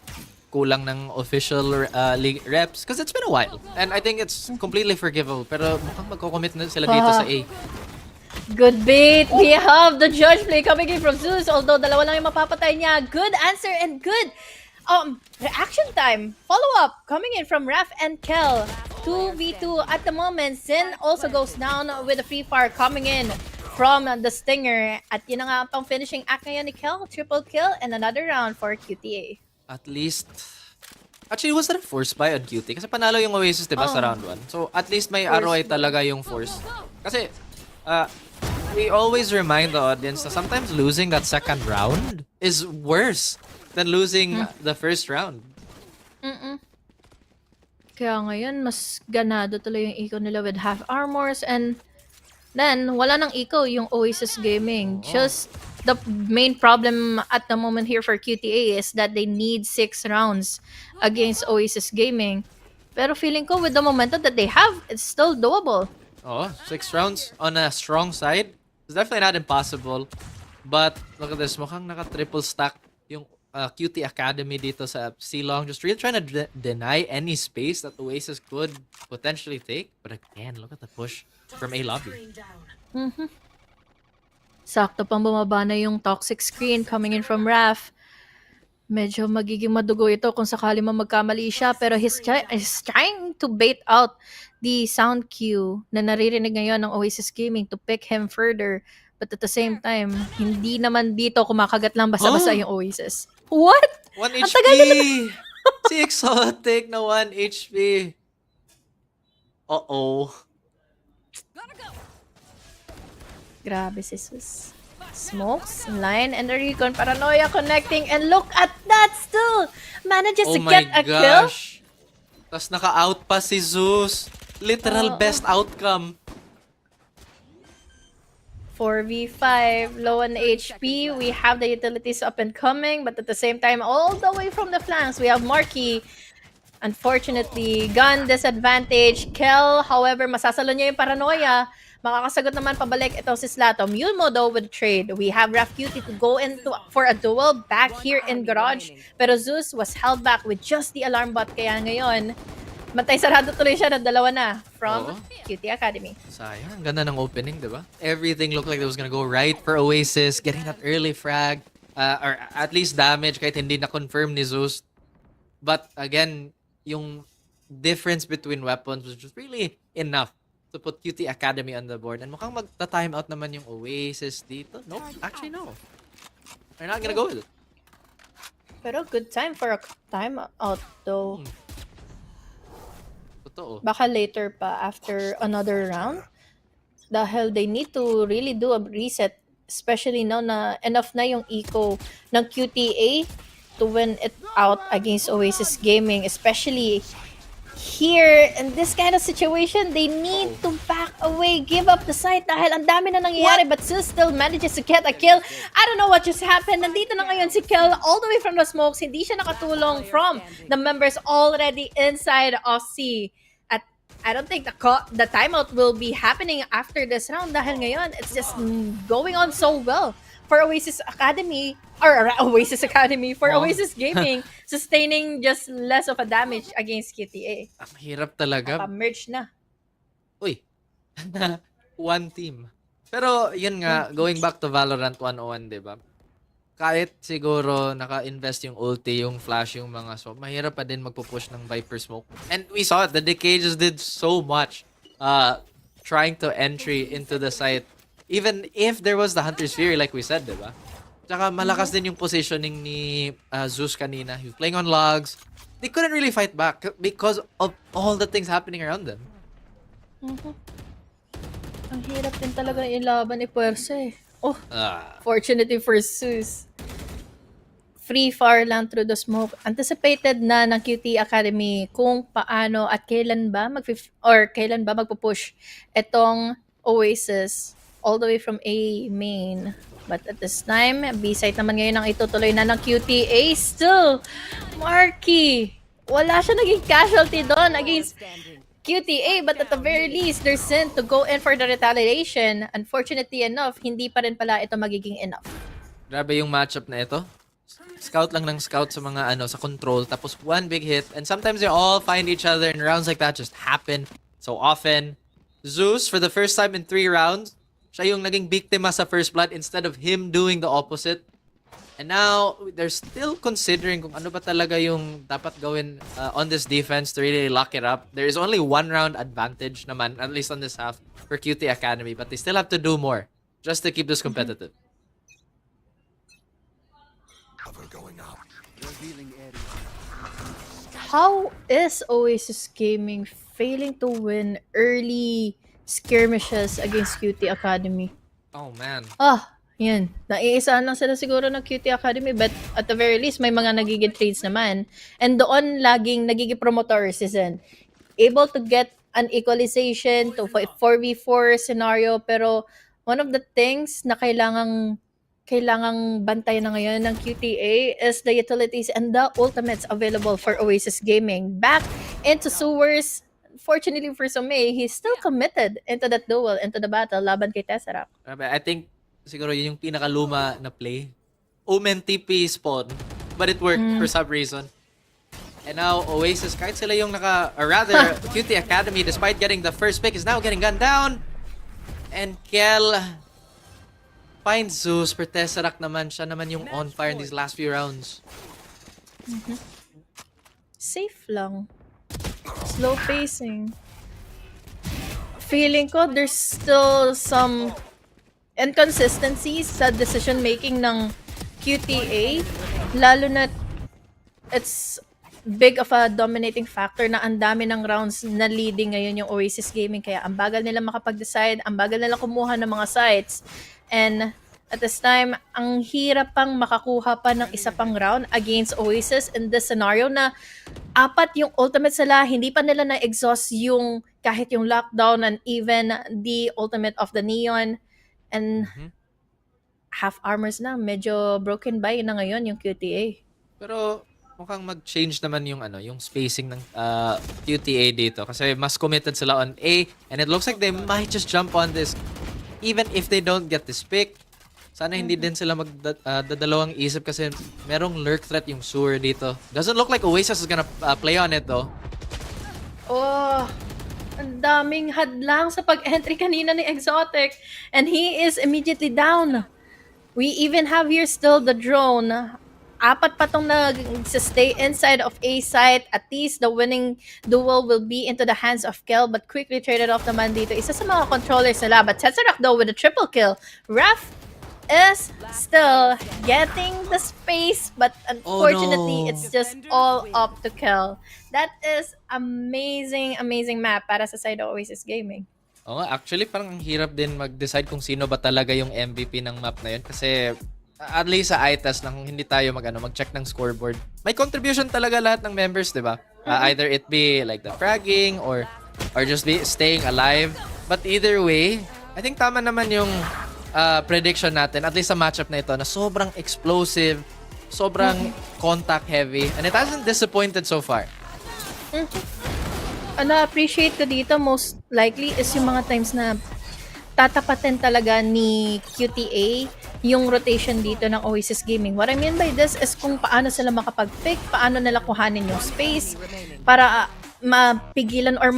kulang ng official league reps because it's been a while. And I think it's completely forgivable. Pero mukhang magko-commit na sila dito sa A. Good bait. We have the judge play coming in from Zeus. Although dalawa lang yung mapapatay niya. Good answer and good reaction time. Follow-up coming in from Raf and Kel. 2v2 at the moment. Zin also goes down with a free fire coming in from the Stinger. At yun na nga pang finishing act ngayon ni Kel. Triple kill and another round for QTA. At least, actually, was that a force buy on QT? Kasi panalo yung Oasis, diba, sa round 1. So, at least may ROI talaga yung force. Kasi, we always remind the audience na sometimes losing that second round is worse than losing the first round. Kaya ngayon, mas ganado tuloy yung eco nila with half armors and then, wala nang eco yung Oasis Gaming. Just the main problem at the moment here for QTA is that they need 6 rounds against Oasis Gaming. Pero feeling ko with the momentum that they have, it's still doable. Oh, 6 rounds on a strong side. It's definitely not impossible. But look at this, mukhang naka-triple stack yung QT Academy dito sa C-Long. Just really trying to deny any space that Oasis could potentially take. But again, look at the push from A lobby. Sakto pang bumaba na yung toxic screen coming in from Raf. Medyo magiging madugo ito kung sakali man magkamali siya. Pero he's trying to bait out the sound cue na naririnig ngayon ng Oasis Gaming to pick him further. But at the same time, hindi naman dito kumakagat lang basta-basta yung Oasis. What? 1 Ang tagal HP! Si Exotic na 1 HP. Uh-oh. Grabe si Sus. Smokes, line, and the recon paranoia connecting. And look at that still! Manages to get a kill. Tapos naka-out pa si Zeus. Literal best outcome. 4v5, low on HP. We have the utilities up and coming, but at the same time, all the way from the flanks, we have Marky. Unfortunately, gun disadvantage. Kel, however, masasalo niya yung paranoia. Makakasagot naman pabalik ito si Slato. Mulmo though with trade. We have Raf Cutie to go into for a duel back here in Garage. Pero Zeus was held back with just the alarm bot. Kaya ngayon, Matay sarado tuloy siya na dalawa na from Oo. QT Academy. Sayang, ang ganda ng opening, di ba? Everything looked like it was gonna go right for Oasis, getting that early frag, or at least damage kahit hindi na-confirm ni Zeus. But again, yung difference between weapons was just really enough to put QT Academy on the board. And mukhang magta-time out naman yung Oasis dito. Nope, actually no. They're not gonna go with it. Pero good time for a time out though. Totoo. Baka later pa after another round. Dahil they need to really do a reset. Especially now na enough na yung eco ng QTA to win it out against Oasis Gaming. Especially here, in this kind of situation, they need to back away, give up the site dahil ang dami na nangyayari, but Sil still manages to get a kill. I don't know what just happened. Nandito na ngayon si Kill all the way from the smokes. Hindi siya nakatulong from the members already inside of C. At I don't think the timeout will be happening after this round dahil ngayon, it's just going on so well for Oasis Academy, or Oasis Academy, for Oasis Gaming, sustaining just less of a damage against QTA. Ang hirap talaga. Pa-merge na. Uy. One team. Pero yun nga, going back to Valorant 101, di ba? Kahit siguro naka-invest yung ulti, yung flash, yung mga smoke, mahirap pa din magpupush ng Viper smoke. And we saw it, the Decay just did so much trying to entry into the site. Even if there was the Hunter's Fury, like we said, di ba? Tsaka malakas din yung positioning ni Zeus kanina. He was playing on logs. They couldn't really fight back because of all the things happening around them. Ang hirap din talaga ng ilaban ni Puersa eh. Oh, Ah. fortunately for Zeus. Free fire lang through the smoke. Anticipated na ng QT Academy kung paano at kailan ba magpupush itong Oasis all the way from A main. But at this time, B-site naman ngayon ang itutuloy na ng QTA. Still, Marky, wala siya naging casualty doon against QTA, but at the very least, they're sent to go in for the retaliation. Unfortunately enough, hindi pa rin pala ito magiging enough. Grabe yung matchup na ito. Scout lang ng scout sa mga sa control, tapos one big hit, and sometimes they all find each other, and rounds like that just happen so often. Zeus, for the first time in 3 rounds, siya yung naging biktima sa first blood instead of him doing the opposite. And now, they're still considering kung ano ba talaga yung dapat gawin on this defense to really lock it up. There is only 1 round advantage naman, at least on this half, for QT Academy, but they still have to do more just to keep this competitive. How is Oasis Gaming failing to win early skirmishes against QT Academy? Oh man. Yan. Naiisahan lang sila siguro ng QT Academy, but at the very least, may mga nagiging trades naman. And doon laging nagiging promoter season. Able to get an equalization to 4v4 scenario, pero one of the things na kailangang bantayan na ngayon ng QTA is the utilities and the ultimates available for Oasis Gaming. Back into sewers. Fortunately for Somei, he's still committed into that duel, into the battle, laban kay Tesseract. I think siguro yun yung pinakaluma na play. Omen TP spawn, but it worked for some reason. And now Oasis, kahit sila yung or rather, QT Academy, despite getting the first pick, is now getting gunned down. And Kel finds Zeus, per Tesseract naman, siya naman yung on fire in these last few rounds. Safe lang. Slow pacing. Feeling ko there's still some inconsistencies sa decision making ng QTA, lalo na it's big of a dominating factor na ang dami ng rounds na leading ngayon yung Oasis Gaming, kaya ang bagal nila makapag-decide, ang bagal nila kumuha ng mga sites, and at this time, ang hirap pang makakuha pa ng isa pang round against Oasis in this scenario na 4 yung ultimate sila, hindi pa nila na-exhaust yung kahit yung lockdown and even the ultimate of the Neon, and half armors na, medyo broken by na ngayon yung QTA. Pero mukhang mag-change naman yung yung spacing ng QTA dito kasi mas committed sila on A, and it looks like they might just jump on this even if they don't get this pick. Sana hindi din sila magdadalawang isip kasi merong lurk threat yung sewer dito. Doesn't look like Oasis is gonna play on it though. Oh, ang daming hadlang sa pag-entry kanina ni Exotic. And he is immediately down. We even have here still the drone. Apat pa tong nag-stay inside of A site. At least the winning duel will be into the hands of Kel, but quickly traded off naman dito. Isa sa mga controllers nila. But Tetsurak though with a triple kill. Ref is still getting the space, but unfortunately, it's just all up to Kel. That is amazing, amazing map para sa side of Oasis Gaming. Oo nga, actually parang ang hirap din mag-decide kung sino ba talaga yung MVP ng map na yun kasi at least sa ITAS nang hindi tayo mag-check ng scoreboard. May contribution talaga lahat ng members, 'di ba? Either it be like the fragging or just be staying alive. But either way, I think tama naman yung prediction natin at least sa matchup na ito na sobrang explosive, sobrang contact heavy, and it hasn't disappointed so far. Na-appreciate ko dito most likely is yung mga times na tatapatin talaga ni QTA yung rotation dito ng Oasis Gaming. What I mean by this is kung paano sila makapag-pick, paano nila kuhanin yung space para mapigilan or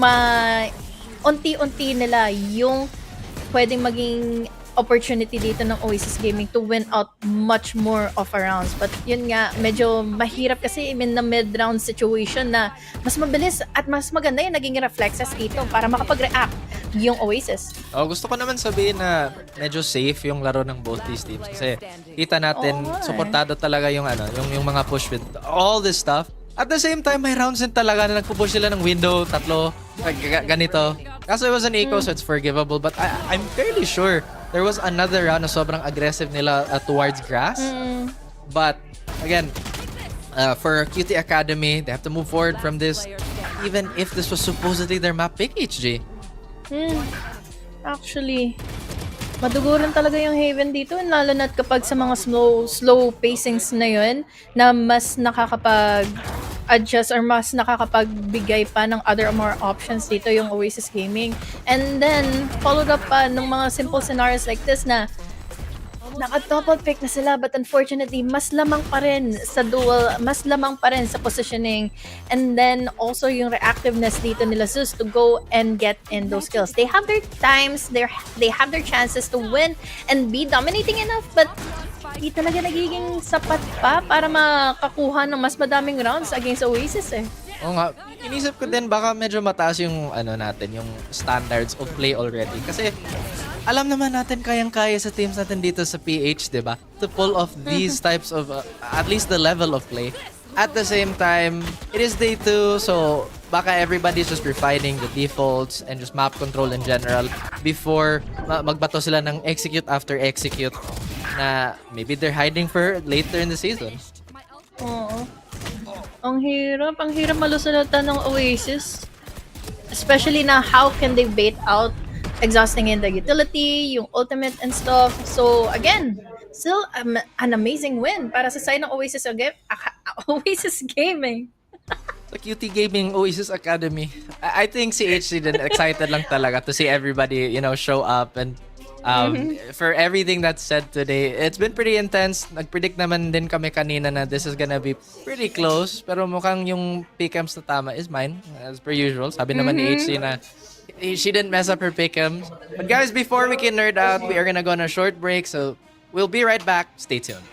unti-unti nila yung pwedeng maging opportunity dito ng Oasis Gaming to win out much more of a rounds. But yun nga, medyo mahirap kasi in the mid-round situation na mas mabilis at mas maganda yung naging reflexes dito para makapag-react yung Oasis. Gusto ko naman sabihin na medyo safe yung laro ng both these teams kasi kita natin suportado talaga yung yung mga push with all this stuff. At the same time, may rounds din talaga na nagpo-push sila ng window, tatlo, ganito. Kaso it was an eco, so it's forgivable. But I'm fairly sure there was another round na sobrang aggressive nila towards grass. But again, for QT Academy, they have to move forward from this. Even if this was supposedly their map pick, HG. Actually, maduguran talaga yung Haven dito, lalo na kapag sa mga slow pacings na yun, na mas nakakapag-adjust or mas nakakapagbigay pa ng other more options dito yung Oasis Gaming. And then, followed up pa ng mga simple scenarios like this na naka-double pick na sila, but unfortunately, mas lamang pa rin sa duel, mas lamang pa rin sa positioning, and then also yung reactiveness dito nila Zeus to go and get in those kills. They have their times, they have their chances to win and be dominating enough, but di talaga nagiging sapat pa para makakuha ng mas madaming rounds against Oasis eh. Oo nga, inisip ko din baka medyo mataas yung natin, yung standards of play already. Kasi alam naman natin kayang-kaya sa teams natin dito sa PH, 'di ba? To pull off these types of at least the level of play. At the same time, it is day 2, so baka everybody's just refining the defaults and just map control in general before magbato sila ng execute after execute na maybe they're hiding for later in the season. Oo. Ang hirap malusunatan ng Oasis. Especially na how can they bait out exhausting in the utility, yung ultimate and stuff. So again, still an amazing win para sa side ng Oasis Oasis Gaming. Sa QT Gaming Oasis Academy. I think si HC din excited lang talaga to see everybody, show up and for everything that's said today. It's been pretty intense. Nag-predict naman din kami kanina na this is gonna be pretty close. Pero mukhang yung pick'ems na tama is mine, as per usual. Sabi naman ni HC na she didn't mess up her pick'ems. But guys, before we can nerd out, we are gonna go on a short break. So we'll be right back. Stay tuned.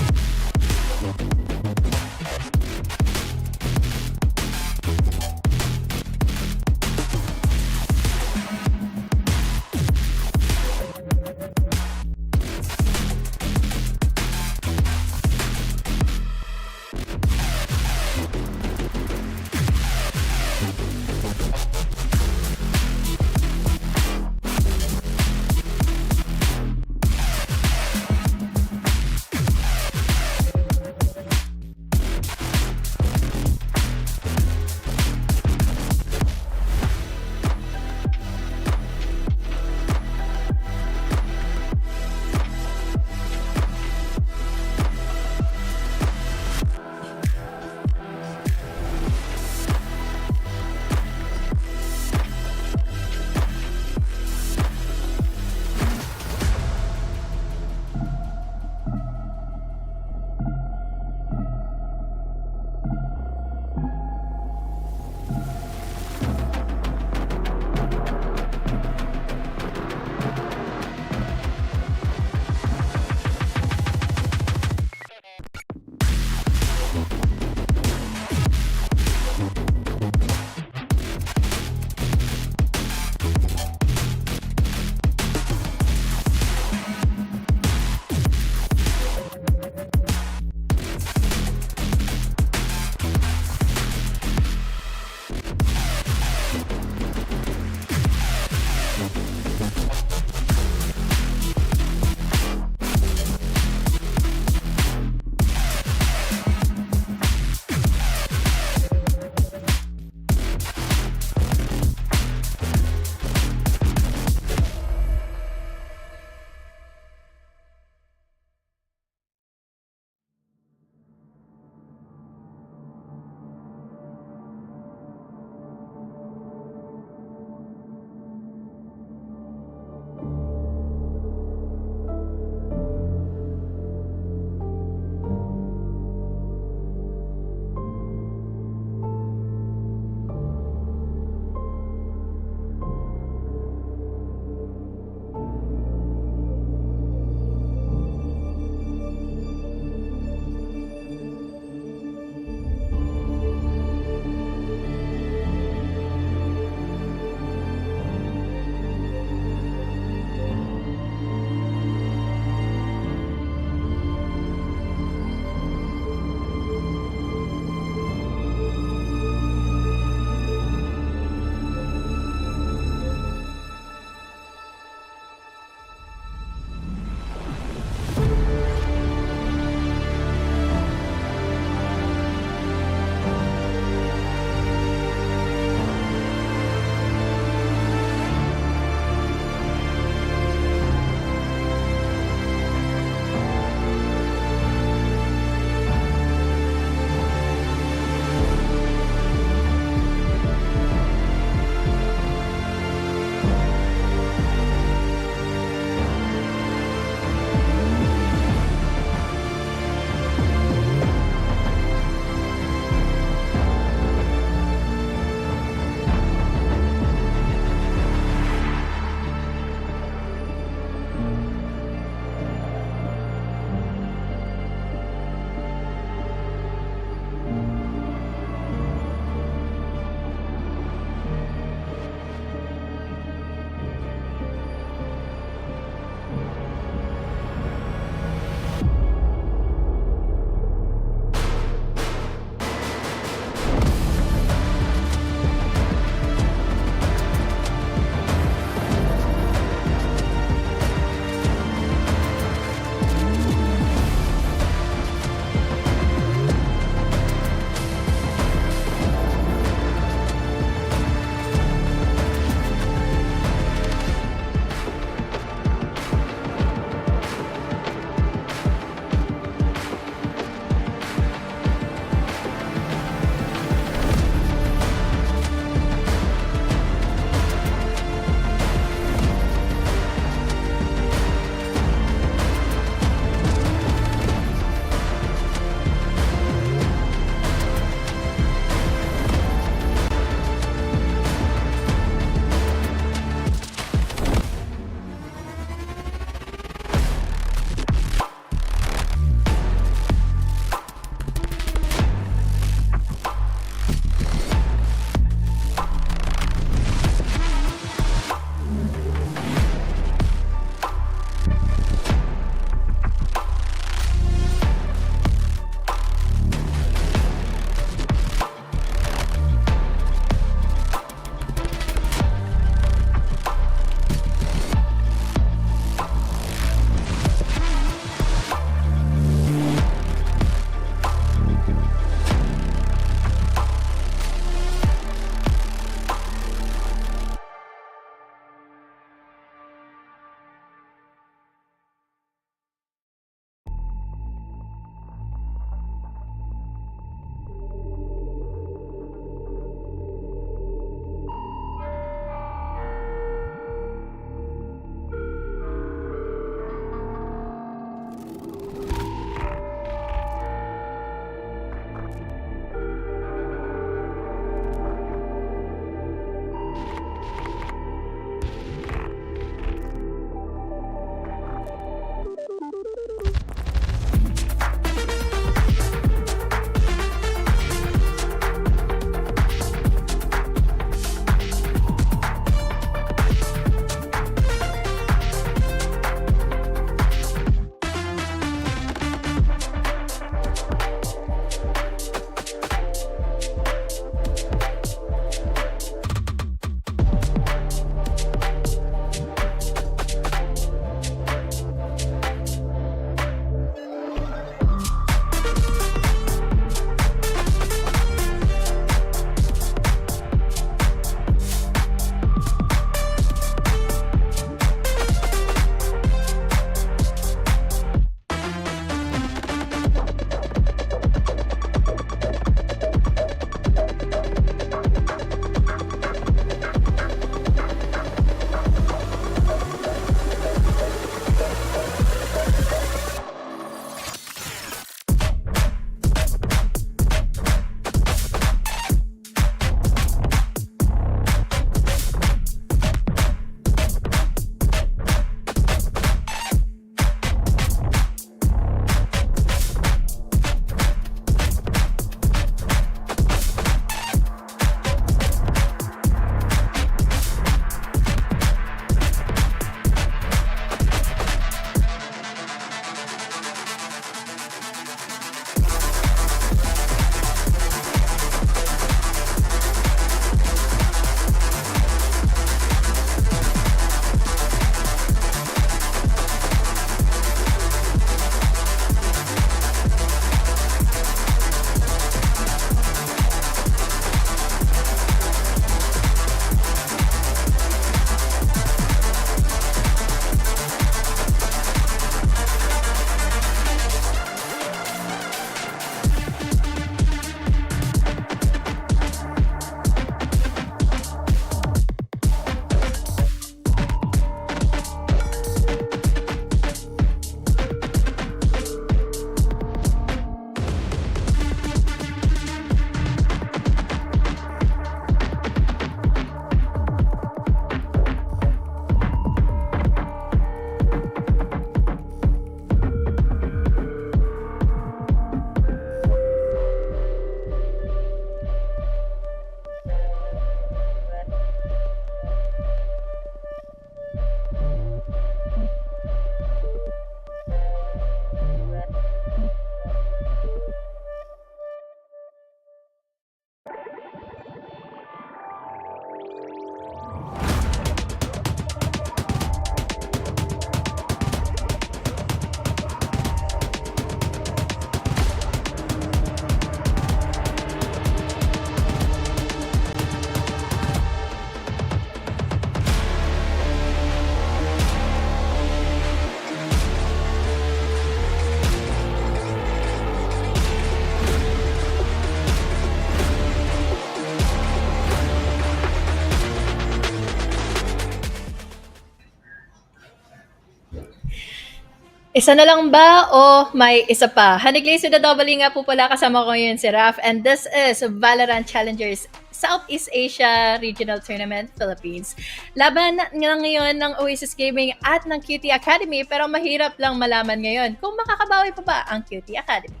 Isa na lang ba o may isa pa? Haniglays with the double nga po pala, kasama ko ngayon si Raf, and this is VALORANT Challengers Southeast Asia Regional Tournament Philippines. Laban nga ngayon ng Oasis Gaming at ng QT Academy, pero mahirap lang malaman ngayon kung makakabawi pa ba ang QT Academy.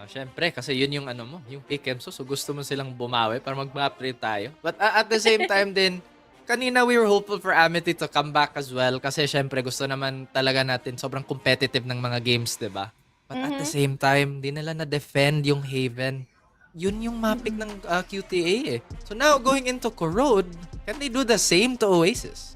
Syempre, kasi yun yung ano mo, yung pick and so gusto mo silang bumawi para mag-upgrade tayo. But at the same time din, kanina we were hopeful for AMTY to come back as well kasi syempre gusto naman talaga natin sobrang competitive ng mga games, 'di ba? But at the same time, di nila na-defend yung Haven. Yun yung mapick ng QTA eh. So now going into Corrode, can they do the same to Oasis?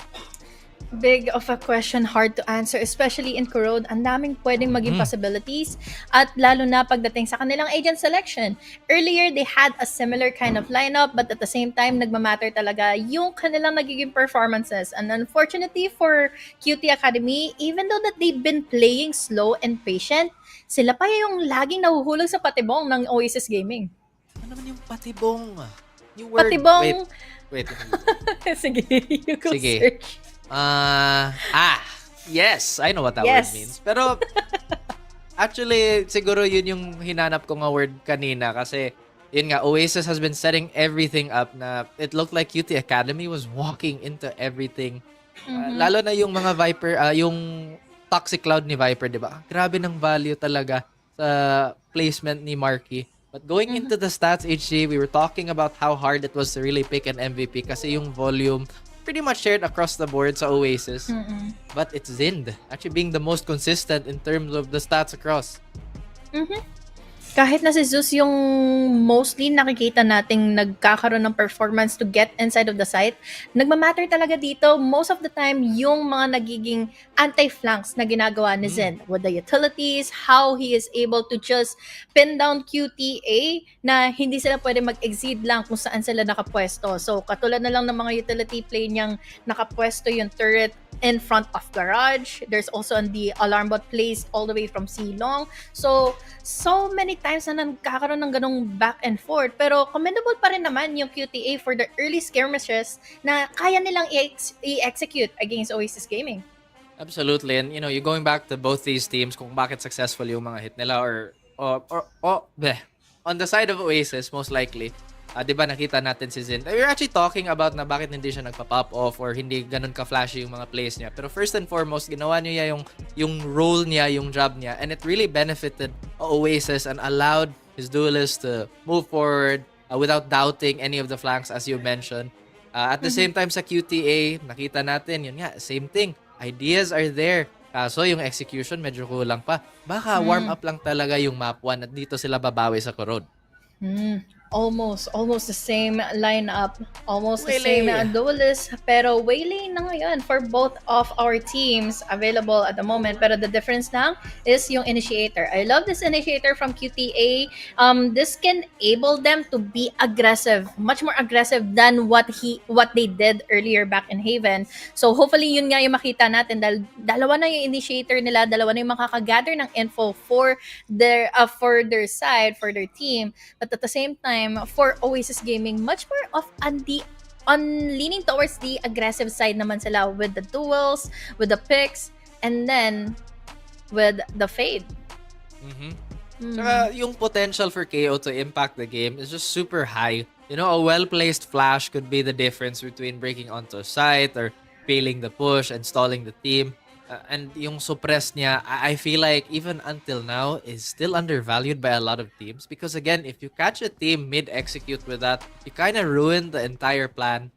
Big of a question, hard to answer, especially in Corrode. Ang daming pwedeng maging possibilities, at lalo na pagdating sa kanilang agent selection. Earlier, they had a similar kind of lineup, but at the same time, nagmamatter talaga yung kanilang nagiging performances. And unfortunately for QT Academy, even though that they've been playing slow and patient, sila pa yung laging nahuhulog sa patibong ng Oasis Gaming. Ano naman yung patibong? Yung word, Patibong... Wait. Sige, you go Sige. search. Yes, I know what that Yes. word means. Pero actually, siguro yun yung hinanap ko nga word kanina kasi yun nga, Oasis has been setting everything up na it looked like QT Academy was walking into everything. Lalo na yung mga Viper, yung Toxic Cloud ni Viper, di ba? Grabe ng value talaga sa placement ni Marky. But going into the stats, HG, we were talking about how hard it was to really pick an MVP kasi yung volume pretty much shared across the board sa Oasis. But it's Zind actually being the most consistent in terms of the stats across. Kahit na si Zeus yung mostly nakikita nating nagkakaroon ng performance to get inside of the site, nagmamatter talaga dito most of the time yung mga nagiging anti-flanks na ginagawa ni Zen with the utilities, how he is able to just pin down QTA na hindi sila pwede mag-exceed lang kung saan sila nakapwesto. So katulad na lang ng mga utility play niyang nakapwesto yung turret in front of garage. There's also the alarm bot placed all the way from C-Long. So many times na nagkakaroon ng ganong back and forth. Pero commendable pa rin naman yung QTA for the early skirmishes na kaya nilang i-execute against Oasis Gaming. Absolutely. And you know, you're going back to both these teams kung bakit successful yung mga hit nila or on the side of Oasis, most likely. Di ba nakita natin si Zin. We're actually talking about na bakit hindi siya nagpa-pop off or hindi ganun ka-flashy yung mga plays niya. Pero first and foremost, ginawa niya yung role niya, yung job niya. And it really benefited Oasis and allowed his duelists to move forward without doubting any of the flanks as you mentioned. At the same time sa QTA, nakita natin, yun nga, same thing. Ideas are there. Kaso yung execution medyo kulang pa. Baka warm up lang talaga yung map 1 at dito sila babawi sa Corrode. Almost the same lineup, almost the Waylay. same duelist, pero Waylay na ngayon for both of our teams available at the moment. Pero the difference lang is yung initiator. I love this initiator from QTA. This can able them to be aggressive, much more aggressive than what they did earlier back in Haven. So hopefully yun nga yung makita natin dahil dalawa na yung initiator nila, dalawa na yung makakagather ng info for their side, for their team. But at the same time, for Oasis Gaming, much more of leaning towards the aggressive side naman sila with the duels, with the picks, and then with the fade. Saka yung potential for KO to impact the game is just super high. You know, a well-placed flash could be the difference between breaking onto a site or failing the push and stalling the team. And yung suppress niya, I feel like even until now is still undervalued by a lot of teams because again, if you catch a team mid-execute with that, you kind of ruin the entire plan.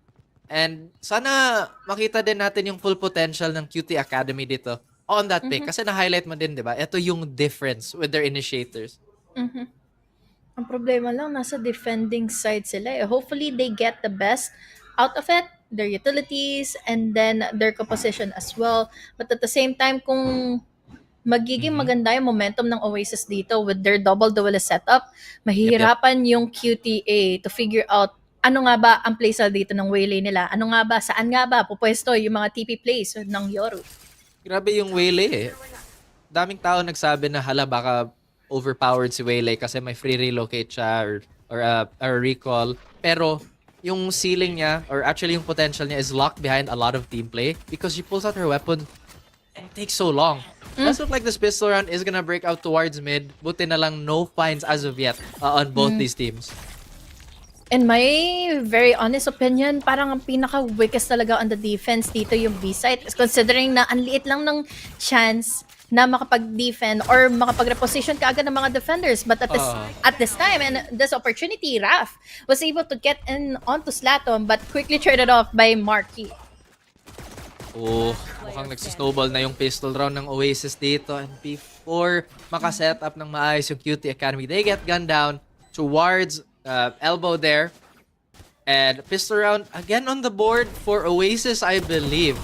And sana makita din natin yung full potential ng QT Academy dito on that pick kasi na-highlight mo din, di ba? Ito yung difference with their initiators. Ang problema lang, nasa defending side sila eh. Hopefully, they get the best out of it, their utilities, and then their composition as well. But at the same time, kung magiging maganda yung momentum ng Oasis dito with their double duelist setup, mahihirapan yung QTA to figure out ano nga ba ang playstyle dito ng Waylay nila. Ano nga ba, saan nga ba pupwesto yung mga TP plays ng Yoru. Grabe yung Waylay eh. Daming tao nagsabi na hala baka overpowered si Waylay kasi may free relocate siya or a recall. Pero yung ceiling niya or actually yung potential niya is locked behind a lot of team play because she pulls out her weapon it takes so long. Does look like this pistol round is gonna break out towards mid. Buti na lang no finds as of yet on both these teams. In my very honest opinion, parang ang pinaka-weakest talaga on the defense dito yung B-site. Considering na ang liit lang ng chance na makapag-defend or makapag-reposition ka agad ng mga defenders. But at this time and this opportunity, Raf was able to get in onto Slatom but quickly traded off by Marky. Oh, mukhang nagsisnowball na yung pistol round ng Oasis dito. And before makaset up ng maayos yung QT Academy, they get gunned down towards elbow there. And pistol round again on the board for Oasis, I believe.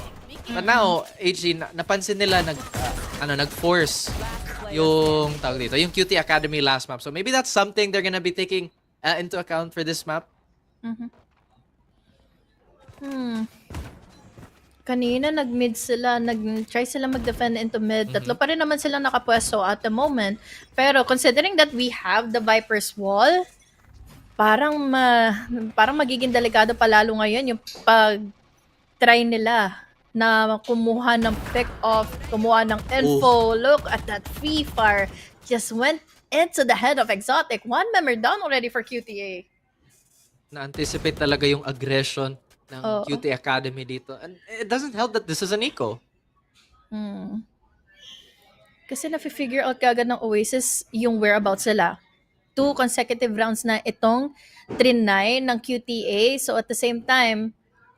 But now, HG, napansin nila nag-force yung tawag dito, yung QT Academy last map. So maybe that's something they're gonna be taking into account for this map. Kanina nag-mid sila, nag-try sila mag-defend into mid. Tatlo pa rin naman sila nakapwesto at the moment. Pero considering that we have the Viper's Wall, parang magiging delikado pa lalo ngayon yung pag-try nila na kumuha ng pick-off, kumuha ng info. Look at that free fire. Just went into the head of Exotic. One member down already for QTA. Na-anticipate talaga yung aggression ng QT Academy dito. And it doesn't help that this is an eco. Kasi na-figure out kagad ng Oasis yung whereabouts sila. 2 consecutive rounds na itong trinay ng QTA. So at the same time,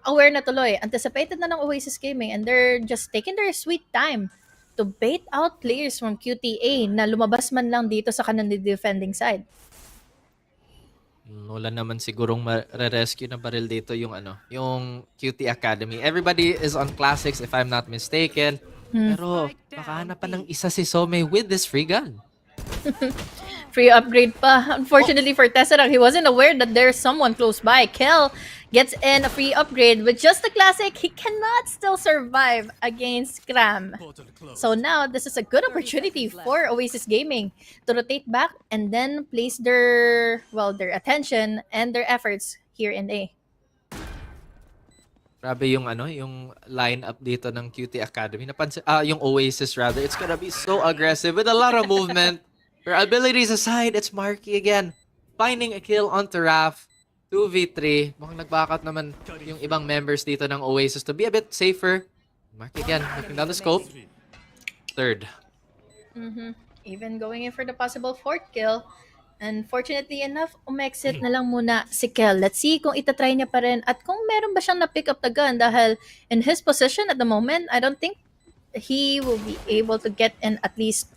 aware na tuloy. Anticipated na ng Oasis Gaming and they're just taking their sweet time to bait out players from QTA na lumabas man lang dito sa kanang defending side. Wala naman sigurong ma-rescue na baril dito yung yung QT Academy. Everybody is on classics if I'm not mistaken. Pero baka hanapan ng isa si Some with this free gun. Free upgrade pa. Unfortunately for Tesseract, he wasn't aware that there's someone close by. Kel gets in a free upgrade with just the classic. He cannot still survive against Cram. So now, this is a good opportunity for Oasis Gaming to rotate back and then place their attention and their efforts here in A. Grabe yung yung lineup dito ng QT Academy. Napansin, yung Oasis rather. It's gonna be so aggressive with a lot of movement. Her abilities aside, it's Marky again. Finding a kill onto Raf. 2v3. Mukhang nag-backup naman yung ibang members dito ng Oasis to be a bit safer. Marky again, looking down the scope. Third. Even going in for the possible 4th kill. Unfortunately enough, umexit na lang muna si Kel. Let's see kung itatry niya pa rin at kung meron ba siyang na-pick up the gun dahil in his position at the moment, I don't think he will be able to get in at least.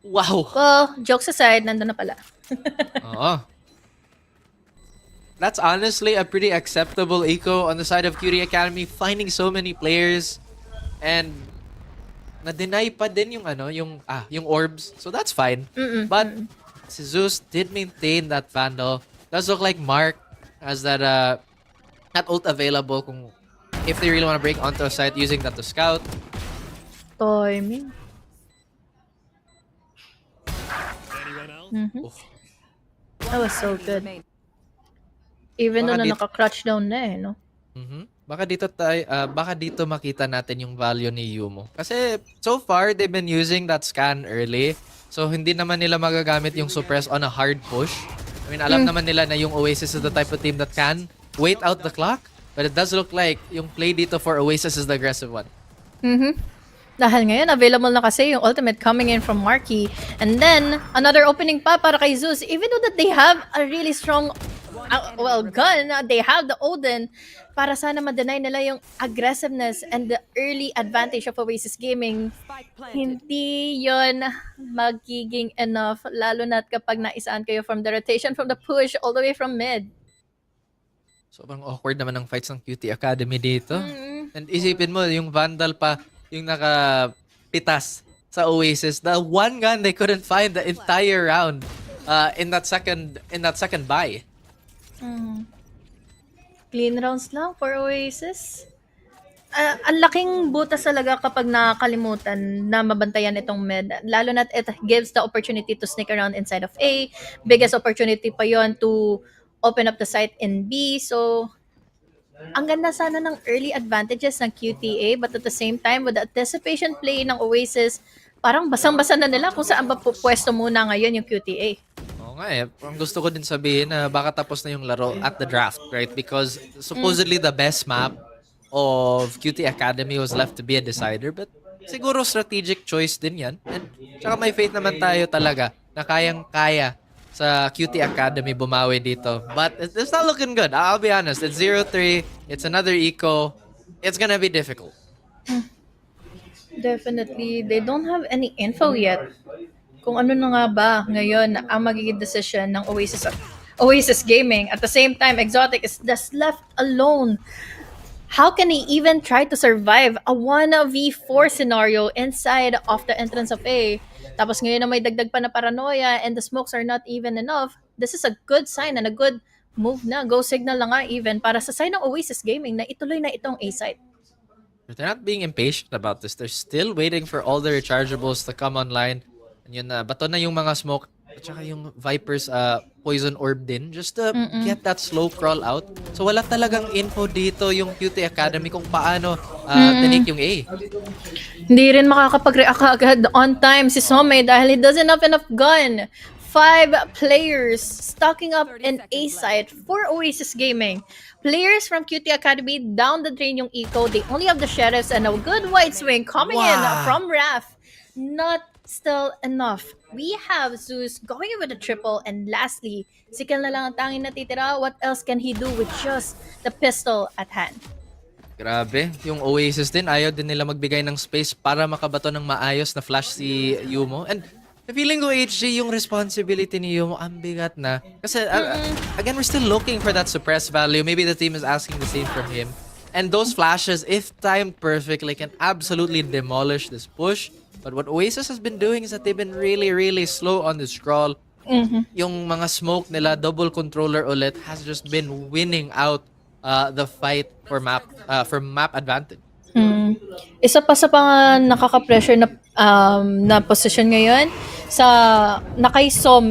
Wow! Well, jokes aside, nandun na pala. Oo. That's honestly a pretty acceptable eco on the side of QT Academy, finding so many players and na-deny pa din yung orbs. So that's fine. But si Zeus did maintain that Vandal. Does look like Mark has that ult available kung if they really want to break onto a site using that to scout. Timing. That was so good. Even though naka-crouch down na no? Baka dito makita natin yung value ni Yumo. Kasi so far, they've been using that scan early. So hindi naman nila magagamit yung suppress on a hard push. I mean, alam naman nila na yung Oasis is the type of team that can wait out the clock. But it does look like yung play dito for Oasis is the aggressive one. Dahil ngayon, available na kasi yung ultimate coming in from Marky. And then, another opening pa para kay Zeus. Even though that they have a really strong gun, they have the Odin, para sana ma-deny nila yung aggressiveness and the early advantage of Oasis Gaming. Hindi yon magiging enough, lalo na kapag naisaan kayo from the rotation, from the push, all the way from mid. Sobrang awkward naman ng fights ng QT Academy dito. And isipin mo, yung Vandal pa, yung nakapitas sa Oasis. The one gun they couldn't find the entire round in that second buy. Clean rounds lang for Oasis. Ang laking butas talaga kapag nakakalimutan na mabantayan itong mid. Lalo na it gives the opportunity to sneak around inside of A. Biggest opportunity pa yon to open up the site in B. So, ang ganda sana ng early advantages ng QTA, but at the same time, with the anticipation play ng Oasis, parang basang-basa na nila kung saan ba pwesto muna ngayon yung QTA. Oo nga eh. Ang gusto ko din sabihin na baka tapos na yung laro at the draft, right? Because supposedly the best map of QT Academy was left to be a decider, but siguro strategic choice din yan. And tsaka may faith naman tayo talaga na kayang-kaya sa QT Academy bumawi dito. But it's not looking good. I'll be honest. It's 0-3. It's another eco. It's gonna be difficult. Definitely, they don't have any info yet kung ano na nga ba ngayon ang magiging decision ng Oasis Gaming. At the same time, Exotic is just left alone. How can he even try to survive a 1v4 scenario inside of the entrance of A? Tapos ngayon na may dagdag pa na paranoia and the smokes are not even enough. This is a good sign and a good move na. Go signal na nga even para sa side ng Oasis Gaming na ituloy na itong A side. But they're not being impatient about this. They're still waiting for all the rechargeables to come online. And yun na, bato na yung mga smoke at saka yung Viper's poison orb din just to get that slow crawl out. So wala talagang info dito yung QT Academy kung paano tinake yung A. Hindi rin makakapag-react agad on time si Some dahil he doesn't have enough gun. 5 players stocking up in A site for Oasis Gaming. Players from QT Academy down the drain yung eco. They only have the sheriffs and a good white swing coming in from Raf. Not still enough. We have Zeus going in with a triple, and lastly, Sikal na lang ang tanging natitira. What else can he do with just the pistol at hand? Grabe, yung Oasis din, ayaw din nila magbigay ng space para makabato ng maayos na flash si Yumo. And feeling ko HG yung responsibility ni Yumo, ang bigat na. Kasi again, we're still looking for that suppress value. Maybe the team is asking the same from him. And those flashes, if timed perfectly, can absolutely demolish this push. But what Oasis has been doing is that they've been really, really slow on the scroll. Yung mga smoke nila, double controller ulit, has just been winning out the fight for map advantage. Isa pa sa nakaka-pressure na position ngayon sa nakay Some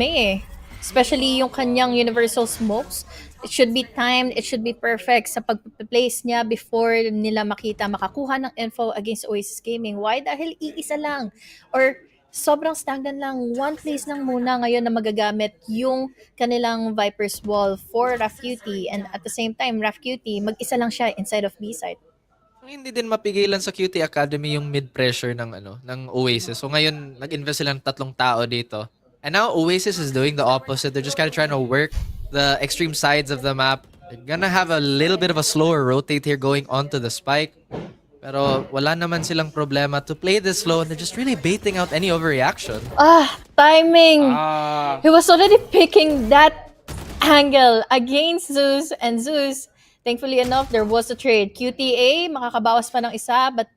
especially yung kanyang universal smokes. It should be timed, it should be perfect sa pag-place niya before nila makakuha ng info against Oasis Gaming. Why? Dahil iisa lang or sobrang stagnant lang. One place lang muna ngayon na magagamit yung kanilang Viper's Wall for Raf QT, and at the same time, Raf QT, mag-isa lang siya inside of B site. Hindi din mapigilan sa QT Academy yung mid-pressure ng Oasis. So ngayon, nag-invest sila ng 3 tao dito. And now Oasis is doing the opposite. They're just kind of trying to work the extreme sides of the map. They're gonna have a little bit of a slower rotate here going onto the spike. Pero wala naman silang problema to play this slow, and they're just really baiting out any overreaction. Timing! He was already picking that angle against Zeus, and Zeus, thankfully enough, there was a trade. QTA, makakabawas pa ng isa, but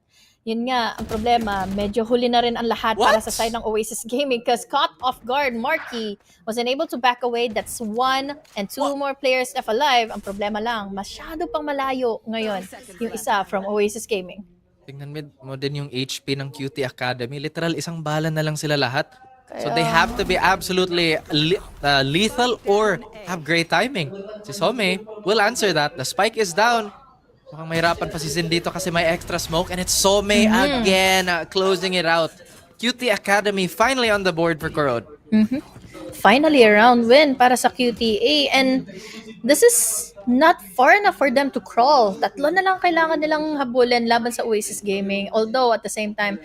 yun nga, ang problema, medyo huli na rin ang lahat para sa side ng Oasis Gaming because caught off guard, Marky was unable to back away. That's 1 and 2 more players left alive. Ang problema lang, masyado pang malayo ngayon yung isa from Oasis Gaming. Tingnan mo din yung HP ng QT Academy. Literal, isang bala na lang sila lahat. So they have to be absolutely lethal or have great timing. Si Some will answer that. The spike is down. Mukhang mahirapan pa si Zin dito kasi may extra smoke, and it's Some again closing it out. QT Academy finally on the board for Korod. Finally a round win para sa QTA, and this is not far enough for them to crawl. 3 na lang kailangan nilang habulin laban sa Oasis Gaming. Although at the same time,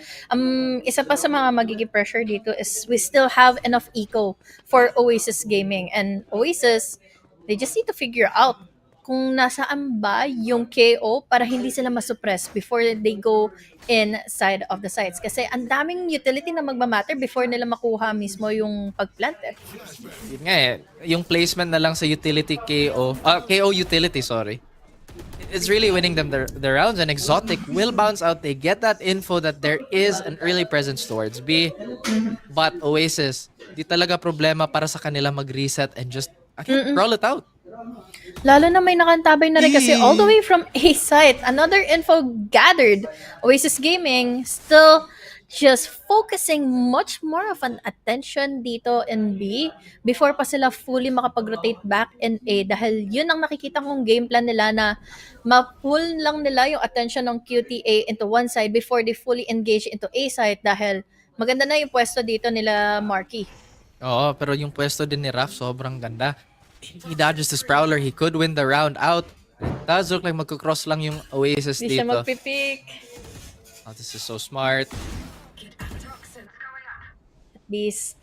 isa pa sa mga magiging pressure dito is we still have enough eco for Oasis Gaming, and Oasis, they just need to figure out kung nasaan ba yung KO para hindi sila masuppress before they go inside of the sites. Kasi ang daming utility na magmamatter before nila makuha mismo yung pagplant Yun nga yung placement na lang sa utility KO utility, sorry. It's really winning them their rounds, and Exotic will bounce out. They get that info that there is an early presence towards B. But Oasis, di talaga problema para sa kanila mag-reset and just roll it out. Lalo na may nakantabay na rin kasi all the way from A site, another info gathered. Oasis Gaming still just focusing much more of an attention dito in B before pa sila fully makapag-rotate back in A dahil yun ang nakikita kong game plan nila na ma-pull lang nila yung attention ng QTA into one side before they fully engage into A side dahil maganda na yung pwesto dito nila Marky. Oo, pero yung pwesto din ni Raf, sobrang ganda. He dodges the Prowler. He could win the round out. It does look like magkakross lang yung Oasis Hindi siya dito. magpipick. Oh, this is so smart. At least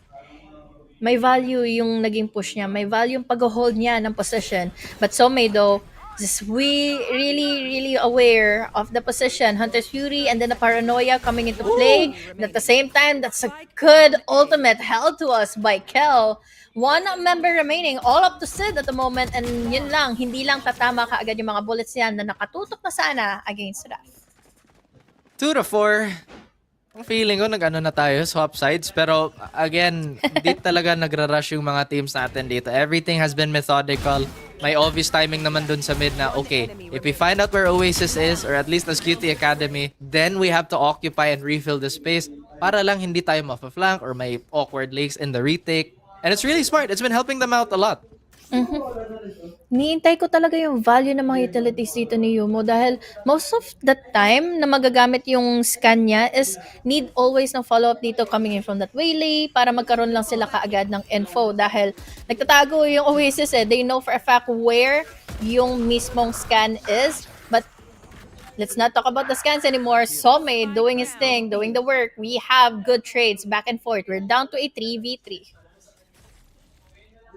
may value yung naging push niya. May value yung pag-hold niya ng position. But Somei though, just we really aware of the position. Hunter's Fury and then the paranoia coming into play. And at the same time, that's a good ultimate held to us by Kel. One member remaining, all up to Sid at the moment. And yun lang, hindi lang tatama kaagad yung mga bullets yan na nakatutok na sana against Raf. 2 to 4. Ang feeling ko, nag-ano na tayo, swap sides. Pero, again, hindi talaga nagra-rush yung mga teams natin dito. Everything has been methodical. May obvious timing naman dun sa mid na, okay, if we find out where Oasis is, or at least as QT Academy, then we have to occupy and refill the space para lang hindi tayo ma-flank or may awkward leaks in the retake. And it's really smart. It's been helping them out a lot. Niintay ko talaga yung value ng mga utilities dito ni Yumo dahil most of the time na magagamit yung scan niya is need always ng follow-up dito coming in from that waylay para magkaroon lang sila kaagad ng info dahil nagtatago yung Oasis They know for a fact where yung mismong scan is. But let's not talk about the scans anymore. Somei doing his thing, doing the work. We have good trades back and forth. We're down to a 3v3.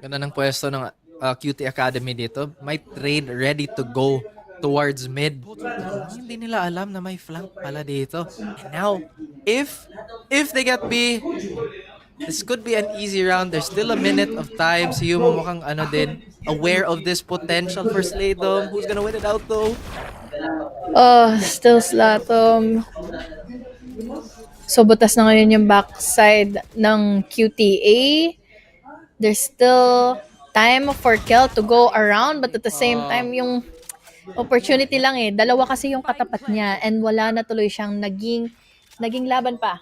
Ganda ng pwesto ng QT Academy dito. May trade ready to go towards mid. Hindi nila alam na may flank pala dito. And now, if they get B, this could be an easy round. There's still a minute of time. Si Yumo mukhang aware of this potential for Slaydom. Who's gonna win it out though? Still Slatom. So, butas na ngayon yung backside ng QTA. There's still time for Kel to go around but at the same time yung opportunity lang dalawa kasi yung katapat niya and wala na tuloy siyang naging laban pa.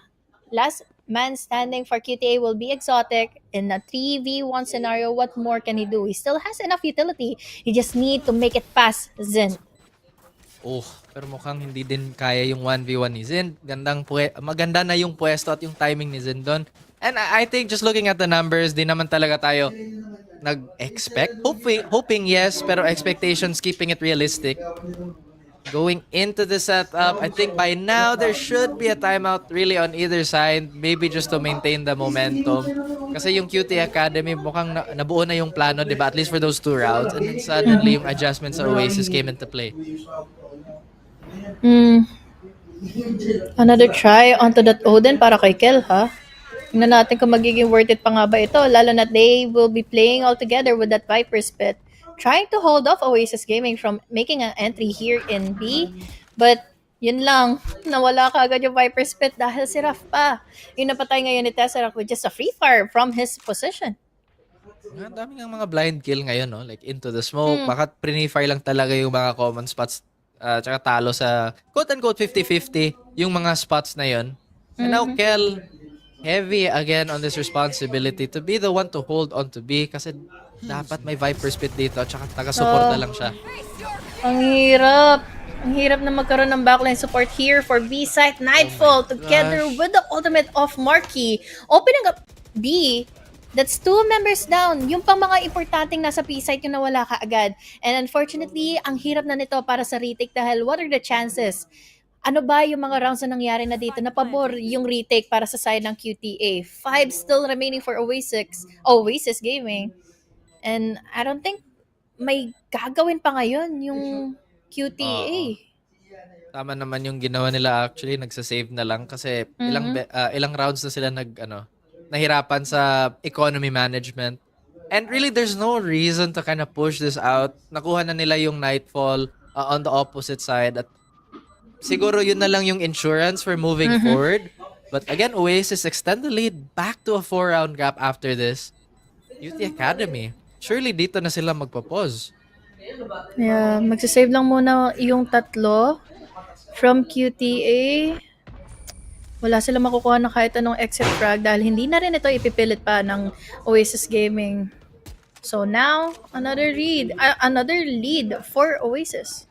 Last man standing for QTA will be Exotic in a 3v1 scenario. What more can he do? He still has enough utility. He just need to make it past Zen. Pero mukhang hindi din kaya yung 1v1 ni Zen. Maganda na yung pwesto at yung timing ni Zen doon. And I think just looking at the numbers, di naman talaga tayo nag-expect. Hoping yes, pero expectations, keeping it realistic. Going into the setup, I think by now there should be a timeout really on either side. Maybe just to maintain the momentum. Kasi yung QT Academy mukhang nabuo na yung plano, di ba? At least for those 2 rounds. And then suddenly yung adjustments sa Oasis came into play. Another try onto that Odin para kay Kel, ha? Tingnan natin kung magiging worth it pa nga ba ito, lalo na they will be playing all together with that Viper's Pit, trying to hold off Oasis Gaming from making an entry here in B. But, yun lang, nawala kaagad yung Viper's Pit dahil si Raf pa. Yung napatay ngayon ni Tesseract with just a free fire from his position. Ang dami ng mga blind kill ngayon, no? Like into the smoke. Baka pre-fire lang talaga yung mga common spots. Tsaka talo sa quote-unquote 50-50 yung mga spots na yun. And now, Kel, heavy again on this responsibility to be the one to hold on to B kasi dapat may Viper's Pit dito at saka taga-suporta lang siya. Ang hirap. Ang hirap na magkaroon ng backline support here for B-side Nightfall together with the ultimate of Marky. Opening up B, that's 2 members down. Yung pang mga importanteng nasa B-side yung nawala kaagad. And unfortunately, ang hirap na nito para sa retake dahil what are the chances? Ano ba yung mga rounds na nangyari na dito na pabor yung retake para sa side ng QTA? 5 still remaining for Oasis Gaming. And I don't think may gagawin pa ngayon yung QTA. Tama naman yung ginawa nila actually, nagsasave na lang kasi ilang rounds na sila nahirapan sa economy management. And really, there's no reason to kind of push this out. Nakuha na nila yung Nightfall on the opposite side at siguro yun na lang yung insurance for moving forward. But again, Oasis extend the lead back to a 4-round gap after this. UT Academy, surely dito na sila magpa-pause. Yeah, magsasave lang muna yung tatlo from QTA. Wala silang makukuha ng kahit anong exit frag dahil hindi na rin ito ipipilit pa ng Oasis Gaming. So now, another lead for Oasis.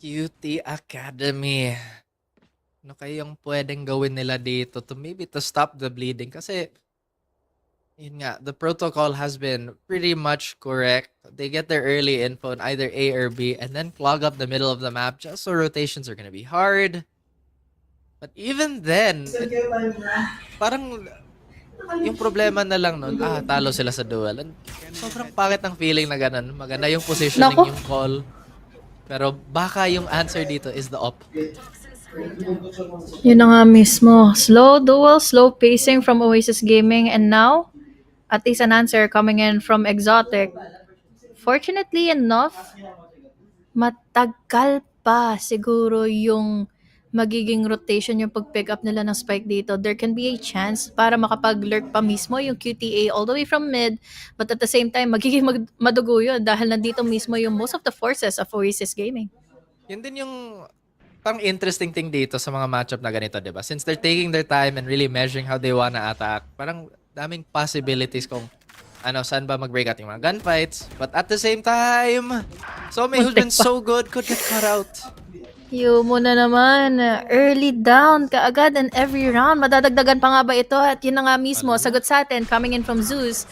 Cutie Academy. Ano kayang pwedeng gawin nila dito to maybe to stop the bleeding? Kasi, yun nga, the protocol has been pretty much correct. They get their early info on either A or B and then clog up the middle of the map just so rotations are gonna be hard. But even then, parang yung problema na lang nun, talo sila sa duel. And sobrang pangit ng feeling na ganun. Maganda yung positioning, Nako. yung call. Pero baka yung answer dito is the op. Yun na nga mismo. Slow duel, slow pacing from Oasis Gaming, and now, at least an answer coming in from Exotic. Fortunately enough, matagal pa siguro yung magiging rotation yung pag-pick up nila ng spike dito. There can be a chance para makapag-lurk pa mismo yung QTA all the way from mid, but at the same time, magiging madugo yun dahil nandito mismo yung most of the forces of Oasis Gaming. Yun din yung parang interesting thing dito sa mga matchup na ganito, di ba? Since they're taking their time and really measuring how they wanna attack, parang daming possibilities kung saan ba mag-break out yung mga gunfights. But at the same time, Somi, who's been so good, could get caught out. Yumo na naman. Early down kaagad in every round. Madadagdagan pa nga ba ito? At yun na nga mismo, sagot sa atin, coming in from Zeus.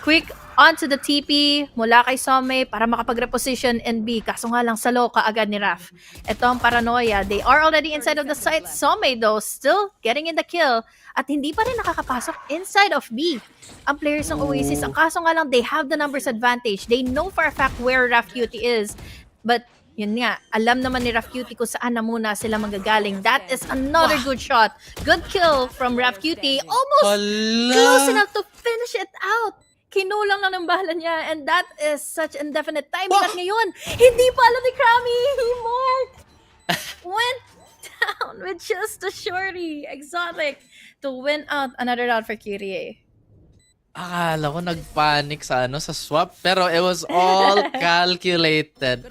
Quick onto the TP mula kay Some para makapag-reposition in B. Kaso nga lang salo kaagad ni Raf. Ito ang paranoia. They are already inside of the site. Some though, still getting in the kill. At hindi pa rin nakakapasok inside of B. Ang players ng Oasis, ang kaso nga lang, they have the numbers advantage. They know for a fact where Raf Cutie is. But yun nga, alam naman ni Raf Cutie kung saan na muna sila manggagaling. That is another good shot. Good kill from Raf Cutie. Almost close enough to finish it out. Kinulang lang ng bala niya, and that is such indefinite timing. At ngayon, hindi pa alam ni Krami. He marked. Went down with just a shorty. Exotic to win out another round for Kyrie. Akala ko nagpanic sa swap, pero it was all calculated.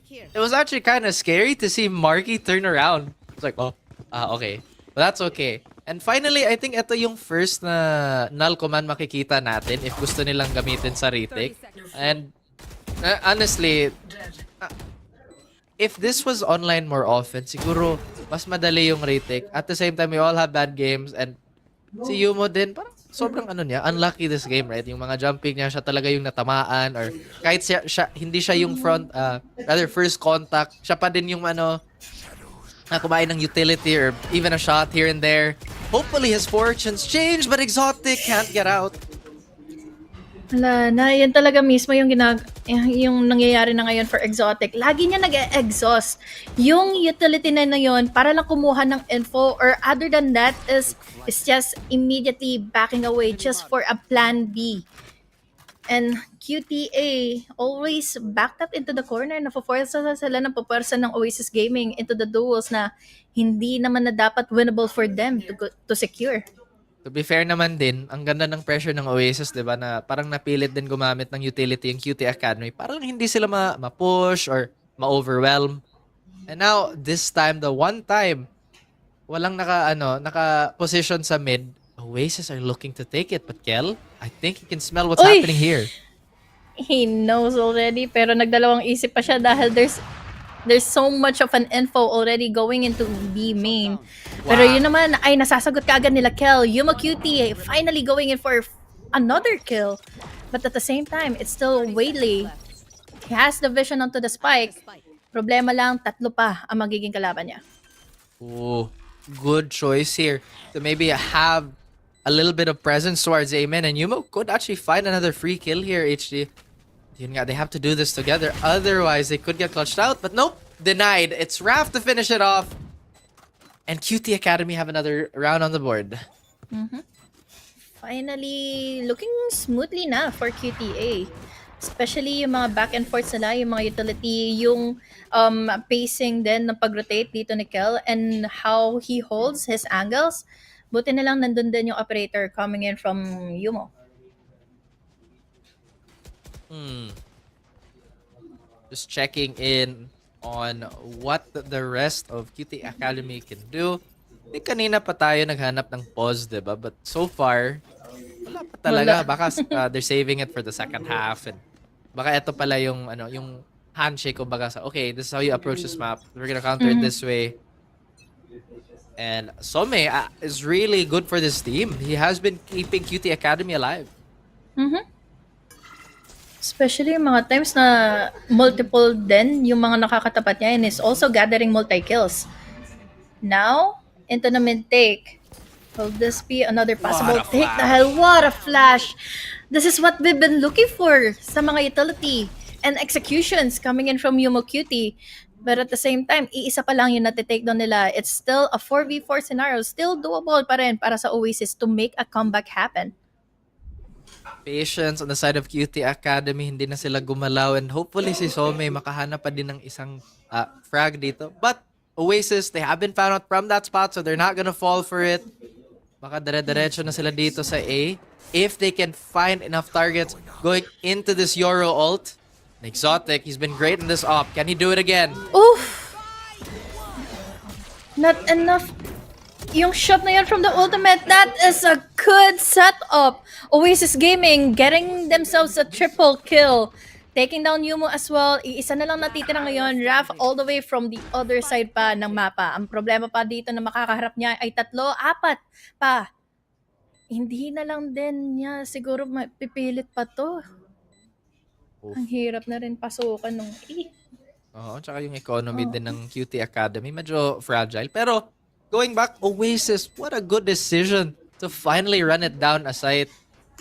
It was actually kind of scary to see Marky turn around. It's like, okay. But that's okay. And finally, I think ito yung first na null command makikita natin if gusto nilang gamitin sa retake. And honestly, if this was online more often, siguro mas madali yung retake. At the same time, we all have bad games, and si Yumo din, parang sobrang unlucky this game, right? Yung mga jumping niya, siya talaga yung natamaan, or kahit hindi siya yung first contact, siya pa din yung kumain ng utility or even a shot here and there. Hopefully his fortunes change, but Exotic can't get out. Wala na, yan talaga mismo yung yung nangyayari na ngayon for Exotic. Lagi niya nag-exhaust yung utility na yun para lang kumuha ng info, or other than that is just immediately backing away just for a plan B. And QTA always backed up into the corner. Napaforsa sila ng papuwersa ng Oasis Gaming into the duels na hindi naman na dapat winnable for them to secure. To be fair naman din, ang ganda ng pressure ng Oasis, di ba, na parang napilit din gumamit ng utility yung QT Academy. Parang hindi sila ma-push or ma-overwhelm. And now, this time, the one time, walang naka-position sa mid, Oasis are looking to take it. But Kel, I think he can smell what's happening here. He knows already, pero nagdalawang isip pa siya dahil there's so much of an info already going into B main. Pero yun naman ay nasasagot kaagad nila Kel. Yuma QT finally going in for another kill. But at the same time, it's still Wadley. He has the vision onto the spike. Problema lang, 3 pa ang magiging kalaban niya. Ooh, good choice here to maybe have a little bit of presence towards Amen, and Yumo could actually find another free kill here, HG. Yun nga, they have to do this together, otherwise they could get clutched out, but nope, denied. It's Raf to finish it off, and QT Academy have another round on the board. Finally, looking smoothly na for QTA. Especially yung mga back and forth nila, yung mga utility, yung pacing din ng pag-rotate dito ni Kel, and how he holds his angles. Buti na lang nandun din yung operator coming in from Yumo. Just checking in on what the rest of QT Academy can do. Kanina pa tayo naghanap ng pause, diba? But so far, wala pa talaga. Wala. Baka they're saving it for the second half. And baka ito pala yung, yung handshake, kumbaga sa, okay, this is how you approach this map. We're gonna counter it this way. And Some is really good for this team. He has been keeping QT Academy alive. Especially yung mga times na multiple din yung mga nakakatapat niya and is also gathering multi-kills. Now, into the mid-take. Will this be another possible What a take? flash. Dahil what a flash! This is what we've been looking for sa mga utility and executions coming in from Yumo QT. But at the same time, iisa pa lang yung natitake down nila. It's still a 4v4 scenario. Still doable pa rin para sa Oasis to make a comeback happen. Patience on the side of QT Academy, hindi na sila gumalaw, and hopefully si Some makahanap pa din ng isang frag dito. But Oasis, they have been found out from that spot, so they're not gonna fall for it. Baka dire-diretso na sila dito sa A. If they can find enough targets going into this Euro ult. Exotic, he's been great in this op. Can he do it again? Oof! Not enough. Yung shot na yun from the ultimate, that is a good setup. Oasis Gaming getting themselves a triple kill. Taking down Yumo as well. Iisa na lang natitira ngayon. Raf all the way from the other side pa ng mapa. Ang problema pa dito na makakaharap niya ay 3, 4 pa. Hindi na lang din niya siguro pipilit pa to. Ang hirap na rin pasukan nung Oo, tsaka yung economy din ng QT Academy, medyo fragile. Pero, going back, Oasis, what a good decision to finally run it down a site.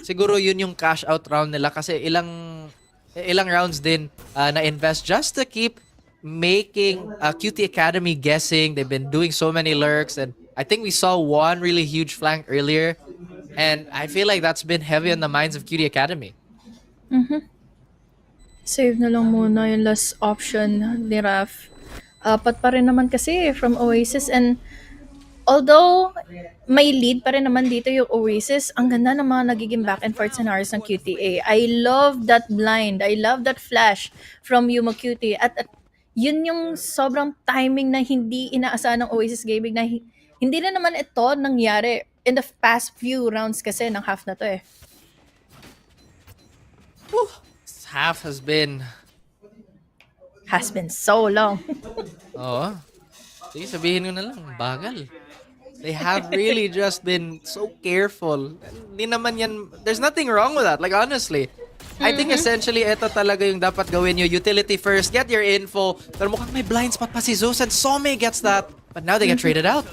Siguro yun yung cash out round nila kasi ilang rounds din na-invest just to keep making QT Academy guessing. They've been doing so many lurks, and I think we saw one really huge flank earlier, and I feel like that's been heavy on the minds of QT Academy. Save na lang muna yung last option ni Raf. Apat pa rin naman kasi from Oasis, and although may lead pa rin naman dito yung Oasis, ang ganda ng mga nagiging back and forth scenarios ng QTA. I love that blind. I love that flash from Yumo QT. At yun yung sobrang timing na hindi inaasahan ng Oasis Gaming na hindi na naman ito nangyari in the past few rounds kasi ng half na to eh. This half has been So long. Oo. Sige, sabihin ko na lang, bagal. They have really just been so careful. Hindi naman yan, there's nothing wrong with that. Like, honestly, I think essentially, ito talaga yung dapat gawin nyo. Utility first, get your info. Pero mukhang may blind spot pa si Zeus, and Some gets that. But now they get traded out.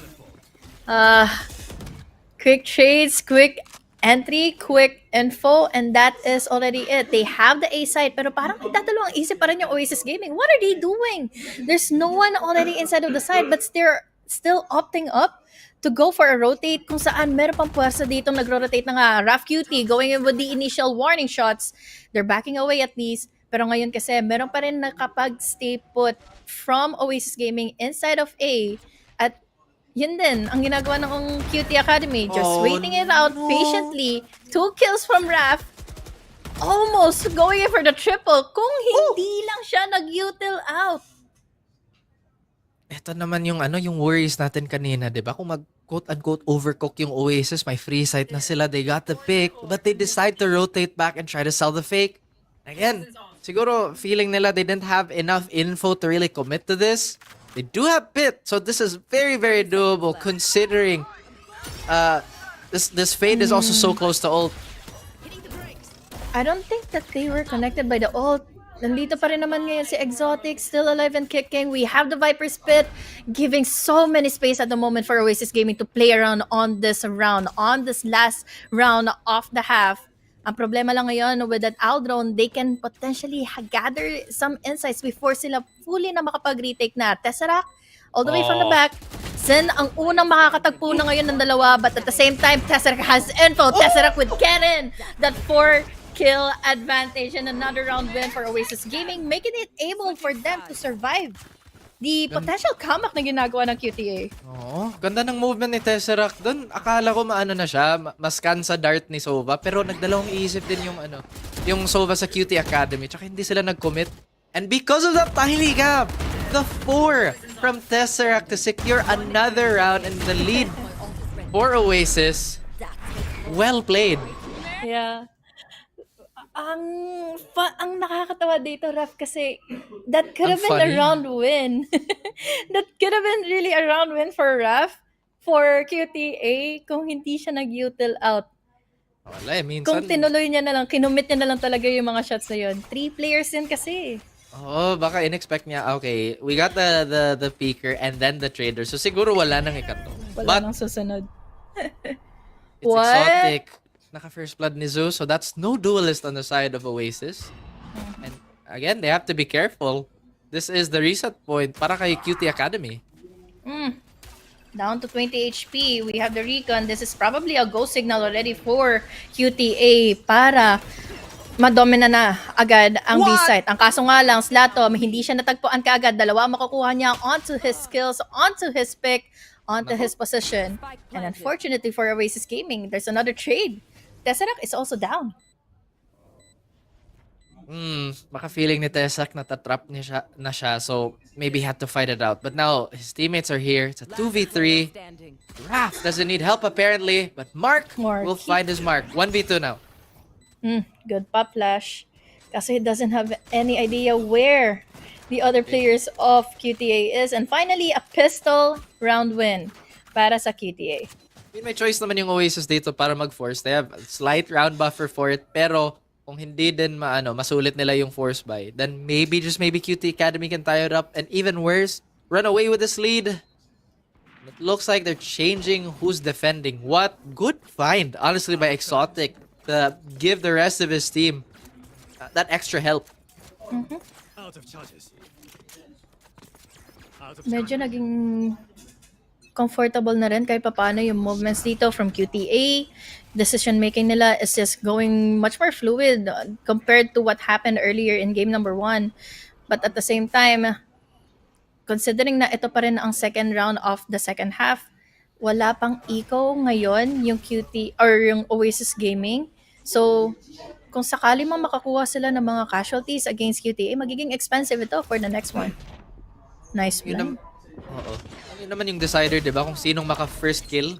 Quick trades, quick entry, quick info, and that is already it. They have the A side, pero parang nagdadalawang isip pa rin yung Oasis Gaming. What are they doing? There's no one already inside of the side, but they're still opting up to go for a rotate kung saan meron pang puwersa dito nagro-rotate na nga. Raf QT going in with the initial warning shots. They're backing away at least. Pero ngayon kasi meron pa rin nakapag-stay put from Oasis Gaming inside of A. At yun din, ang ginagawa ng QT Academy. Just waiting it out patiently. 2 kills from Raf. Almost going in for the triple kung hindi lang siya nag-util out. Ito naman yung yung worries natin kanina, 'di ba? Kung mag quote-unquote overcook yung Oasis, may free site na sila, they got the pick, but they decide to rotate back and try to sell the fake. Again, siguro feeling nila they didn't have enough info to really commit to this. They do have pit, so this is very, very doable considering this fade is also so close to ult. I don't think that they were connected by the ult. Nandito pa rin naman ngayon si Exotic, still alive and kicking. We have the Viper's Pit, giving so many space at the moment for Oasis Gaming to play around on this round, on this last round of the half. Ang problema lang ngayon with that Aldrone, they can potentially gather some insights before sila fully na makapag-retake na. Tesseract, all the way from the back. Sin ang unang makakatagpo na ngayon ng dalawa, but at the same time, Tesseract has info. Tesseract with Karen, that 4-kill advantage, and another round win for Oasis Gaming, making it able for them to survive the potential comeback na ginagawa ng QTA. Oo, ganda ng movement ni Tesseract doon. Akala ko maano na siya, mascan sa dart ni Sova, pero nagdalawang isip din yung Sova sa QT Academy, tsaka hindi sila nag-commit. And because of that tiny gap, the 4 from Tesseract to secure another round and the lead for Oasis. Well played. Yeah. Ang nakakatawa dito, Raf, kasi that could Ang have been a funny. round win. That could have been really a round win for Raf, for QTA, kung hindi siya nag-util out. Wala eh, Kung minsan. tinuloy niya na lang, kinumit niya na lang talaga yung mga shots na yun. 3 players din kasi. Oh, baka in-expect niya, okay, we got the peaker and then the trader. So siguro wala nang ikato. Wala But nang susunod. it's What? exotic. Naka-first blood ni Zeus, so that's no duelist on the side of Oasis. And again, they have to be careful. This is the reset point para kay QT Academy. Down to 20 HP. We have the recon. This is probably a go signal already for QTA para madomina na agad ang B-site. Ang kaso nga lang, Slatom, hindi siya natagpuan kaagad. Dalawa makukuha niya onto his skills, onto his pick, onto his position. And unfortunately for Oasis Gaming, there's another trade. Tesseract is also down. Baka feeling ni Tesak na tatrap niya na siya, so maybe he had to fight it out. But now, his teammates are here. It's a 2v3. Raph doesn't need help apparently, but Mark will find his mark. 1v2 now. Good pop flash. Kasi he doesn't have any idea where the other players of QTA is. And finally, a pistol round win para sa QTA. May choice naman yung Oasis dito para mag-force. They have a slight round buffer for it, pero kung hindi din masulit nila yung force buy, then maybe, just maybe QT Academy can tie it up, and even worse, run away with this lead. It looks like they're changing who's defending. What good find, honestly, by Exotic to give the rest of his team that extra help. Out of charges. Medyo naging comfortable na rin kahit papaano yung movements dito from QTA. Decision making nila is just going much more fluid compared to what happened earlier in game number 1. But at the same time, considering na ito pa rin ang second round of the second half, wala pang eco ngayon yung QT or yung Oasis Gaming. So, kung sakali mo makakuha sila ng mga casualties against QTA, magiging expensive ito for the next one. Nice plan. Oo. Yun naman yung decider, di ba? Kung sinong maka-first kill.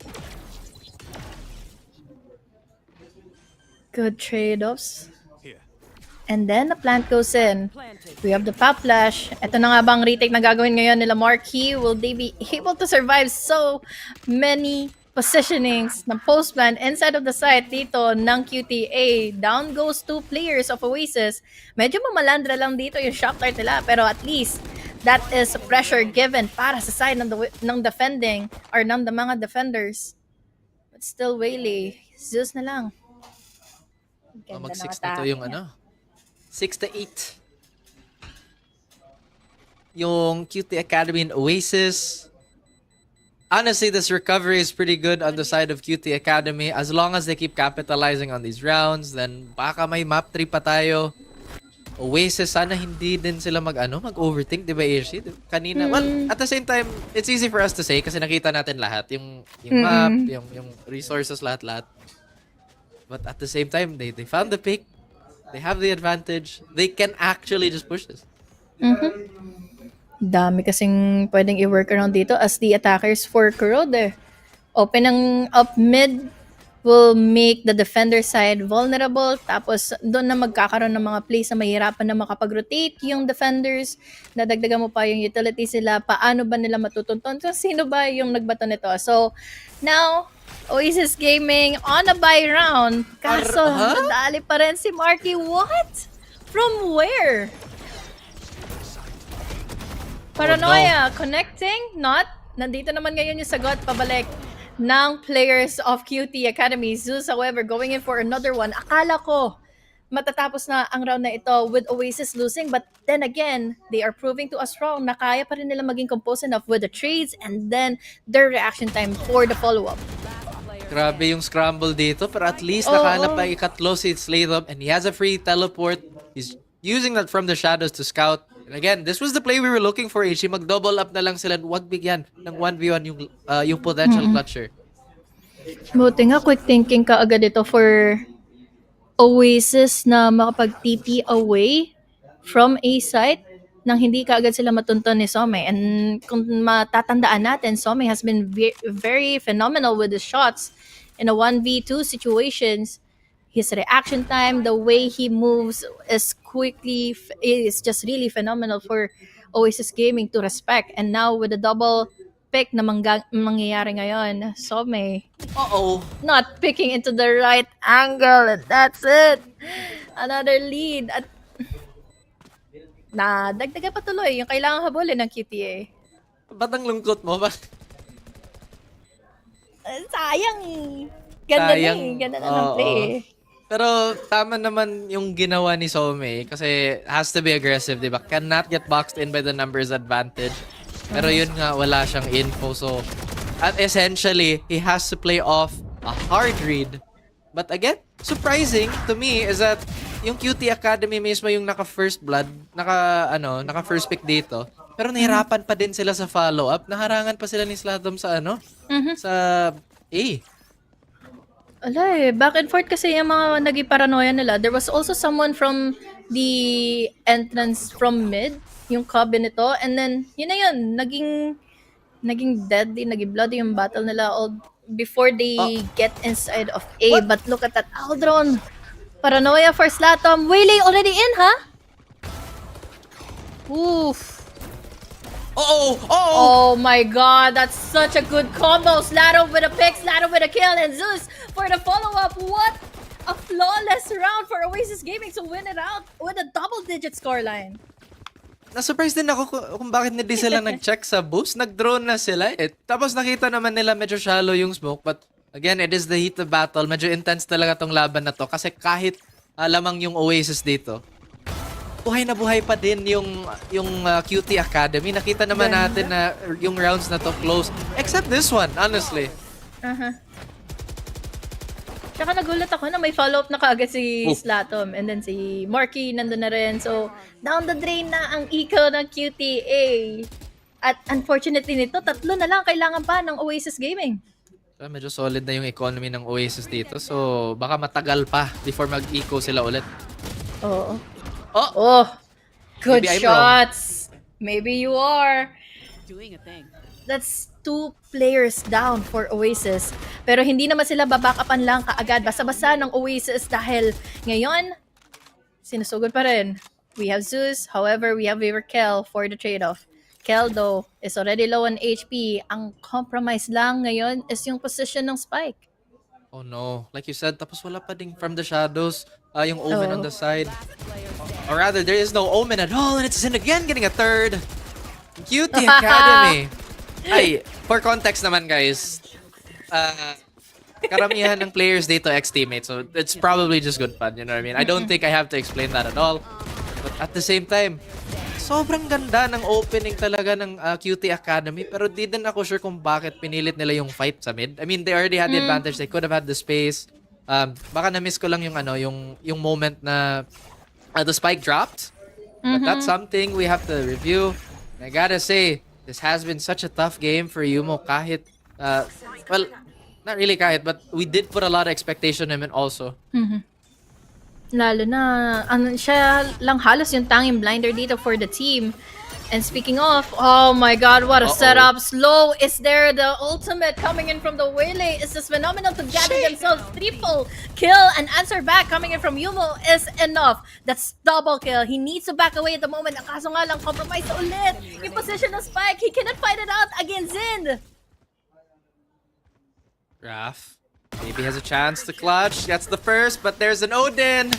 Good trade-offs. Here. And then, the plant goes in. We have the pop flash. Ito na nga bang retake na gagawin ngayon nila Marquis? Will they be able to survive so many positionings ng post-plant inside of the site dito ng QTA? Down goes 2 players of Oasis. Medyo mamalandra lang dito yung shot start nila, pero at least that is pressure given para sa side ng defending or ng mga defenders. But still, Waylay, Zeus na lang. Ganda ng Mag-6 na atake to yung niya. 6-8. Yung QT Academy and Oasis. Honestly, this recovery is pretty good on the side of QT Academy. As long as they keep capitalizing on these rounds, then baka may map 3 pa tayo. Oasis, sana hindi din sila mag-overthink, di ba, Irshi? Kanina, well, at the same time, it's easy for us to say kasi nakita natin lahat. Yung map, yung resources, lahat-lahat. But at the same time, they found the pick. They have the advantage. They can actually just push this. Dami kasing pwedeng i-work around dito as the attackers for Kurode. Open ang up mid will make the defender side vulnerable. Tapos doon na magkakaroon ng mga plays na mahirapan na makapag-rotate yung defenders. Nadagdagan mo pa yung utility sila. Paano ba nila matutunton? So, sino ba yung nagbato nito? So, now, Oasis Gaming on a buy round. Kaso, nadali pa rin si Marky. What? From where? Paranoia, connecting, not. Nandito naman ngayon yung sagot, pabalik ng players of QT Academy. Zeus, however, going in for another one. Akala ko matatapos na ang round na ito with Oasis losing, but then again, they are proving to us wrong na kaya pa rin nila maging composed enough with the trades and then their reaction time for the follow-up. Grabe yung scramble dito, pero at least nakahanap pa ikatlo si Slatham and he has a free teleport. He's using that from the shadows to scout. And again, this was the play we were looking for. Ichi, mag-double up na lang sila. Huwag bigyan ng 1v1 yung potential clutcher. Buti nga, quick thinking ka agad ito for Oasis na makapag-TP away from A site. nang hindi kaagad sila matunton ni Some. And kung matatandaan natin, Some has been very phenomenal with his shots in a 1v2 situations. His reaction time, the way he moves is just really phenomenal for Oasis Gaming to respect. And now with the double pick na mangyayari ngayon, Some not picking into the right angle, and that's it. Another lead. At dagdagan pa tuloy yung kailangan habulin ng QTA. Ba't ang lungkot mo? Sayang. Ganda Sayang. Ganda na ng play. Pero tama naman yung ginawa ni Some kasi has to be aggressive, di ba? Cannot get boxed in by the numbers advantage. Pero yun nga, wala siyang info. So, at essentially, he has to play off a hard read. But again, surprising to me is that yung QT Academy mismo yung naka-first blood, naka-first pick dito. Pero nahirapan pa din sila sa follow-up. Naharangan pa sila ni Slatom sa sa A. Ala back and forth kasi yung mga naging paranoia nila. There was also someone from the entrance from mid, yung cabin nito. And then, yun na yun, naging deadly, naging bloody yung battle nila all before they get inside of A. What? But look at that Aldron. Paranoia for Slatom. Waylay already in, huh? Oof. Oh my god, that's such a good combo. Slato with a pick, Slato with a kill, and Zeus for the follow-up. What a flawless round for Oasis Gaming to win it out with a double-digit scoreline. Na-surprise din ako kung bakit hindi sila nag-check sa boost. Nag-drone na sila eh. Tapos nakita naman nila medyo shallow yung smoke. But again, it is the heat of battle. Medyo intense talaga tong laban na to. Kasi kahit lamang yung Oasis dito, buhay na buhay pa din yung QT Academy. Nakita naman natin na yung rounds na to close. Except this one, honestly. Tsaka nagulat ako na may follow-up na kaagad si Slatom. And then si Marky nandun na rin. So, down the drain na ang eco ng QTA. At unfortunately nito, 3 na lang kailangan pa ng Oasis Gaming. So, medyo solid na yung economy ng Oasis dito. So, baka matagal pa before mag-eco sila ulit. Oo. Oh! Good Maybe I'm shots. Maybe you are. Doing a thing. That's 2 players down for Oasis. Pero hindi naman sila babackupan lang kaagad. Basta-basta ng Oasis dahil ngayon, sinusugod pa rin. We have Zeus, however, we have Kel for the trade-off. Kel, though, is already low on HP. Ang compromise lang ngayon is yung position ng Spike. Oh no. Like you said, tapos wala pa ding from the shadows. Yung Omen on the side. Or rather, there is no Omen at all. And it's Zin again getting a third. QT Academy. Ay, for context naman guys. Karamihan ng players dito ex-teammates. So it's probably just good fun. You know what I mean? I don't think I have to explain that at all. But at the same time, sobrang ganda ng opening talaga ng QT Academy. Pero di din ako sure kung bakit pinilit nila yung fight sa mid. I mean, they already had the advantage. They could have had the space. Baka na-miss ko lang yung moment na the spike dropped. But that's something we have to review. And I gotta say, this has been such a tough game for Yumo kahit, well, not really kahit, but we did put a lot of expectation on him also. Lalo na, siya lang halos yung tanging blinder dito for the team. And speaking of, oh my god, what a setup. Slow is there, the ultimate coming in from the Waylay is just phenomenal to gather themselves. Triple kill and answer back coming in from Yumo is enough. That's double kill. He needs to back away at the moment. Ang kaso nga lang, compromise ulit. Yung position ng Spike, he cannot fight it out against Zin. Raph maybe has a chance to clutch. That's the first, but there's an Odin.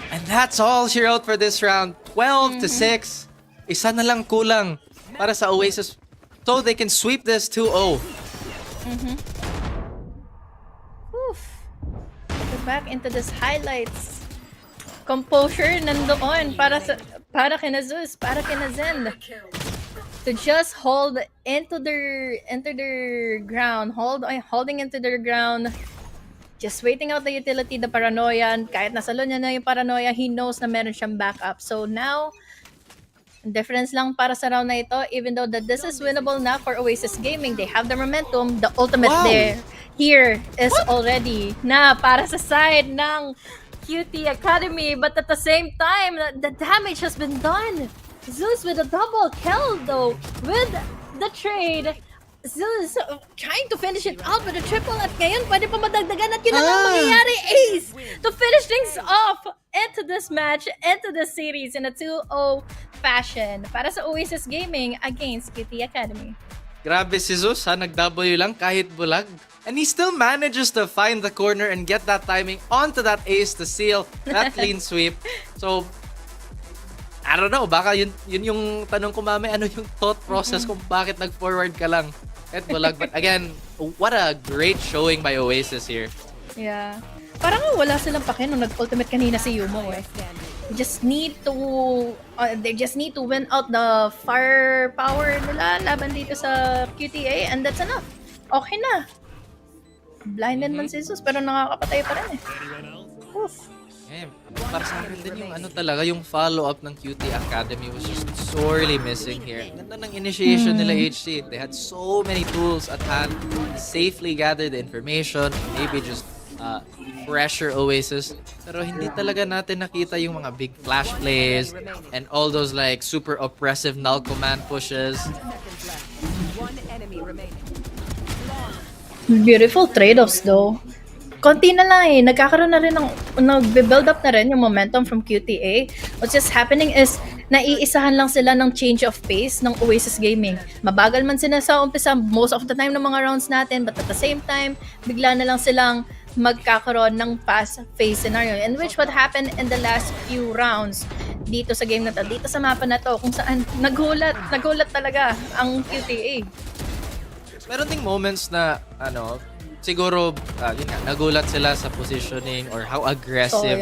And that's all she wrote for this round. 12-6. Isa na lang kulang para sa Oasis so they can sweep this 2-0. Oof. Go back into this highlights. Composure nandoon para kina Zeus, para kina Zen. To just hold into their ground, holding into their ground, just waiting out the utility, the paranoia. Kahit nasalo niya na yung paranoia, he knows na meron siyang backup. So now, difference lang para sa round na ito, even though that this is winnable na for Oasis Gaming. They have the momentum. The ultimate here is already na para sa side ng QT Academy. But at the same time, the damage has been done. Zeus with a double kill though with the trade. Zeus trying to finish it out with a triple at ngayon pwede pa madagdagan at yun na nga mangyayari, Ace, to finish things off into this match, into this series in a 2-0 fashion para sa Oasis Gaming against QT Academy. Grabe si Zeus ha, nag-W lang kahit bulag. And he still manages to find the corner and get that timing onto that ace to seal that clean sweep. So, I don't know, baka yun yung tanong ko mami, ano yung thought process kung bakit nag-forward ka lang kahit bulag. But again, what a great showing by Oasis here. Yeah. Parang wala silang pake nung nag-ultimate kanina si Yumo eh. They just need to win out the firepower nila laban dito sa QTA and that's enough. Okay na. Blinded man si Jesus pero nakakapatay pa rin eh. Oof. Eh, para sa akin din yung ano talaga, yung follow-up ng QT Academy was just sorely missing here. Ganda ng initiation nila HC. They had so many tools at hand to safely gather the information, maybe just pressure Oasis. Pero hindi talaga natin nakita yung mga big flash plays and all those like super oppressive null command pushes. Beautiful trade-offs though. Konti na lang eh. Nagkakaroon na rin nag-build up na rin yung momentum from QTA. What's just happening is, naiisahan lang sila ng change of pace ng Oasis Gaming. Mabagal man sila sa umpisa most of the time ng mga rounds natin, but at the same time, bigla na lang silang magkakaroon ng fast-paced scenario in which what happened in the last few rounds dito sa game na to, dito sa mapa na to, kung saan nagulat talaga ang QTA. Meron ding moments na siguro yun nga, nagulat sila sa positioning or how aggressive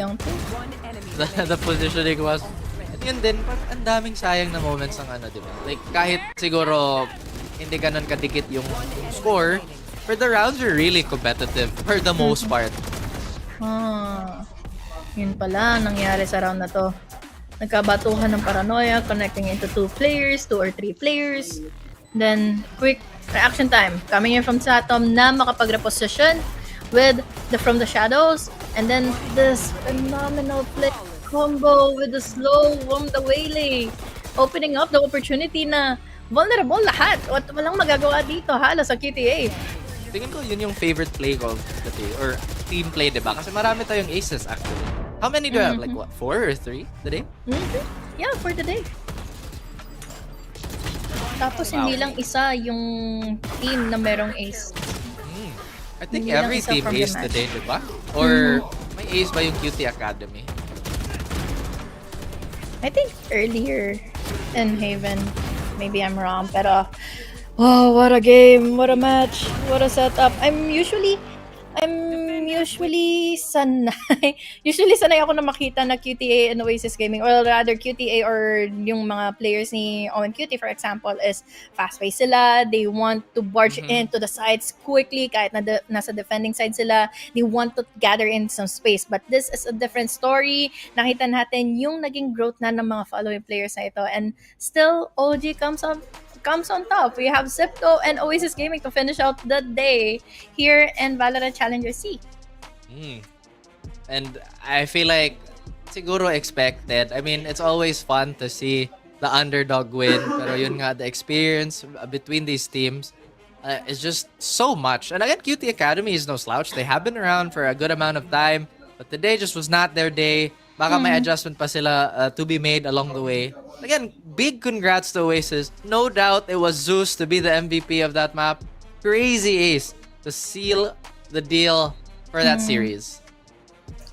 the positioning was. At yun din, ang daming sayang na moments ng diba? Like kahit siguro hindi ganun kadikit yung score, but the rounds are really competitive for the most part. Yun pala nangyari sa round na to. Nagkabatuhan ng paranoia, connecting into 2 or 3 players. Then, quick reaction time. Coming in from Satom na makapag-reposition with the From the Shadows. And then, this phenomenal play combo with the slow from the Waylay. Opening up the opportunity na vulnerable lahat. At walang magagawa dito halos sa QTA. Tingin ko yun yung favorite play ko today. Or team play, diba? Kasi marami tayong aces actually. How many do you have? Like what? 4 or 3 today? Yeah, for today. Tapos hindi lang isa yung team na merong ace. I think Hindi lang every isa team from the ace match. today, diba? Or may ace ba yung QT Academy? I think earlier in Haven. Maybe I'm wrong, pero oh, what a game, what a match, what a setup. I'm usually sanay ako na makita na QTA and Oasis Gaming, or rather QTA or yung mga players ni OMQT for example is fast-paced sila. They want to barge into the sides quickly kahit na nasa defending side sila. They want to gather in some space. But this is a different story. Nakita natin yung naging growth na ng mga following players na ito, and still OG comes on top. We have Zipto and Oasis Gaming to finish out the day here in VALORANT Challengers SEA. And I feel like siguro expected. I mean, it's always fun to see the underdog win. Pero yun nga, the experience between these teams is just so much. And again, QT Academy is no slouch. They have been around for a good amount of time. But today just was not their day. Baka may adjustment pa sila to be made along the way. Again, big congrats to Oasis. No doubt it was Zeus to be the MVP of that map. Crazy ace to seal the deal for that series.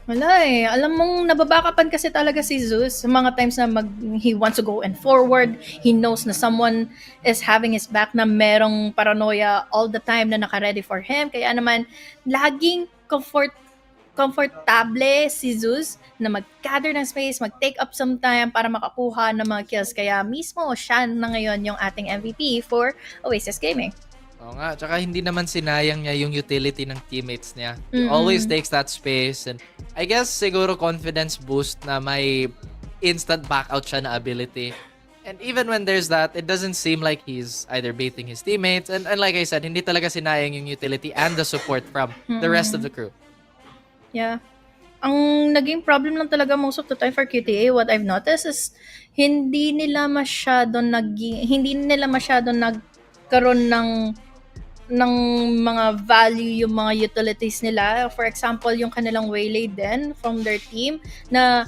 Wala eh. Alam mong nababakapan kasi talaga si Zeus sa mga times na he wants to go and forward. He knows na someone is having his back, na merong paranoia all the time na naka-ready for him. Kaya naman, laging comfortable si Zeus na mag-gather ng space, mag-take up some time para makakuha ng mga kills. Kaya mismo siya na ngayon yung ating MVP for Oasis Gaming. Oo nga, tsaka hindi naman sinayang niya yung utility ng teammates niya. He always takes that space, and I guess siguro confidence boost na may instant back out siya na ability. And even when there's that, it doesn't seem like he's either baiting his teammates, and like I said, hindi talaga sinayang yung utility and the support from the rest of the crew. Yeah. Ang naging problem lang talaga most of the time for QTA, what I've noticed is hindi nila masyado nagkaroon ng mga value yung mga utilities nila. For example, yung kanilang waylay din from their team na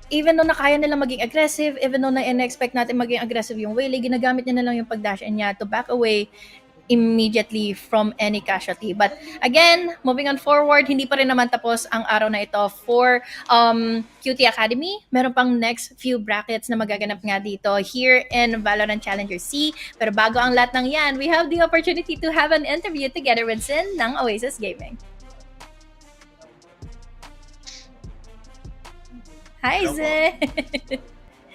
even though na kaya nila maging aggressive, even though na in-expect natin maging aggressive yung waylay, ginagamit nila lang yung pag-dash niya to back away immediately from any casualty. But again, moving on forward, hindi pa rin naman tapos ang araw na ito for QT Academy. Meron pang next few brackets na magaganap nga dito here in VALORANT Challengers SEA. Pero bago ang lahat ng yan, we have the opportunity to have an interview together with Sin ng Oasis Gaming. Hi, Hello po. Sin!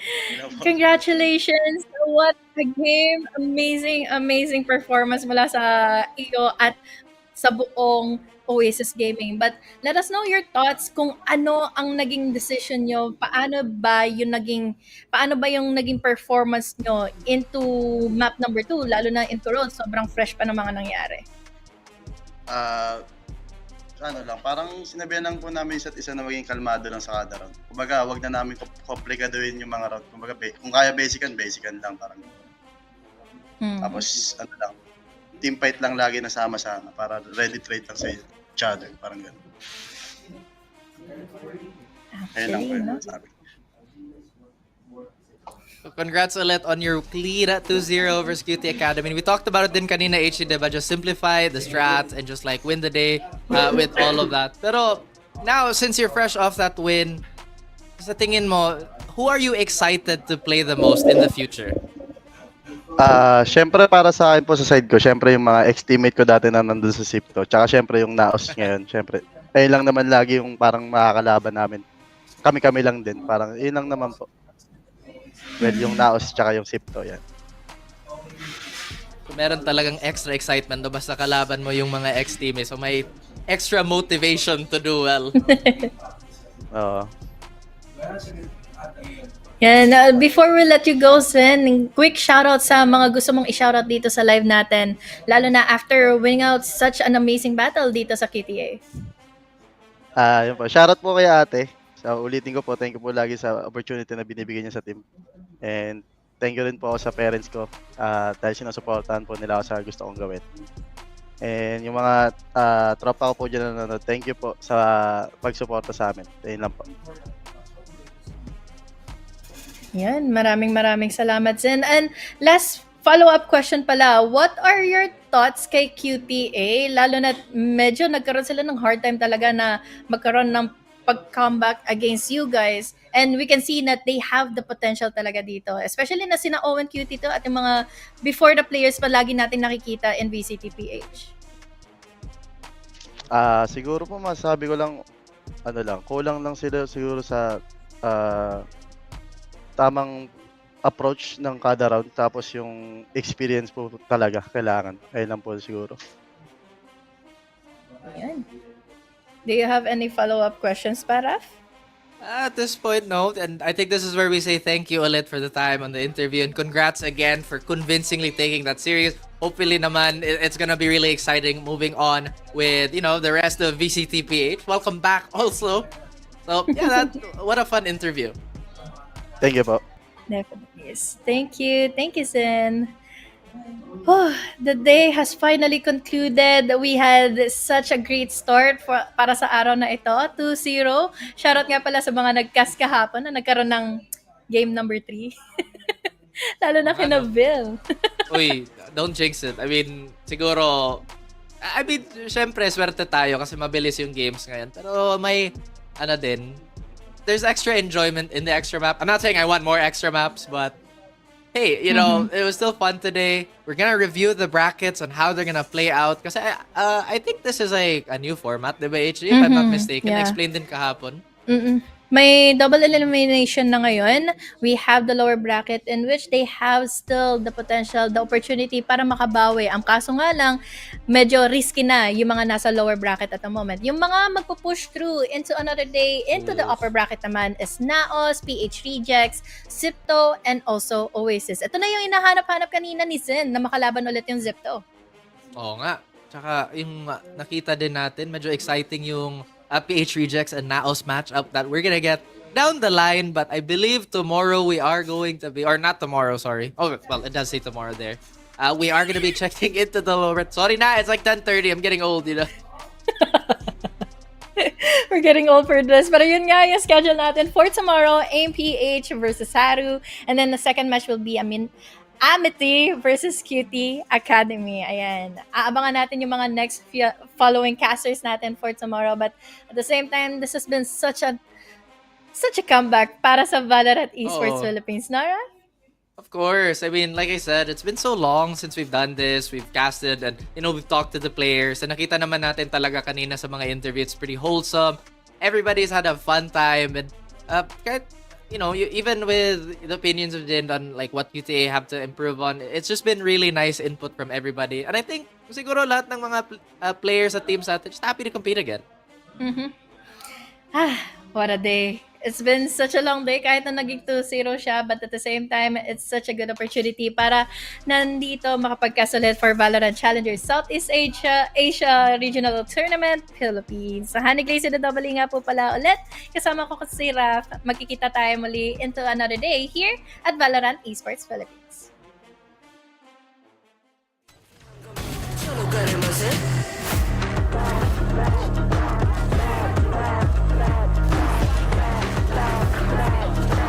Hello po. Congratulations! What a game! Amazing performance mula sa iyo at sa buong Oasis Gaming. But let us know your thoughts kung ano ang naging decision nyo, paano ba yung naging performance nyo into map number 2, lalo na into road, sobrang fresh pa ng mga nangyari. Ano lang, parang sinabihan lang po namin isa't isa na maging kalmado lang sa kada round. Kumbaga, wag na namin komplikaduhin yung mga round. Kumbaga, kung kaya basican lang, parang tapos, ano lang, team fight lang lagi na sama-sama para ready trade lang sa each other, parang gano'n. Ayun lang po yung sabi. Congrats ulit on your clean 2-0 versus QT Academy. We talked about it din kanina, HC, diba? Just simplify the strats and just like win the day with all of that. Pero now, since you're fresh off that win, sa tingin mo, who are you excited to play the most in the future? Syempre para sa akin po sa side ko, syempre yung mga ex-teammate ko dati na nandun sa Sipto. Tsaka syempre yung Naos ngayon, syempre. Ayun lang naman lagi yung parang makakalaban namin. Kami-kami lang din, parang yun lang naman po. Well, yung Naos tsaka yung Sipto, yan. So, meron talagang extra excitement do basta kalaban mo yung mga ex-teammates. So may extra motivation to do well. Oo. Yan, before we let you go, Sin, quick shoutout sa mga gusto mong i-shoutout dito sa live natin, lalo na after winning out such an amazing battle dito sa KTA. Yun po. Shoutout po kay ate. So, ulitin ko po, thank you po lagi sa opportunity na binibigay niya sa team. And thank you rin po ako sa parents ko dahil sinusuportahan po nila ako sa gusto kong gawin. And yung mga tropa ko po dyan na nanonood, thank you po sa pagsuporta sa amin. Ayun lang po. Yan, maraming salamat, Sin. And last follow-up question pala, what are your thoughts kay QTA? Lalo na medyo nagkaroon sila ng hard time talaga na magkaroon ng pag-comeback against you guys. And we can see that they have the potential talaga dito. Especially na sina Owen QT2 at yung mga before the players pa lagi natin nakikita in VCT PH. Siguro po masabi ko lang, kulang lang sila siguro sa tamang approach ng kada round, tapos yung experience po talaga kailangan. Ayun lang po siguro. Ayan. Do you have any follow-up questions, Paraf? At this point, no. And I think this is where we say thank you ulit for the time on the interview. And congrats again for convincingly taking that serious. Hopefully naman, it's gonna be really exciting moving on with, the rest of VCT PH. Welcome back also. So, yeah, what a fun interview. Thank you po. Definitely. Yes. Thank you. Thank you, Sin. Oh, the day has finally concluded. We had such a great start para sa araw na ito. 2-0. Shoutout nga pala sa mga nag-cast kahapon na nagkaroon ng game number 3. Lalo na kina Bill. Uy, don't jinx it. I mean, syempre, swerte tayo kasi mabilis yung games ngayon. Pero may, there's extra enjoyment in the extra map. I'm not saying I want more extra maps, but hey, it was still fun today. We're gonna review the brackets on how they're gonna play out. Kasi I think this is like a new format, diba, HG? If I'm not mistaken. Yeah. Explained din kahapon. May double elimination na ngayon. We have the lower bracket in which they have still the potential, the opportunity para makabawi. Ang kaso nga lang, medyo risky na yung mga nasa lower bracket at the moment. Yung mga magpo-push through into another day, into the upper bracket naman is Naos, PH Rejects, Zipto, and also Oasis. Ito na yung hinahanap-hanap kanina ni Sin na makalaban ulit yung Zipto. Oo nga. Tsaka yung nakita din natin, medyo exciting yung PH Rejects and Naos matchup that we're gonna get down the line, but I believe tomorrow we are going to be, or not tomorrow, sorry. Oh, well, it does say tomorrow there. We are gonna be checking into the lower. Sorry na, it's like 10:30. I'm getting old, you know. We're getting old for this. Pero yun nga yung schedule natin for tomorrow. AMPH versus Haru. And then the second match will be, AMTY versus QT Academy. Ayan. Aabangan natin yung mga next following casters natin for tomorrow. But at the same time, this has been such a comeback para sa VALORANT Esports Oo. Philippines, Nara? Of course. I mean, like I said, it's been so long since we've done this. We've casted and, we've talked to the players. And nakita naman natin talaga kanina sa mga interview, it's pretty wholesome. Everybody's had a fun time. And kahit, even with the opinions of Jin on like what UTA have to improve on, it's just been really nice input from everybody. And I think siguro lahat ng mga players at teams natin just happy to compete again. Mm-hmm. What a day. It's been such a long day kahit na naging 2-0 siya, but at the same time, it's such a good opportunity para nandito makapagkasulit for VALORANT Challengers Southeast Asia Regional Tournament Philippines. Sa Hanig Lazy Double nga po pala ulit. Kasama ko si Raf. Magkikita tayo muli into another day here at VALORANT Esports Philippines.